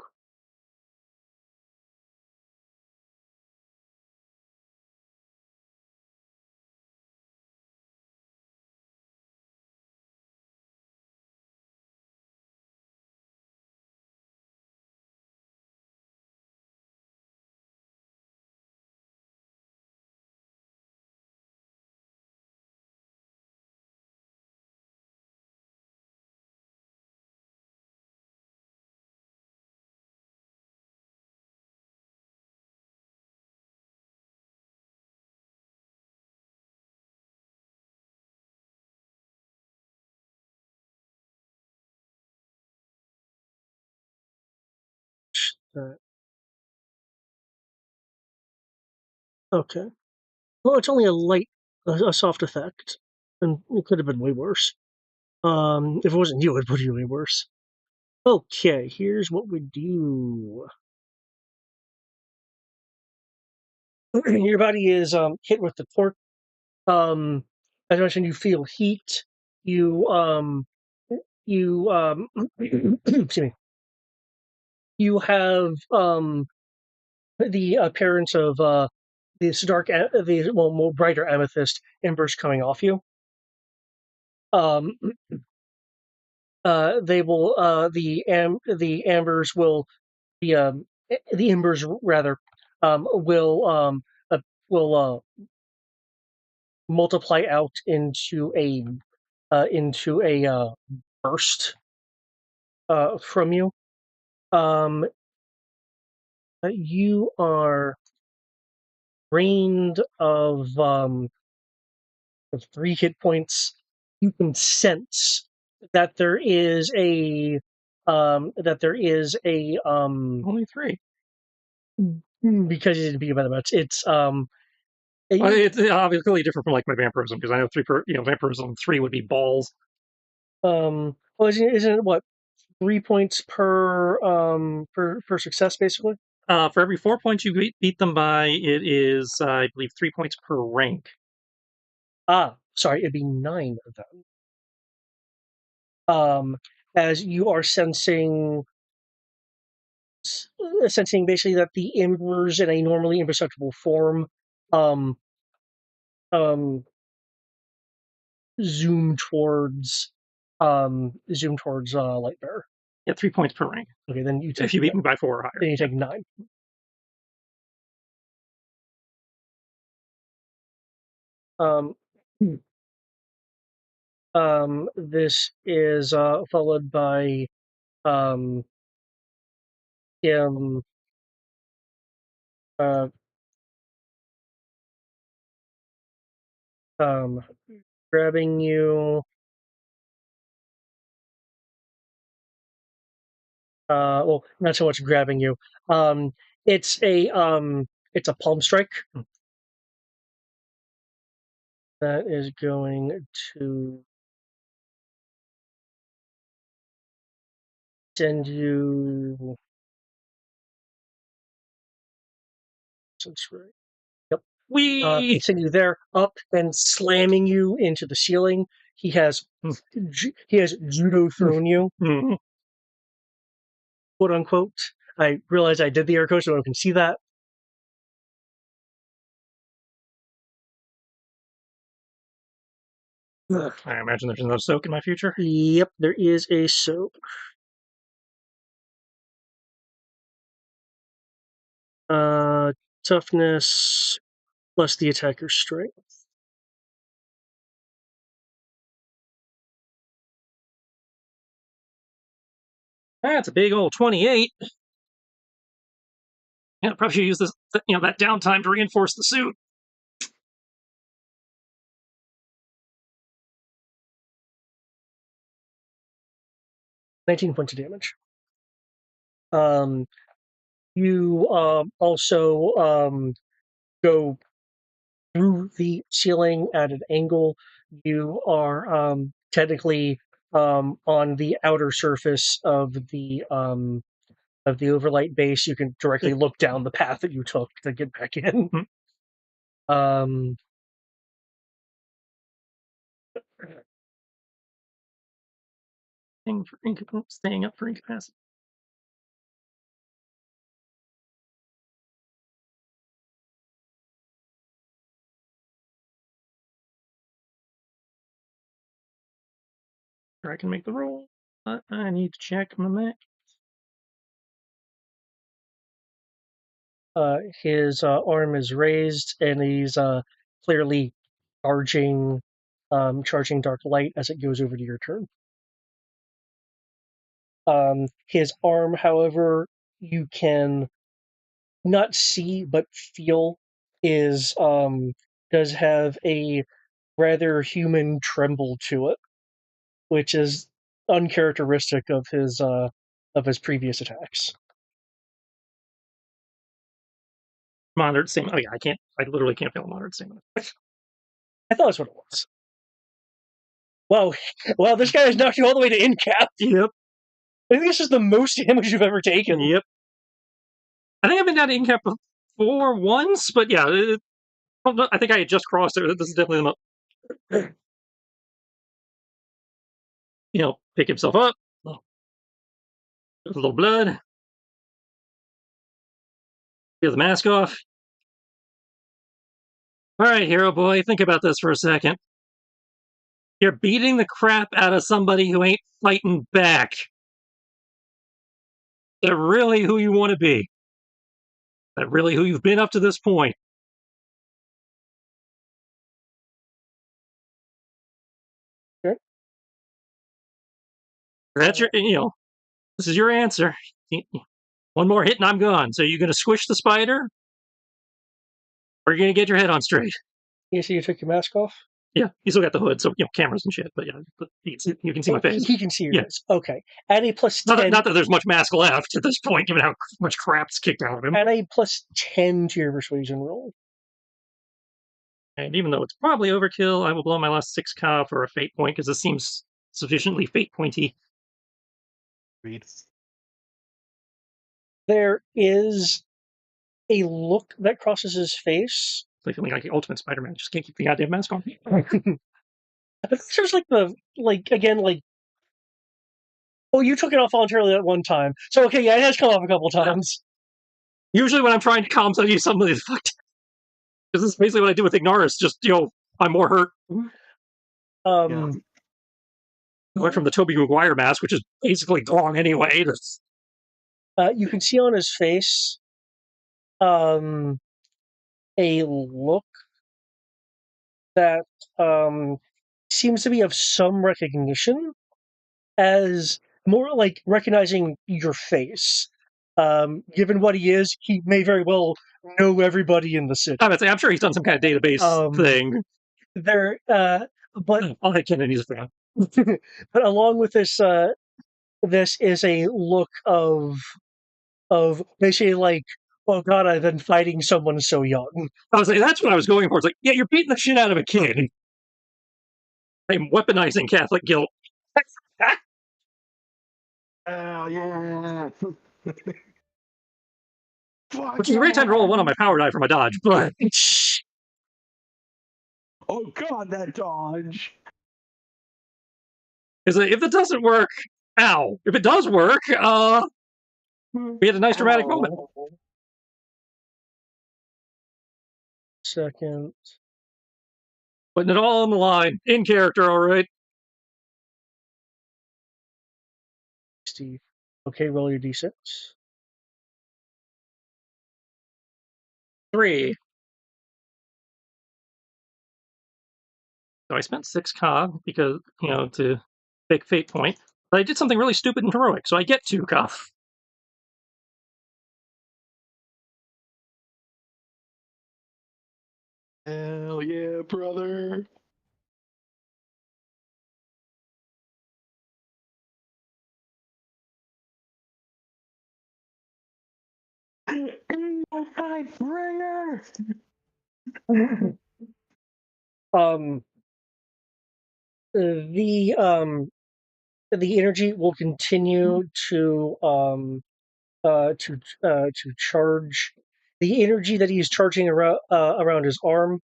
Okay. Well, it's only a soft effect, and it could have been way worse. If it wasn't you, it would be way worse. Okay, here's what we do. your body is hit with the torque. As I mentioned, you feel heat. You excuse me. You have the appearance of this more brighter amethyst embers coming off you. They will the ambers will the embers rather will multiply out into a burst from you. You are drained of 3 hit points. You can sense that there is a Only 3. because you didn't beat by the much. It's Well, it's obviously different from like my vampirism because I know vampirism 3 would be balls. well, isn't it what 3 points per success basically? For every 4 points you beat them by, it is I believe 3 points per rank. Sorry, it'd be 9 of them. As you are sensing basically that the embers in a normally imperceptible form zoom towards Lightbearer. Yeah, 3 points per rank. Okay, then you take if you beat me by 4 or higher. Then you take 9. This is followed by him grabbing you. Well, not so much grabbing you. It's a palm strike. That is going to send you. Yep. Send you there up and slamming you into the ceiling. He has judo thrown you, quote unquote. I realize I did the air quotes, so I can see that. I imagine there's no soak in my future. Yep, there is a soak. Toughness plus the attacker's strength. That's a big old 28. Yeah, probably should use this, that downtime to reinforce the suit. $19 points of damage. You also go through the ceiling at an angle. You are technically on the outer surface of the overlight base. You can directly look down the path that you took to get back in. Staying up for incapacity. I can make the roll. I need to check my mech. His arm is raised, and he's clearly charging dark light as it goes over to your turn. His arm, however, you can not see but feel is does have a rather human tremble to it, which is uncharacteristic of his previous attacks. Moderate stamina. Oh yeah, I literally can't feel moderate stamina. I thought that's what it was. Wow, this guy has knocked you all the way to incap. Yep. I think this is the most damage you've ever taken. Yep. I think I've been down to incap 4 once, but yeah, I think I had just crossed it. This is definitely the pick himself up. A little blood. Get the mask off. All right, hero boy, think about this for a second. You're beating the crap out of somebody who ain't fighting back. They're really who you want to be. They're really who you've been up to this point. Sure. That's your, this is your answer. One more hit and I'm gone. So you're going to squish the spider? Or are you going to get your head on straight? You see you took your mask off? Yeah, you still got the hood, so cameras and shit. But yeah, you can see my face. He can see your face. Okay. At a plus 10. Not that there's much mask left at this point, given how much crap's kicked out of him. Add a plus 10 to your persuasion roll. And even though it's probably overkill, I will blow my last 6K for a fate point, because this seems sufficiently fate pointy. There is a look that crosses his face. It's feeling like the ultimate Spider-Man. Just can't keep the goddamn mask on. It's just oh, you took it off voluntarily at one time. So, okay, yeah, it has come off a couple times. Usually when I'm trying to calm, I use something that's fucked. Because this is basically what I do with Ignorus. Just, I'm more hurt. Yeah. I went from the Tobey Maguire mask, which is basically gone anyway. You can see on his face a look that seems to be of some recognition, as more like recognizing your face. Given what he is, he may very well know everybody in the city. I'm sure he's done some kind of database thing. But I'll hit Kennedy's fan. But along with this, this is a look of basically like, oh god, I've been fighting someone so young. I was like, that's what I was going for. It's like, yeah, you're beating the shit out of a kid. I'm weaponizing Catholic guilt. Oh yeah. Which is a great time to roll a 1 on my power die for my dodge, but oh god, that dodge. Is if it doesn't work, ow. If it does work, we had a nice dramatic moment. Second. Putting it all on the line. In character, all right. Steve. Okay, roll your d6. 3. So I spent 6K because, to pick fate point. But I did something really stupid and heroic, so I get 2K. Hell yeah, brother. Bringer. The energy will continue to charge. The energy that he's charging around his arm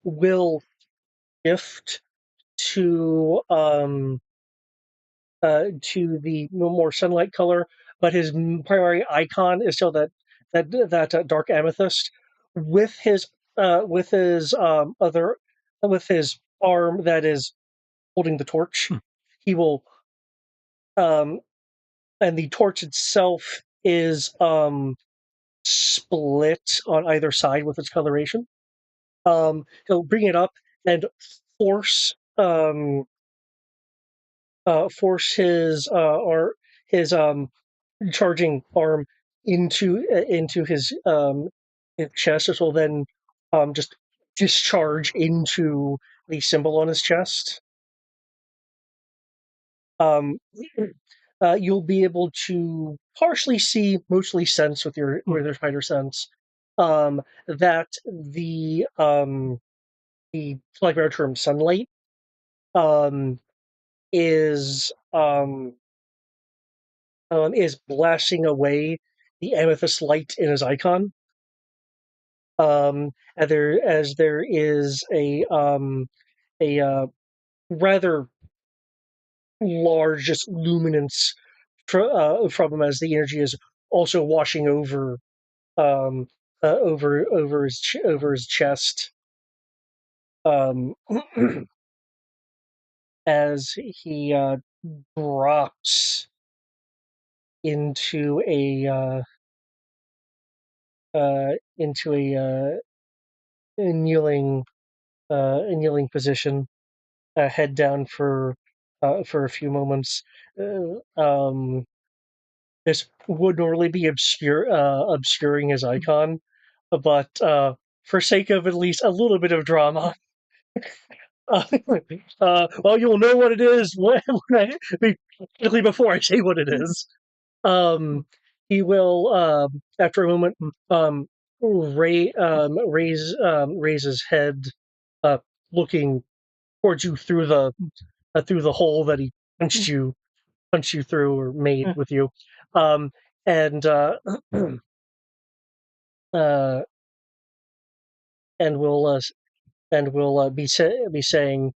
will shift to the more sunlight color, but his primary icon is still that dark amethyst. With his with his arm that is holding the torch, he will and the torch itself is split on either side with its coloration. He'll bring it up and force his charging arm into his chest, which will then just discharge into the symbol on his chest. You'll be able to partially see, mostly sense with your spider sense, that the like our term sunlight is blasting away the amethyst light in his icon. as there is a rather large just luminance from him as the energy is also washing over over his chest. As he drops into a kneeling position, head down for a few moments. This would normally be obscuring his icon, but for sake of at least a little bit of drama, well, you'll know what it is particularly before I say what it is. He will, after a moment, raise his head, looking towards you through the hole that he punched you through or made with you, and uh, and will be saying,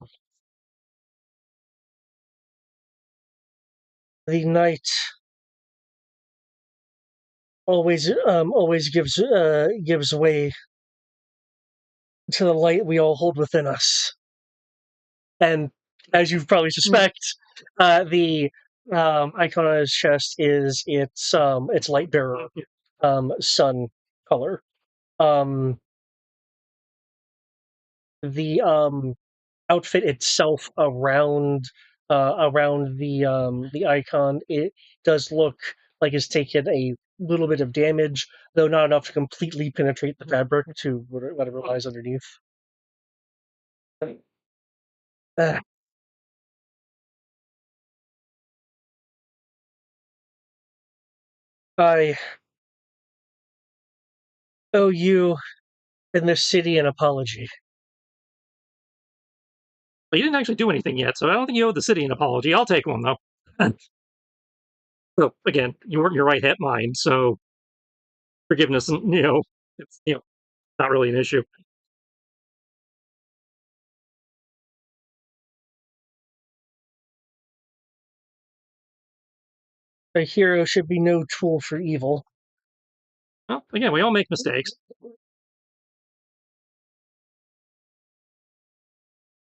the night always gives way to the light we all hold within us. And as you probably suspect, the icon on his chest is its light bearer, sun color. The outfit itself around the icon, it does look like it's taken a little bit of damage, though not enough to completely penetrate the fabric to whatever lies underneath. I owe you and this city an apology. Well, you didn't actually do anything yet, so I don't think you owe the city an apology. I'll take one, though. So, again, you weren't in your right mind, so forgiveness, it's, not really an issue. A hero should be no tool for evil. Well, again, we all make mistakes.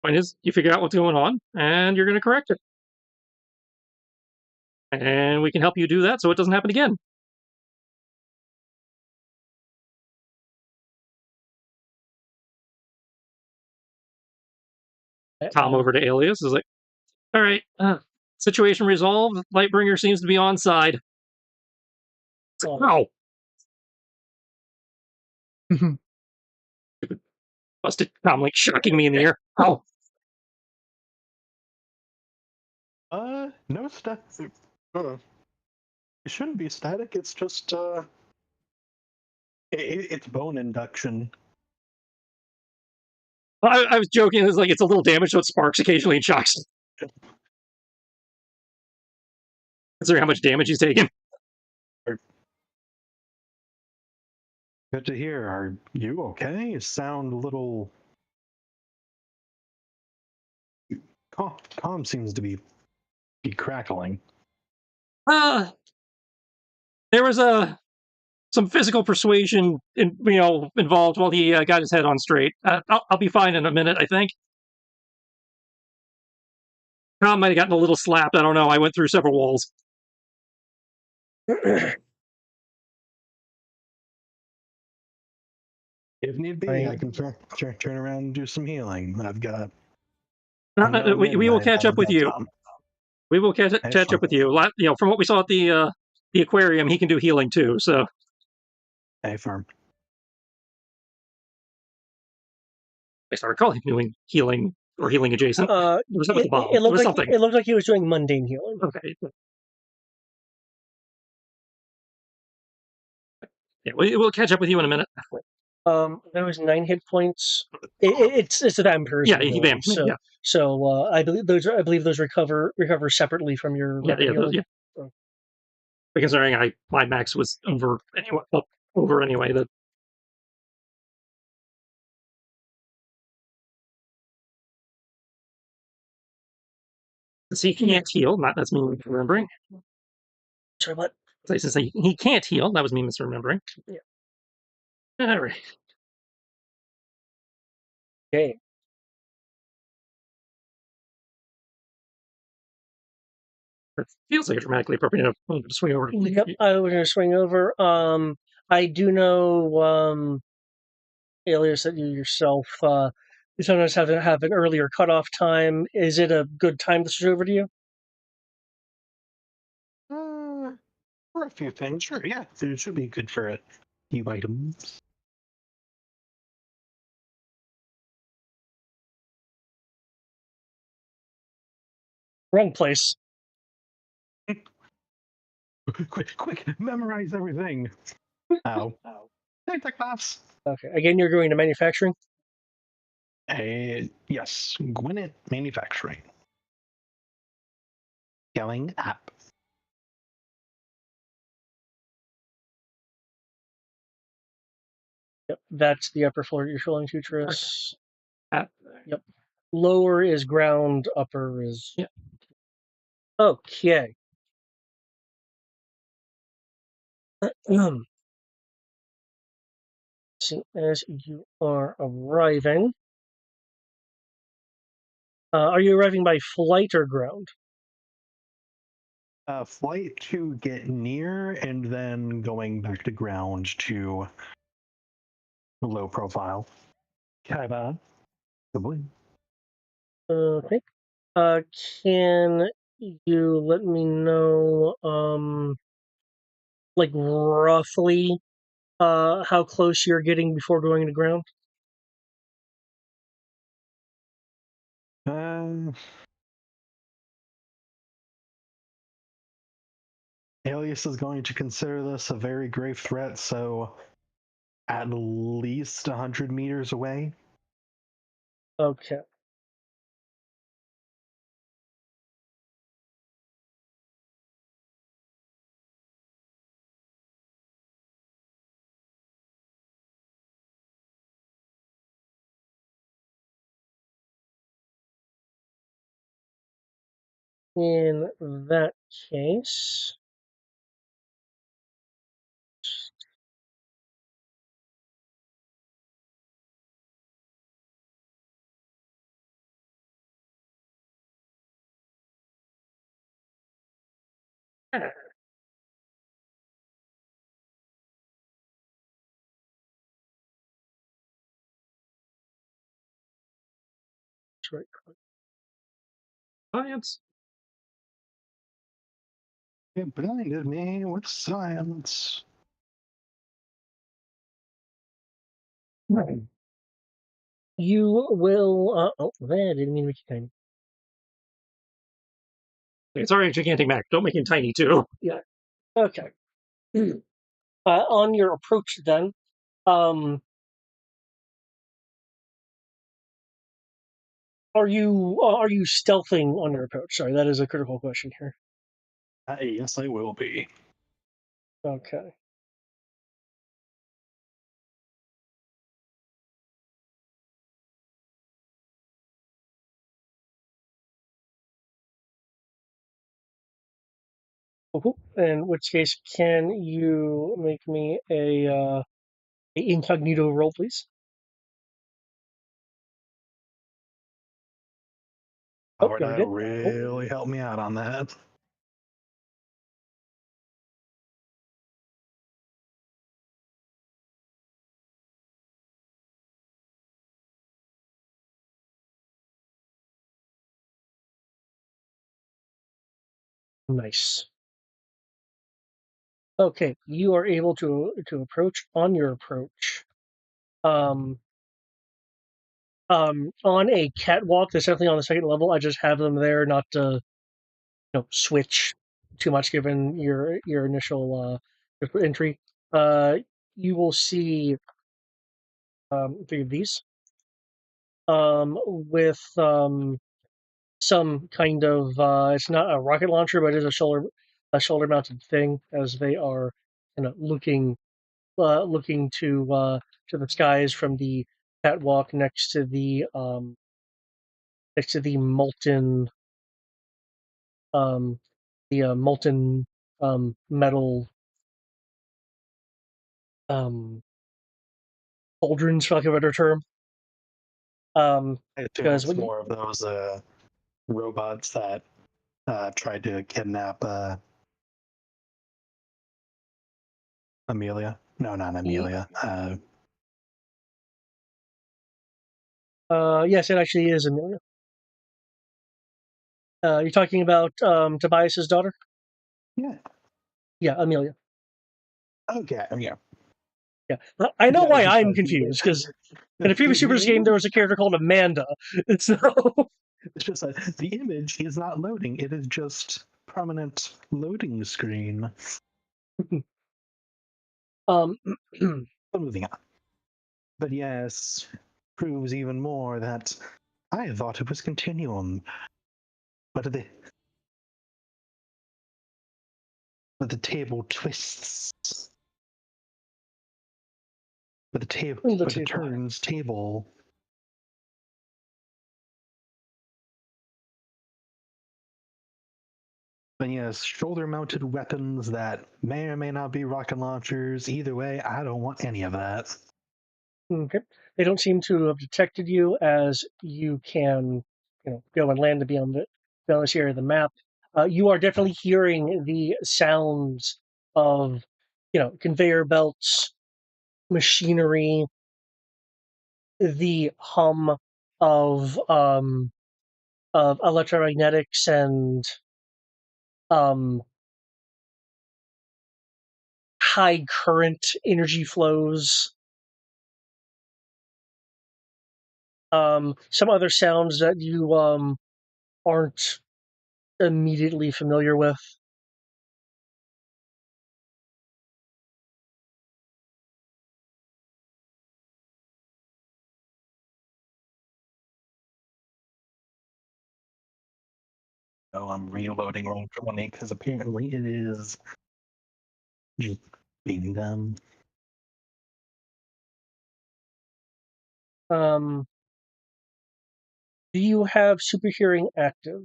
Point is, you figure out what's going on, and you're going to correct it. And we can help you do that so it doesn't happen again. Tom over to Alias is like, all right, situation resolved. Lightbringer seems to be on side. Oh. Busted Tom, like, shocking me in the ear. Oh. No static. It shouldn't be static. It's just it's bone induction. I was joking. It's like it's a little damage, so it sparks occasionally and shocks. Considering how much damage he's taken. Good to hear. Are you okay? You sound a little. Calm seems to be crackling. There was some physical persuasion involved while he got his head on straight. I'll be fine in a minute, I think. Tom might have gotten a little slapped. I don't know. I went through several walls. If need be, I can turn around and do some healing. I've got. We will catch up with you. We will catch up with you. From what we saw at the aquarium, he can do healing too. So. Hey, firm. I started calling him doing healing or healing adjacent. It looked like he was doing mundane healing. Okay. Yeah, we'll catch up with you in a minute. There was 9 hit points. It's a vampire. Yeah, he vamps. So, yeah. So I believe those recover separately from your. Yeah. Considering my max was over anyway. That So he can't heal. That's me misremembering. Sorry, what? So since he can't heal, that was me misremembering. Yeah. All right. Okay. It feels like a dramatically appropriate enough to swing over. Yep, I was going to swing over. I do know, Alias, that you yourself, you sometimes have an earlier cutoff time. Is it a good time to switch over to you? For a few things, sure. Yeah, it should be good for a few items. Wrong place. Quick, memorize everything. Ow. Take the class. Okay. Again, you're going to manufacturing? Yes, Gwinnett Manufacturing. Scaling app. Yep, that's the upper floor you're showing to, Tris. Okay. Yep. Lower is ground, upper is... Yep. Okay. See, as you are arriving... are you arriving by flight or ground? Flight to get near, and then going back to ground to low profile. Kaiba. Okay. Can you let me know, like, roughly, how close you're getting before going to ground? Alias is going to consider this a very grave threat, so at least 100 meters away. Okay. In that case... Right. Science. It blinded me with science. You will... oh, that didn't mean to make you tiny. It's already a gigantic Mac. Don't make him tiny, too. Yeah. Okay. On your approach, then, are you stealthing on your approach? Sorry, that is a critical question here. Yes, I will be. Okay. In which case, can you make me a incognito roll, please? Oh, that'll really help me out on that. Nice. Okay, you are able to approach. On your approach, on a catwalk that's definitely on the second level. I just have them there not to switch too much given your initial entry. You will see three of these with some kind of it's not a rocket launcher, but it is a shoulder mounted thing, as they are looking to the skies from the catwalk next to the molten molten metal cauldrons, for lack of a better term. I assume Because it's more of those robots that tried to kidnap Amelia. No, not Amelia. yes, it actually is Amelia. You're talking about Tobias's daughter? Yeah. Yeah, Amelia. Okay. Yeah. Yeah, I know Yeah, why it's just I'm that confused because in a the previous Super game image, there was a character called Amanda. So it's just that the image is not loading. It is just prominent loading screen. um, But moving on. But yes, proves even more that I thought it was Continuum. But the table twists. But it turns table. But yes, shoulder-mounted weapons that may or may not be rocket launchers. Either way, I don't want any of that. okay. They don't seem to have detected you as you can, go and land beyond this area of the map. You are definitely hearing the sounds of, conveyor belts, machinery, the hum of electromagnetics and um, high current energy flows. Some other sounds that you aren't immediately familiar with. So I'm reloading Roll20 because apparently it is just being done. Do you have super hearing active?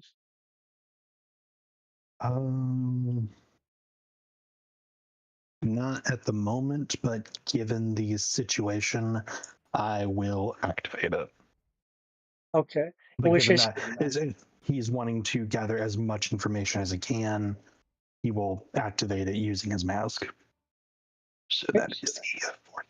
Not at the moment, but given the situation, I will activate it. Okay. But given that he's wanting to gather as much information as he can, he will activate it using his mask. So that is the fourth.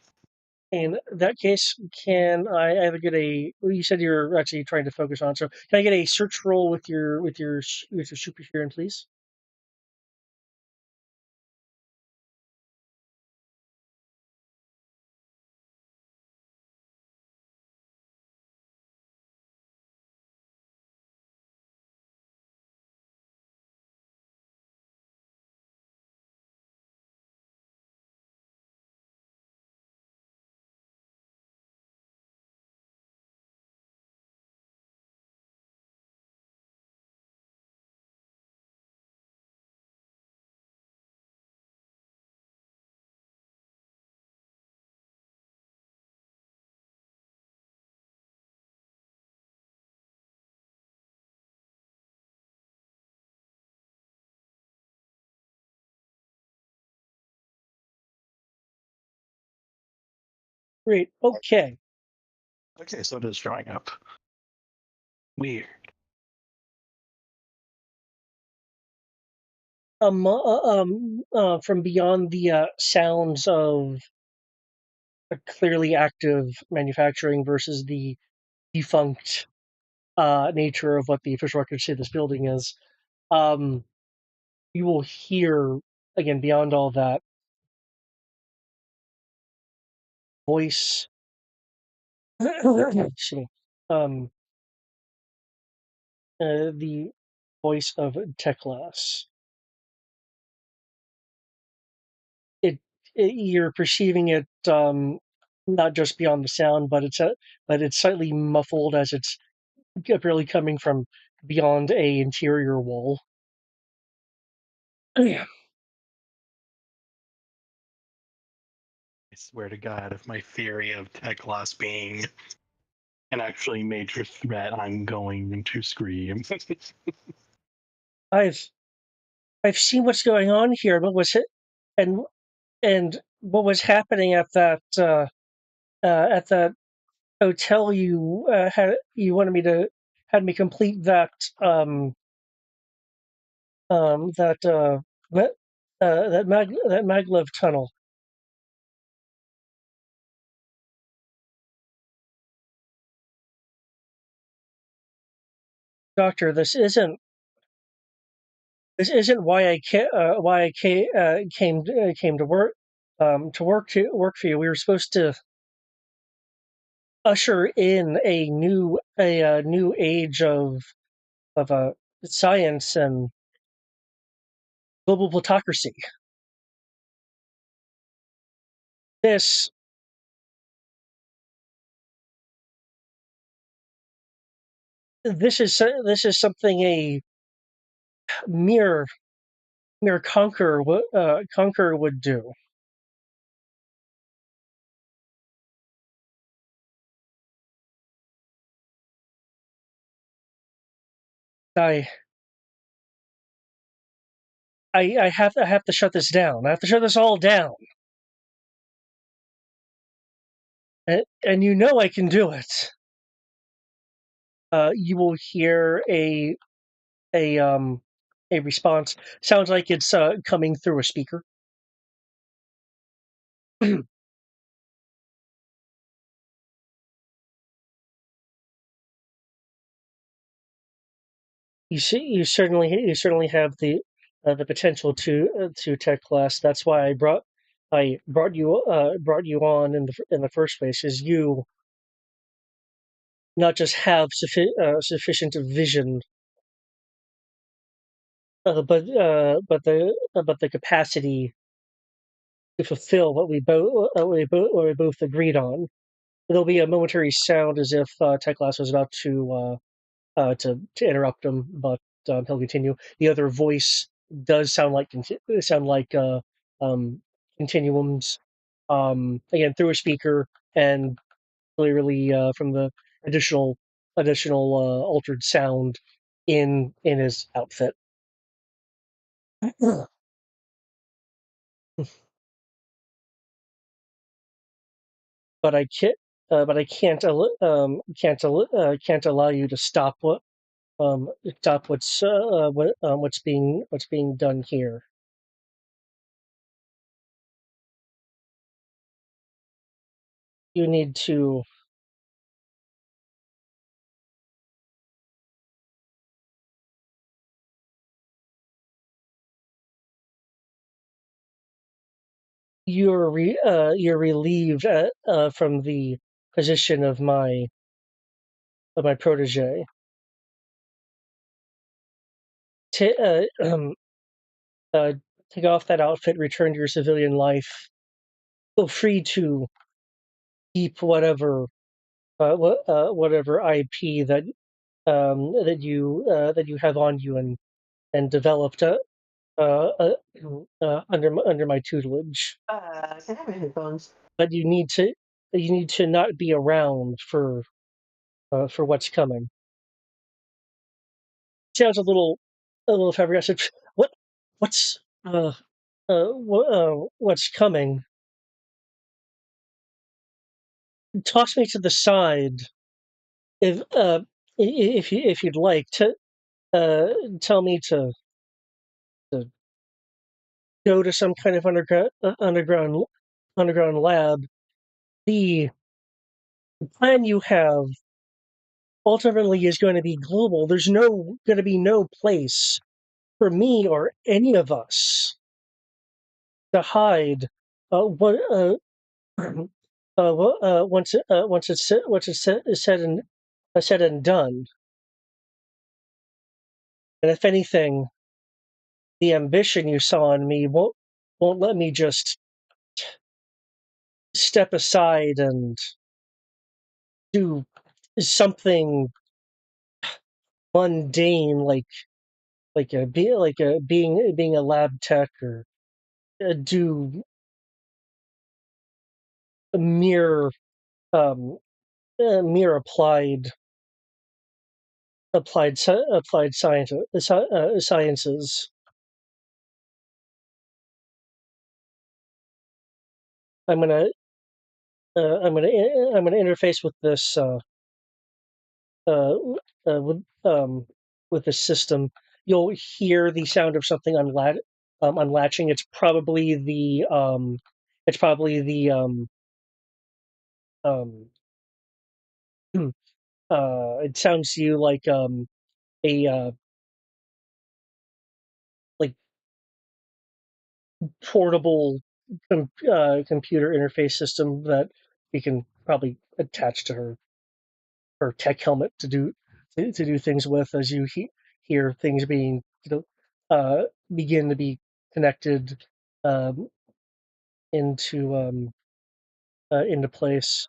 In that case, can I either get a? Well, you said you're actually trying to focus on. So can I get a search roll with your super hearing, please? Great. Okay. Okay, so it is showing up. Weird. From beyond the sounds of a clearly active manufacturing versus the defunct nature of what the official records say this building is, you will hear, again, beyond all that, voice. Excuse me, the voice of Teklas. You're perceiving it not just beyond the sound, but it's slightly muffled as it's apparently coming from beyond a interior wall. Yeah. I swear to God, if my theory of tech loss being an actually major threat, I'm going to scream. I've seen what's going on here, but and and what was happening at that hotel you wanted me to had me complete that that that maglev tunnel. Doctor, this isn't why I came to work for you. We were supposed to usher in a new age of science and global plutocracy. This this is something a mere conqueror would do. I I have to shut this down. I have to shut this all down. And you know I can do it. You will hear a a response. Sounds like it's coming through a speaker. You certainly have the potential to tech class. That's why I brought you on in the first place. Is you not just have sufficient vision, but the capacity to fulfill what we both agreed on. There'll be a momentary sound as if tech class was about to interrupt him, but he'll continue. The other voice does sound like continuums, again through a speaker and clearly from the additional altered sound in his outfit. But I can't. But I can't allow you to stop what's being done here. You need to. You're relieved from the position of my protege. Ta uh, Take off that outfit, return to your civilian life. Feel free to keep whatever IP that you have on you and developed uh, under my tutelage. Can I have my headphones? But you need to not be around for what's coming. Sounds a little aggressive. What's what's coming? Toss me to the side if if you'd like to tell me to go to some kind of underground lab. The plan you have ultimately is going to be global. There's going to be no place for me or any of us to hide. What once it's said and done. And if anything, the ambition you saw in me won't let me just step aside and do something mundane like being a lab tech or do a mere applied sciences. I'm gonna interface with this with this system. You'll hear the sound of something unlatching. It's probably the it sounds to you like a like portable computer interface system that you can probably attach to her tech helmet to do things with as you hear things being begin to be connected um, into place.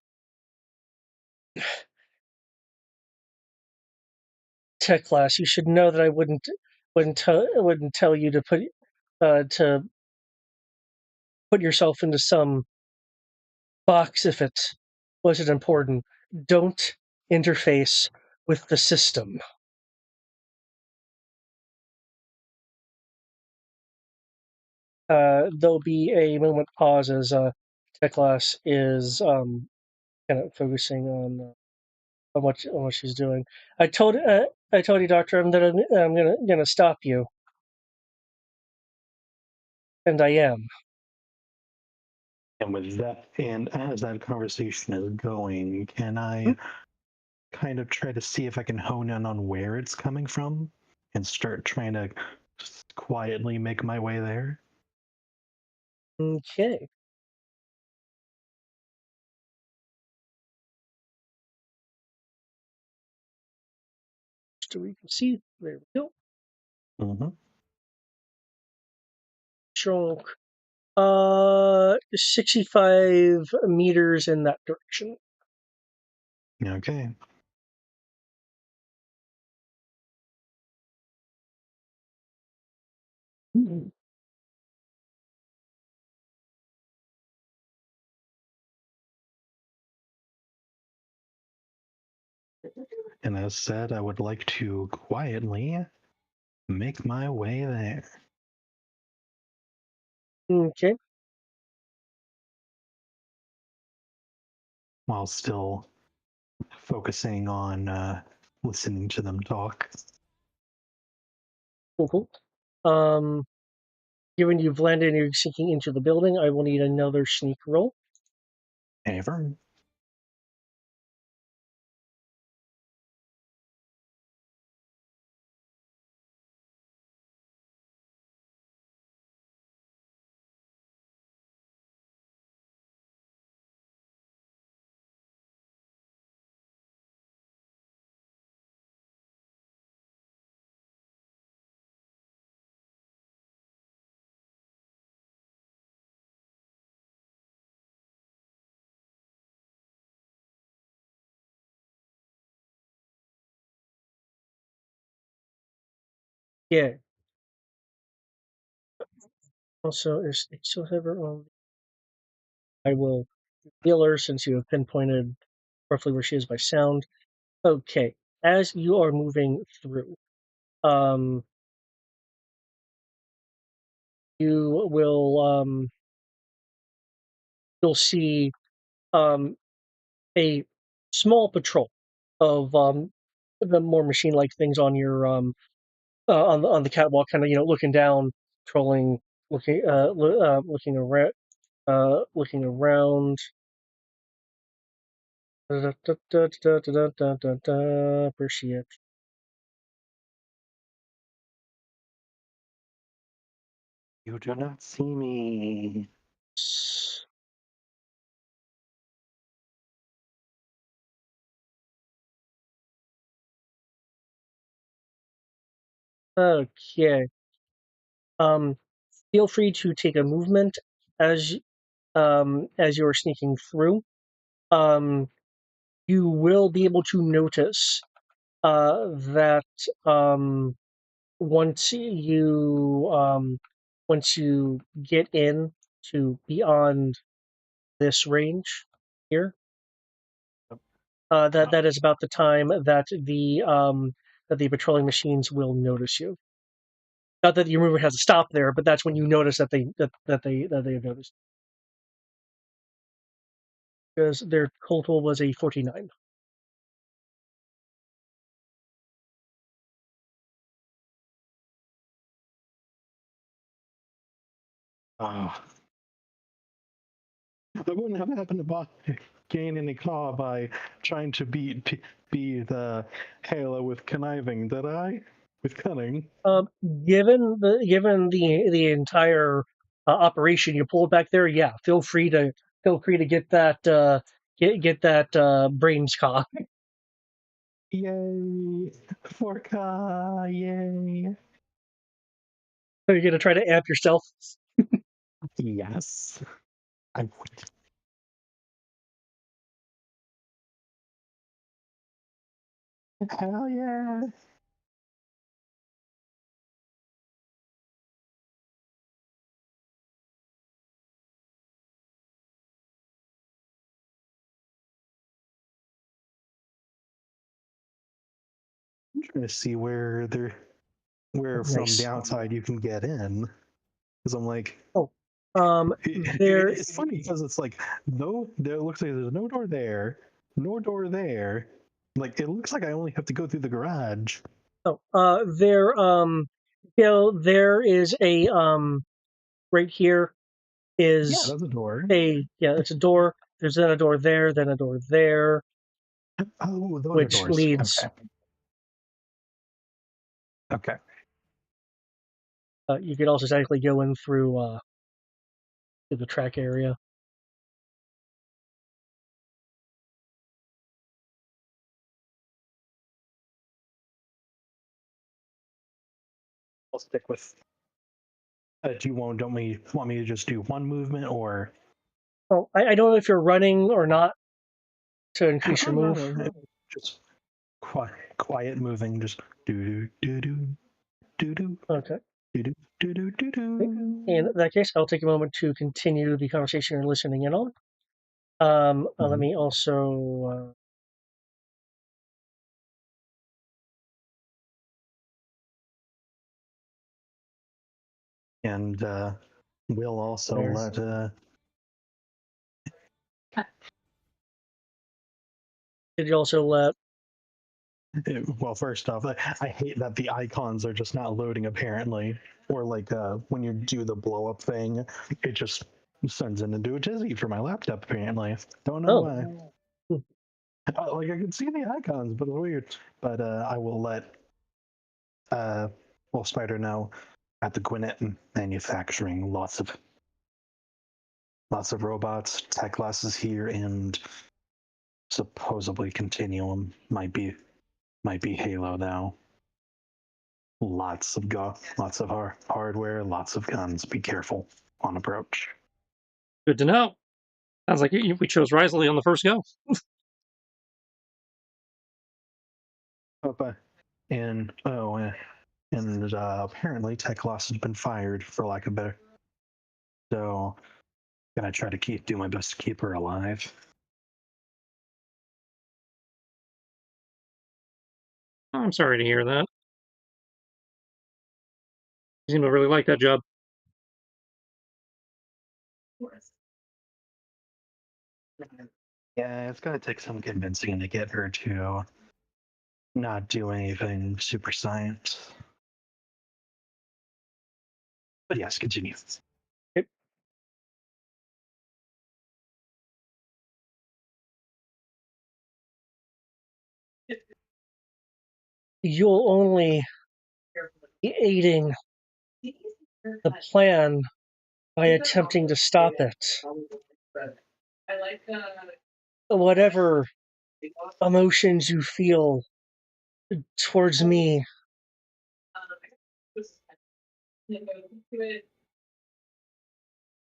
Tech class, you should know that I wouldn't tell you to put yourself into some box if it wasn't important. Don't interface with the system. There'll be a moment pause as tech class is kind of focusing on what she's doing. I told you, Doctor, that I'm gonna stop you, and I am. And with that, and as that conversation is going, can I kind of try to see if I can hone in on where it's coming from and start trying to just quietly make my way there? Okay. So we can see. There we go. Mm-hmm. Shrunk. 65 meters in that direction. Okay. And as said, I would like to quietly make my way there. Okay. While still focusing on listening to them talk. Cool. Given you've landed and you're sinking into the building, I will need another sneak roll. Ever. Yeah. Also, is the still have her on? I will heal her since you have pinpointed roughly where she is by sound. Okay. As you are moving through, you will you'll see a small patrol of the more machine-like things on your on the catwalk, kind of looking down, trolling, looking around, looking around. Appreciate. You do not see me. Okay. Feel free to take a movement as you are sneaking through. You will be able to notice that once you get in to beyond this range here, that is about the time that that the patrolling machines will notice you. Not that your movement has to stop there, but that's when you notice that they have noticed. Because their total was a 49. I wouldn't have happened to gain any claw by trying to be the Halo with conniving, did I? With cunning. Given the entire operation you pulled back there, yeah, feel free to get that get that brains cock. Yay! Forca! Yay! So you're gonna try to amp yourself. Yes. I would. Hell yeah! I'm trying to see where from the Nice. outside you can get in, because I'm like, There. it's funny because it's like there looks like there's no door there, no door there. Like it looks like I only have to go through the garage. There. There is a right here is Yeah, that's a door. It's a door. There's then a door there, then a door there. Oh, those which are doors. leads. Okay. You could also technically go in through the track area. I'll stick with. Do you want me to just do one movement or? Oh, I don't know if you're running or not to increase your move. Just quiet moving. Just do do do do do. Okay. Do do do do do. In that case, I'll take a moment to continue the conversation you're listening in on. Let me also. And we'll also let. Did you also let? Well, first off, I hate that the icons are just not loading apparently, or like when you do the blow up thing, it just sends it into a tizzy for my laptop apparently. Don't know why. Like I can see the icons, but it's weird. But I will let Spider know at the Gwinnett manufacturing lots of robots, tech classes here, and supposedly Continuum might be Halo now. Lots of hardware, lots of guns. Be careful on approach. Good to know. Sounds like we chose wisely on the first go. And apparently Tech Loss has been fired for lack of better. So gonna try to do my best to keep her alive. I'm sorry to hear that. You seem to really like that job. Yeah, it's gonna take some convincing to get her to not do anything super science. But yes, continue. You'll only be aiding the plan by attempting to stop it. Whatever emotions you feel towards me,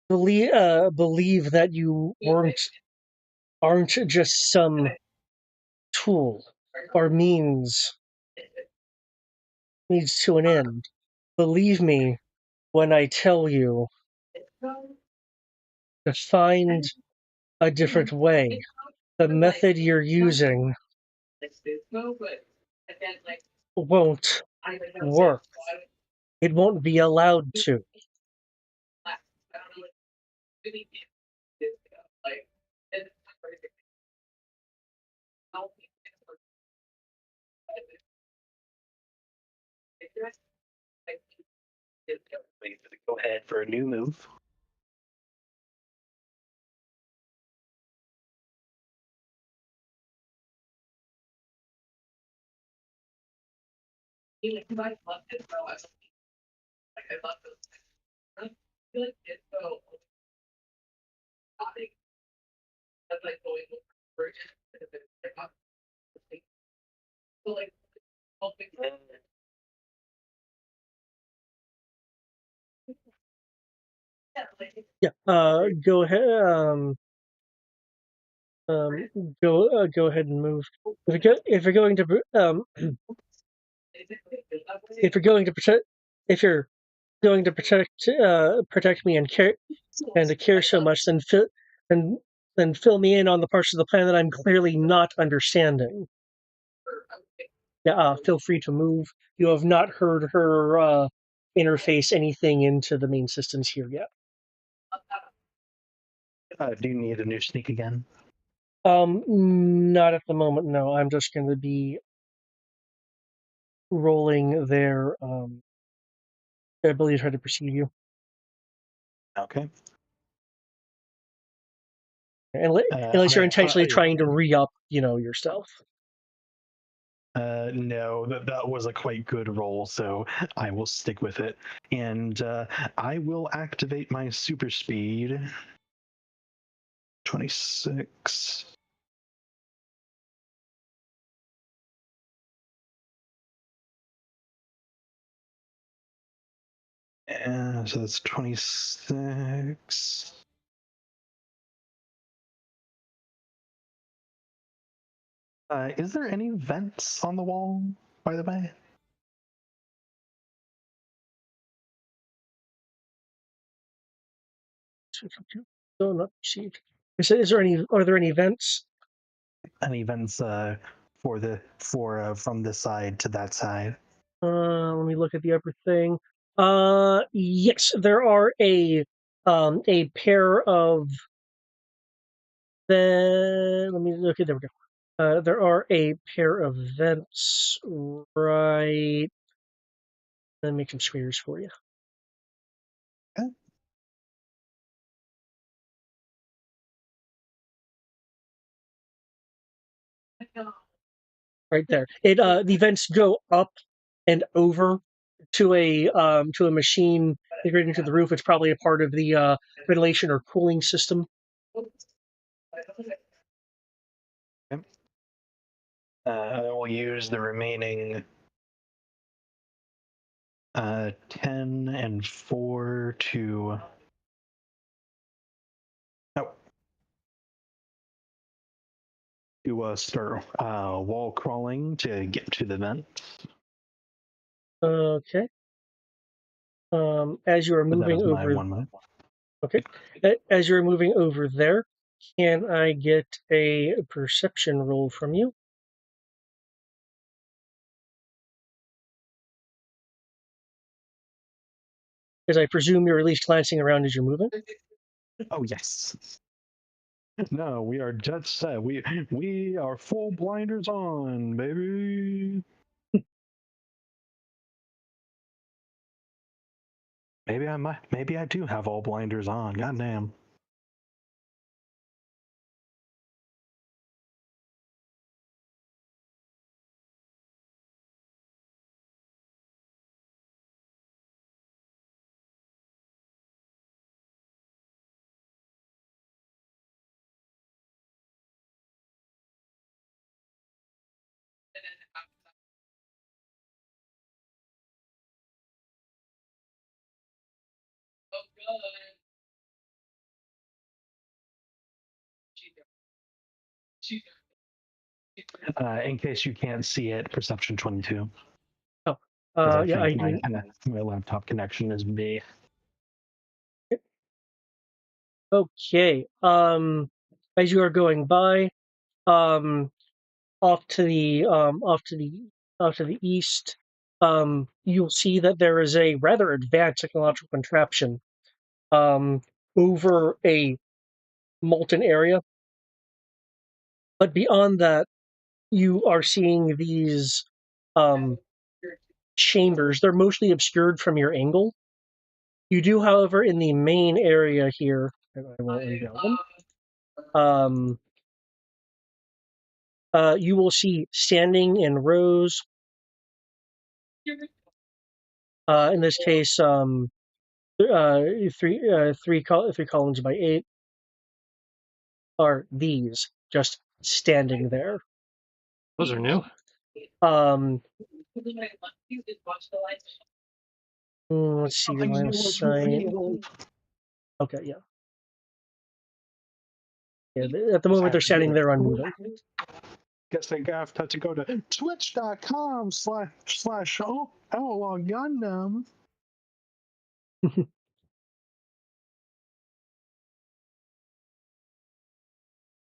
believe that you aren't just some tool or means to an end. Believe me when I tell you to find a different way. The method you're using won't work. It won't be allowed to. Go ahead for a new move. Yeah. Go ahead. Go ahead and move. If you're going to if you're going to protect if you're going to protect me and to care so much, then then fill me in on the parts of the plan that I'm clearly not understanding. Yeah. Feel free to move. You have not heard her interface anything into the main systems here yet. Do you need a new sneak again? Not at the moment. No, I'm just going to be rolling their ability to try to perceive you. Okay. Unless you're intentionally trying to re-up, your stealth. No, that was a quite good roll, so I will stick with it. And I will activate my super speed. 26. So that's 26. Is there any vents on the wall, by the way? So not received. Are there any vents? Any vents from this side to that side? Let me look at the upper thing. Yes, there are a pair of let me look at there we go. There are a pair of vents right. Let me make some squares for you. Okay. Right there. The vents go up and over to a machine integrated into the roof. It's probably a part of the ventilation or cooling system. Okay. I will use the remaining 10 and 4 to start wall crawling to get to the vent. Okay. As you are But that moving is my over, 1 minute. okay. As you're moving over there, can I get a perception roll from you? Because I presume you're at least glancing around as you're moving. Oh yes. No, we are dead set. We are full blinders on, baby. Maybe I do have all blinders on. Goddamn. In case you can't see it, perception 22. Oh, yeah, I do. My laptop connection is me. Okay. As you are going by, off to the to the east, you'll see that there is a rather advanced technological contraption over a molten area. But beyond that, you are seeing these chambers. They're mostly obscured from your angle. You do, however, in the main area here, and I will unveil them, you will see standing in rows. In this case, three columns by 8 are these just standing there. Those are new. Let's see, line of sight. Okay, yeah. Yeah, at the moment they're standing there unmoving. Guess I have to go to twitch.com/Outlaw Gundam.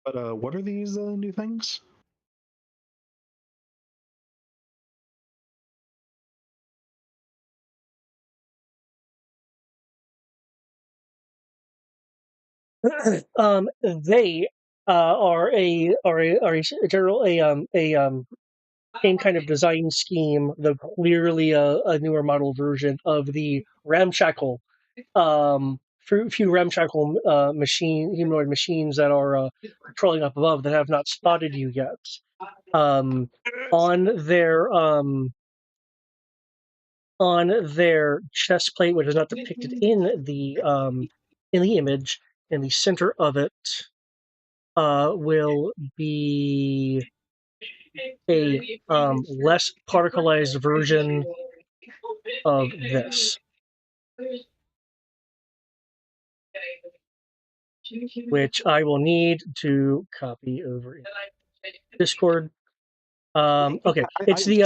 But what are these new things? They are a general same kind of design scheme, though clearly a newer model version of the ramshackle few ramshackle humanoid machines that are patrolling up above that have not spotted you yet. On their chest plate, which is not depicted in the image, in the center of it will be a less particleized version of this, which I will need to copy over in Discord. Okay, it's the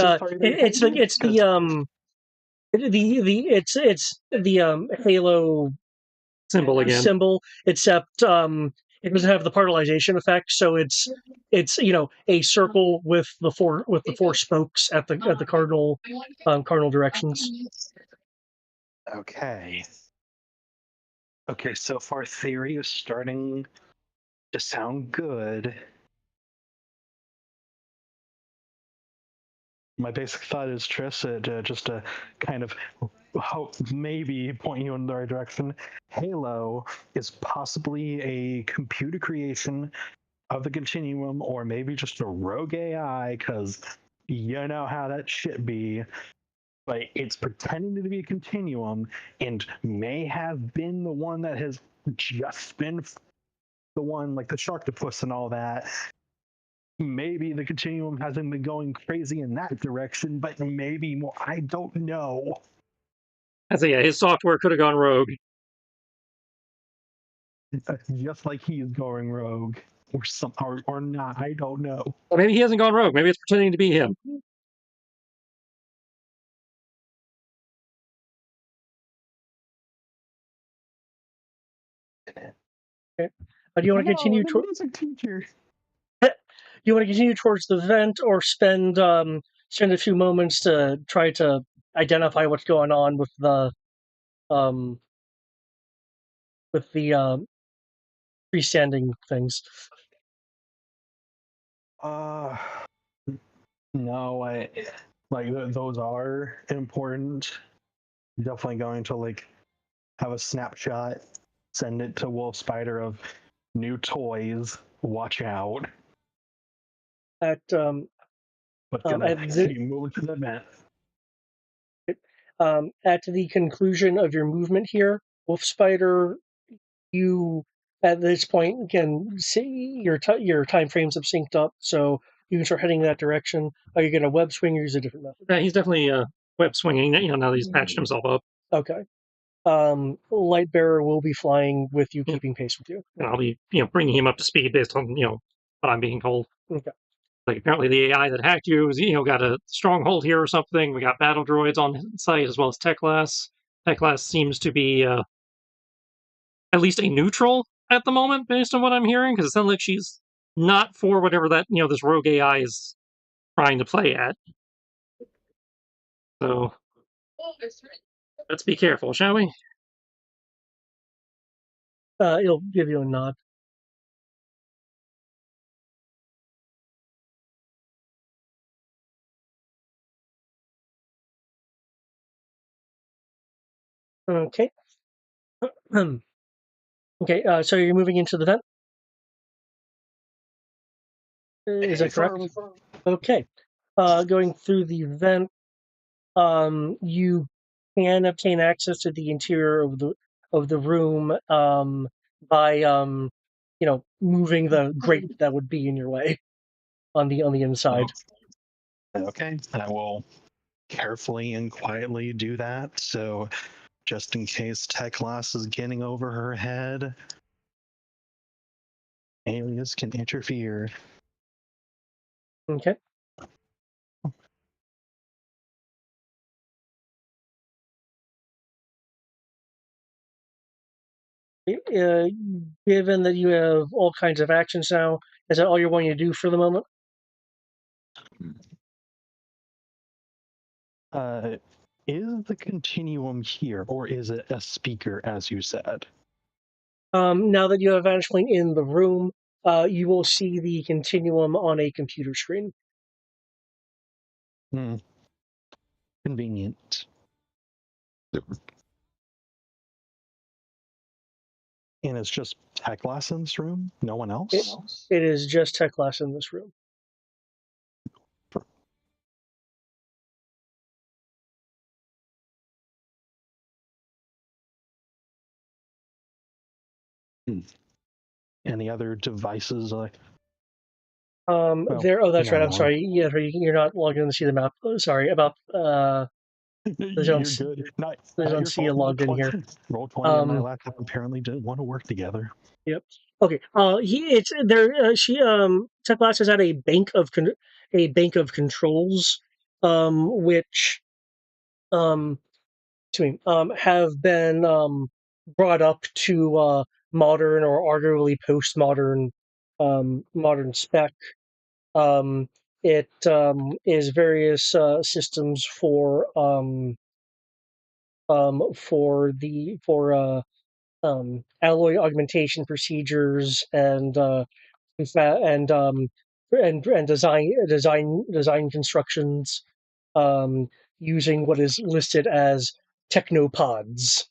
Halo symbol again. Except it doesn't have the particleization effect, so it's a circle with the four spokes at the cardinal directions. Okay, so far theory is starting to sound good. My basic thought is, Triss, just to kind of hope, maybe point you in the right direction. Halo is possibly a computer creation of the Continuum, or maybe just a rogue AI, because you know how that shit be. But it's pretending to be a Continuum, and may have been the one that has just been the one, like the Sharktopus and all that. Maybe the Continuum hasn't been going crazy in that direction, but maybe more. I don't know. So yeah, his software could have gone rogue. Just like he is going rogue, or not. I don't know. Well, maybe he hasn't gone rogue. Maybe it's pretending to be him. Okay. Do you want to continue to? Teacher. You want to continue towards the vent, or spend a few moments to try to identify what's going on with the freestanding things? No, those are important. Definitely going to have a snapshot, send it to Wolf Spider of new toys. Watch out. At But gonna be moved to the vent. At the conclusion of your movement here, Wolf Spider, you at this point can see your time frames have synced up, so you can start heading in that direction. Are you going to web swing or use a different method? Yeah, he's definitely web swinging. Now that he's patched himself up. Okay. Lightbearer will be flying with you, keeping pace with you. And I'll be bringing him up to speed based on what I'm being told. Okay. Like apparently the AI that hacked you is got a stronghold here or something. We got battle droids on site as well as Techlass. Techlass seems to be at least a neutral at the moment, based on what I'm hearing, because it sounds like she's not for whatever that this rogue AI is trying to play at. So let's be careful, shall we? It'll give you a nod. Okay. Okay, so you're moving into the vent? Is that correct? Okay. Going through the vent, you can obtain access to the interior of the room by moving the grate that would be in your way on the inside. Okay, I will carefully and quietly do that. So, just in case Teklas is getting over her head, Alias can interfere. Okay. Given that you have all kinds of actions now, is that all you're wanting to do for the moment? Is the continuum here, or is it a speaker, as you said? Now that you have vantage point in the room, you will see the continuum on a computer screen. Convenient. And it's just Teklas in this room? No one else? It is just Teklas in this room. Any other devices? That's right. I'm sorry. Yeah, you're not logged in to see the map. Sorry about. You're good. Not don't your see you fault. logged in here. Roll20 and my laptop apparently didn't want to work together. Yep. Okay. It's there. Teklas has had a bank of controls, which have been brought up to modern or arguably postmodern modern spec. It is various systems for alloy augmentation procedures and design constructions using what is listed as technopods.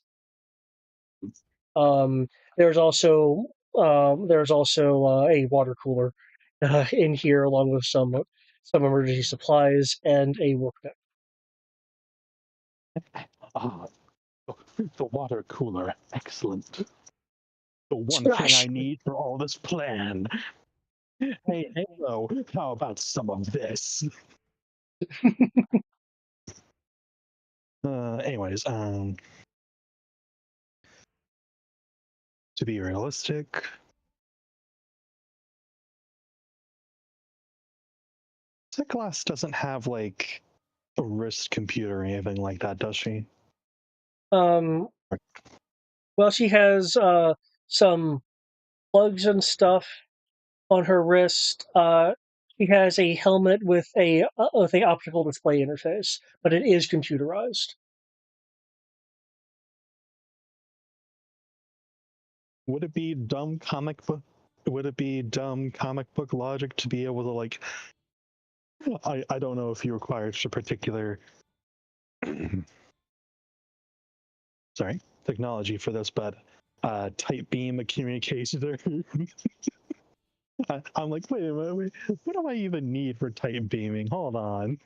There's also a water cooler in here, along with some emergency supplies and a workbench. The water cooler, excellent. The one thing I need for all this plan. Hey, Halo, how about some of this? Anyways, to be realistic, Teklas doesn't have like a wrist computer or anything like that, does she? Well, she has some plugs and stuff on her wrist. She has a helmet with a optical display interface, but it is computerized. Would it be dumb comic book? Would it be dumb comic book logic to be able to like? I don't know if you require a particular sorry technology for this, but tight beam communicator. I'm like, wait a minute, what do I even need for tight beaming? Hold on.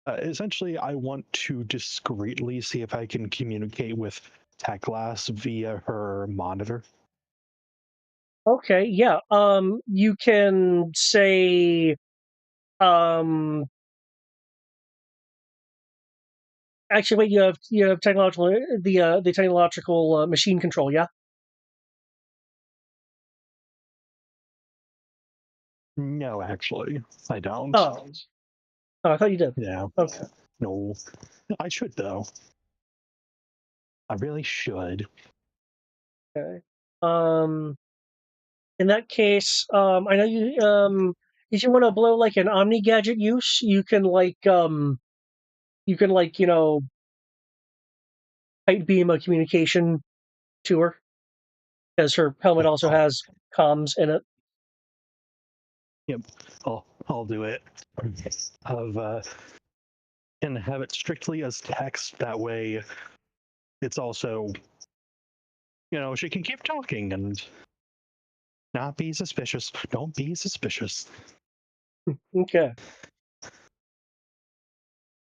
Essentially, I want to discreetly see if I can communicate with Teklas via her monitor. Okay, yeah. You can say, actually, wait. You have technological the technological machine control, yeah. No, actually, I don't. Oh, I thought you did. Yeah. Okay. No, I should though. I really should. Okay. In that case, I know if you want to blow like an Omni gadget use, you can tight beam a communication to her, because her helmet also has comms in it. Yep, I'll do it. And have it strictly as text. That way, it's also, she can keep talking and not be suspicious. Don't be suspicious. Okay.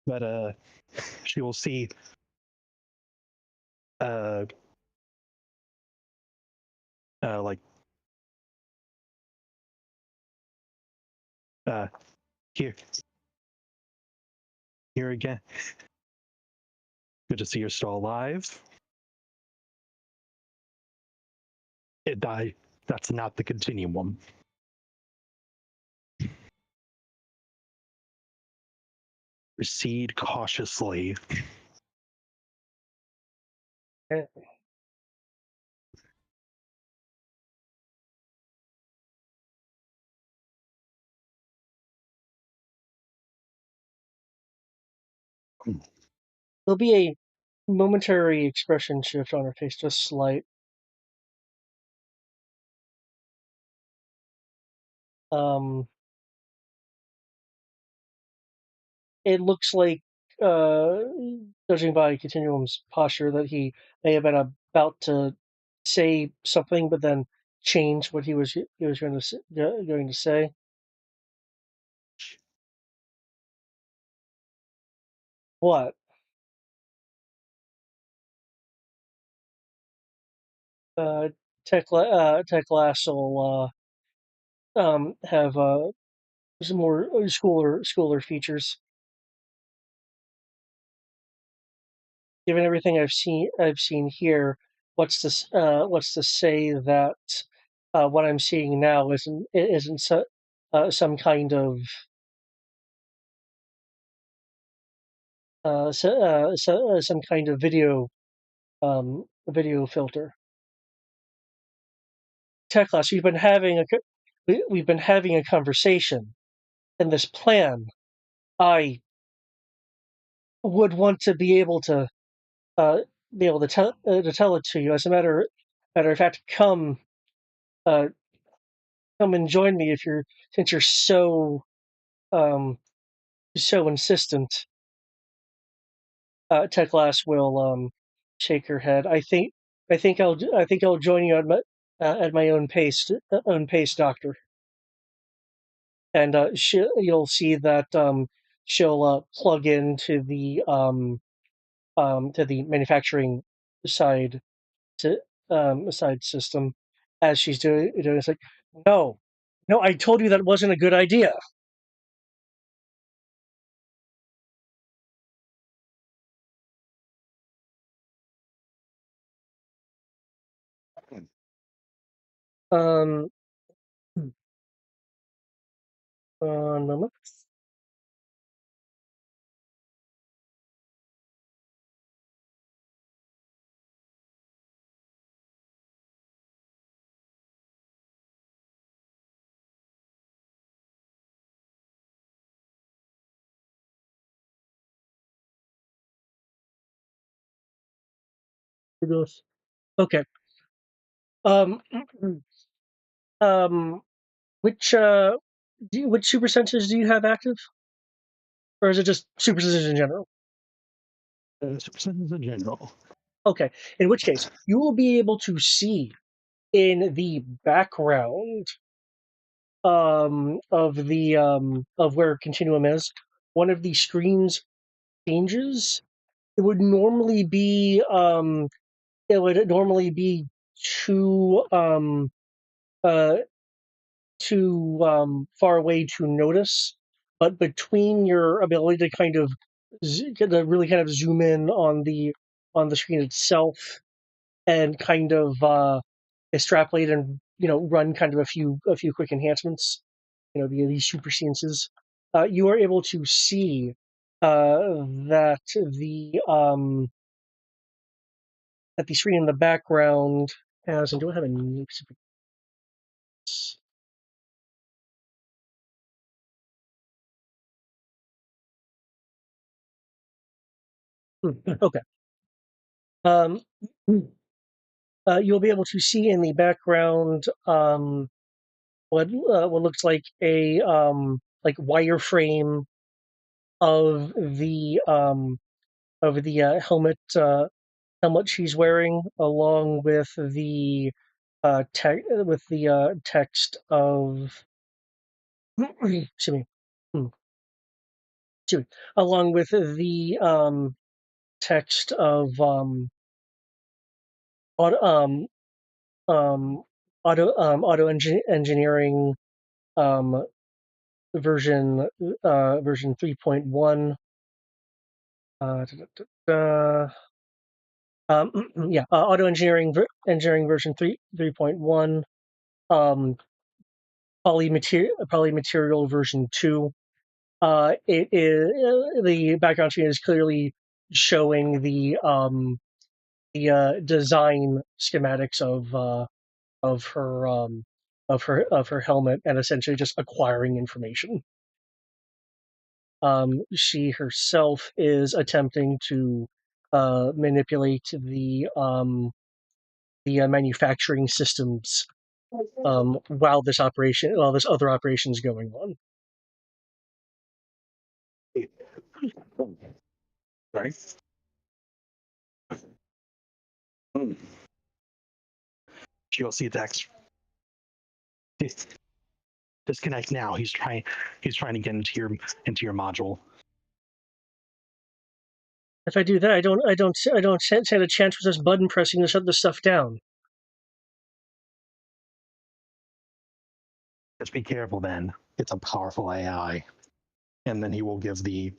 But she will see like here again. Good to see you're still alive. It died. That's not the continuum. Proceed cautiously. Okay. There'll be a momentary expression shift on her face, just slight. It looks like, judging by Continuum's posture, that he may have been about to say something, but then change what he was going to say. What? Tech Glass will have some more schooler features. Given everything I've seen here, what's to say that what I'm seeing now isn't some kind of some kind of video filter. Tech Class, we've been having a conversation, and this plan, I would want to be able to tell it to you. As a matter of fact, come and join me since you're so insistent. Tech Glass will shake her head. I think I'll join you at my own pace, Doctor. And you'll see that she'll plug into the manufacturing side side system as she's doing. It's like, no, I told you that wasn't a good idea. Um, moment. Okay. Um, um, which which super senses do you have active, or is it just super senses in general? Super senses in general. Okay. In which case, you will be able to see in the background of where Continuum is, one of the screens changes. It would normally be too uh far away to notice, but between your ability to kind of really kind of zoom in on the screen itself and kind of extrapolate and run kind of a few quick enhancements, these super sequences, you are able to see that the screen in the background has. And do I have a name? Okay. You'll be able to see in the background what looks like a wireframe of the helmet she's wearing, along with the text of excuse me. Excuse me. Along with the text of auto engineering version 3.1. Auto engineering version 3.1. Polymaterial version 2. It is the background screen is clearly showing the design schematics of her helmet, and essentially just acquiring information. She herself is attempting to manipulate the manufacturing systems while this other operation is going on. Right. You'll see text. Disconnect now. He's trying to get into your module. If I do that, I don't stand a chance with this button pressing to shut this stuff down. Just be careful then. It's a powerful AI. And then he will give the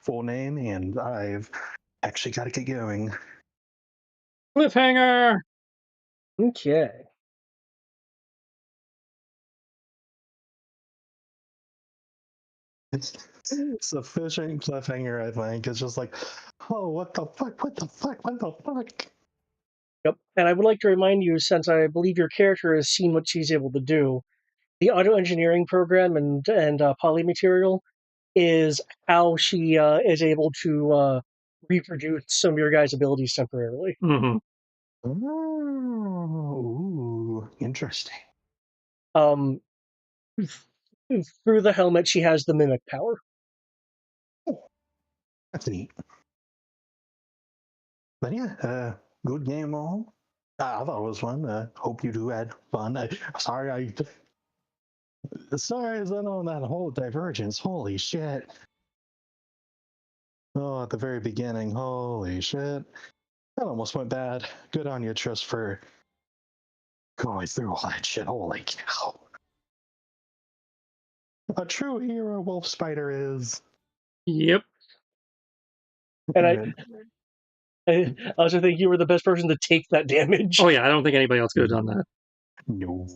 full name, and I've actually got to get going. Cliffhanger! Okay. It's sufficient cliffhanger, I think. It's just like, oh, what the fuck? What the fuck? What the fuck? Yep. And I would like to remind you, since I believe your character has seen what she's able to do, the auto engineering program and polymaterial is how she is able to reproduce some of your guys' abilities temporarily. Mm-hmm. Oh, interesting. Through the helmet, she has the mimic power. That's neat. But yeah, good game all. I thought it was fun. Hope you two had fun. Sorry I went on that whole divergence. Holy shit. Oh, at the very beginning. Holy shit. That almost went bad. Good on you, Tris, for going through all that shit. Holy cow. A true hero Wolf Spider is. Yep. And I also think you were the best person to take that damage. Oh yeah, I don't think anybody else could have done that. No.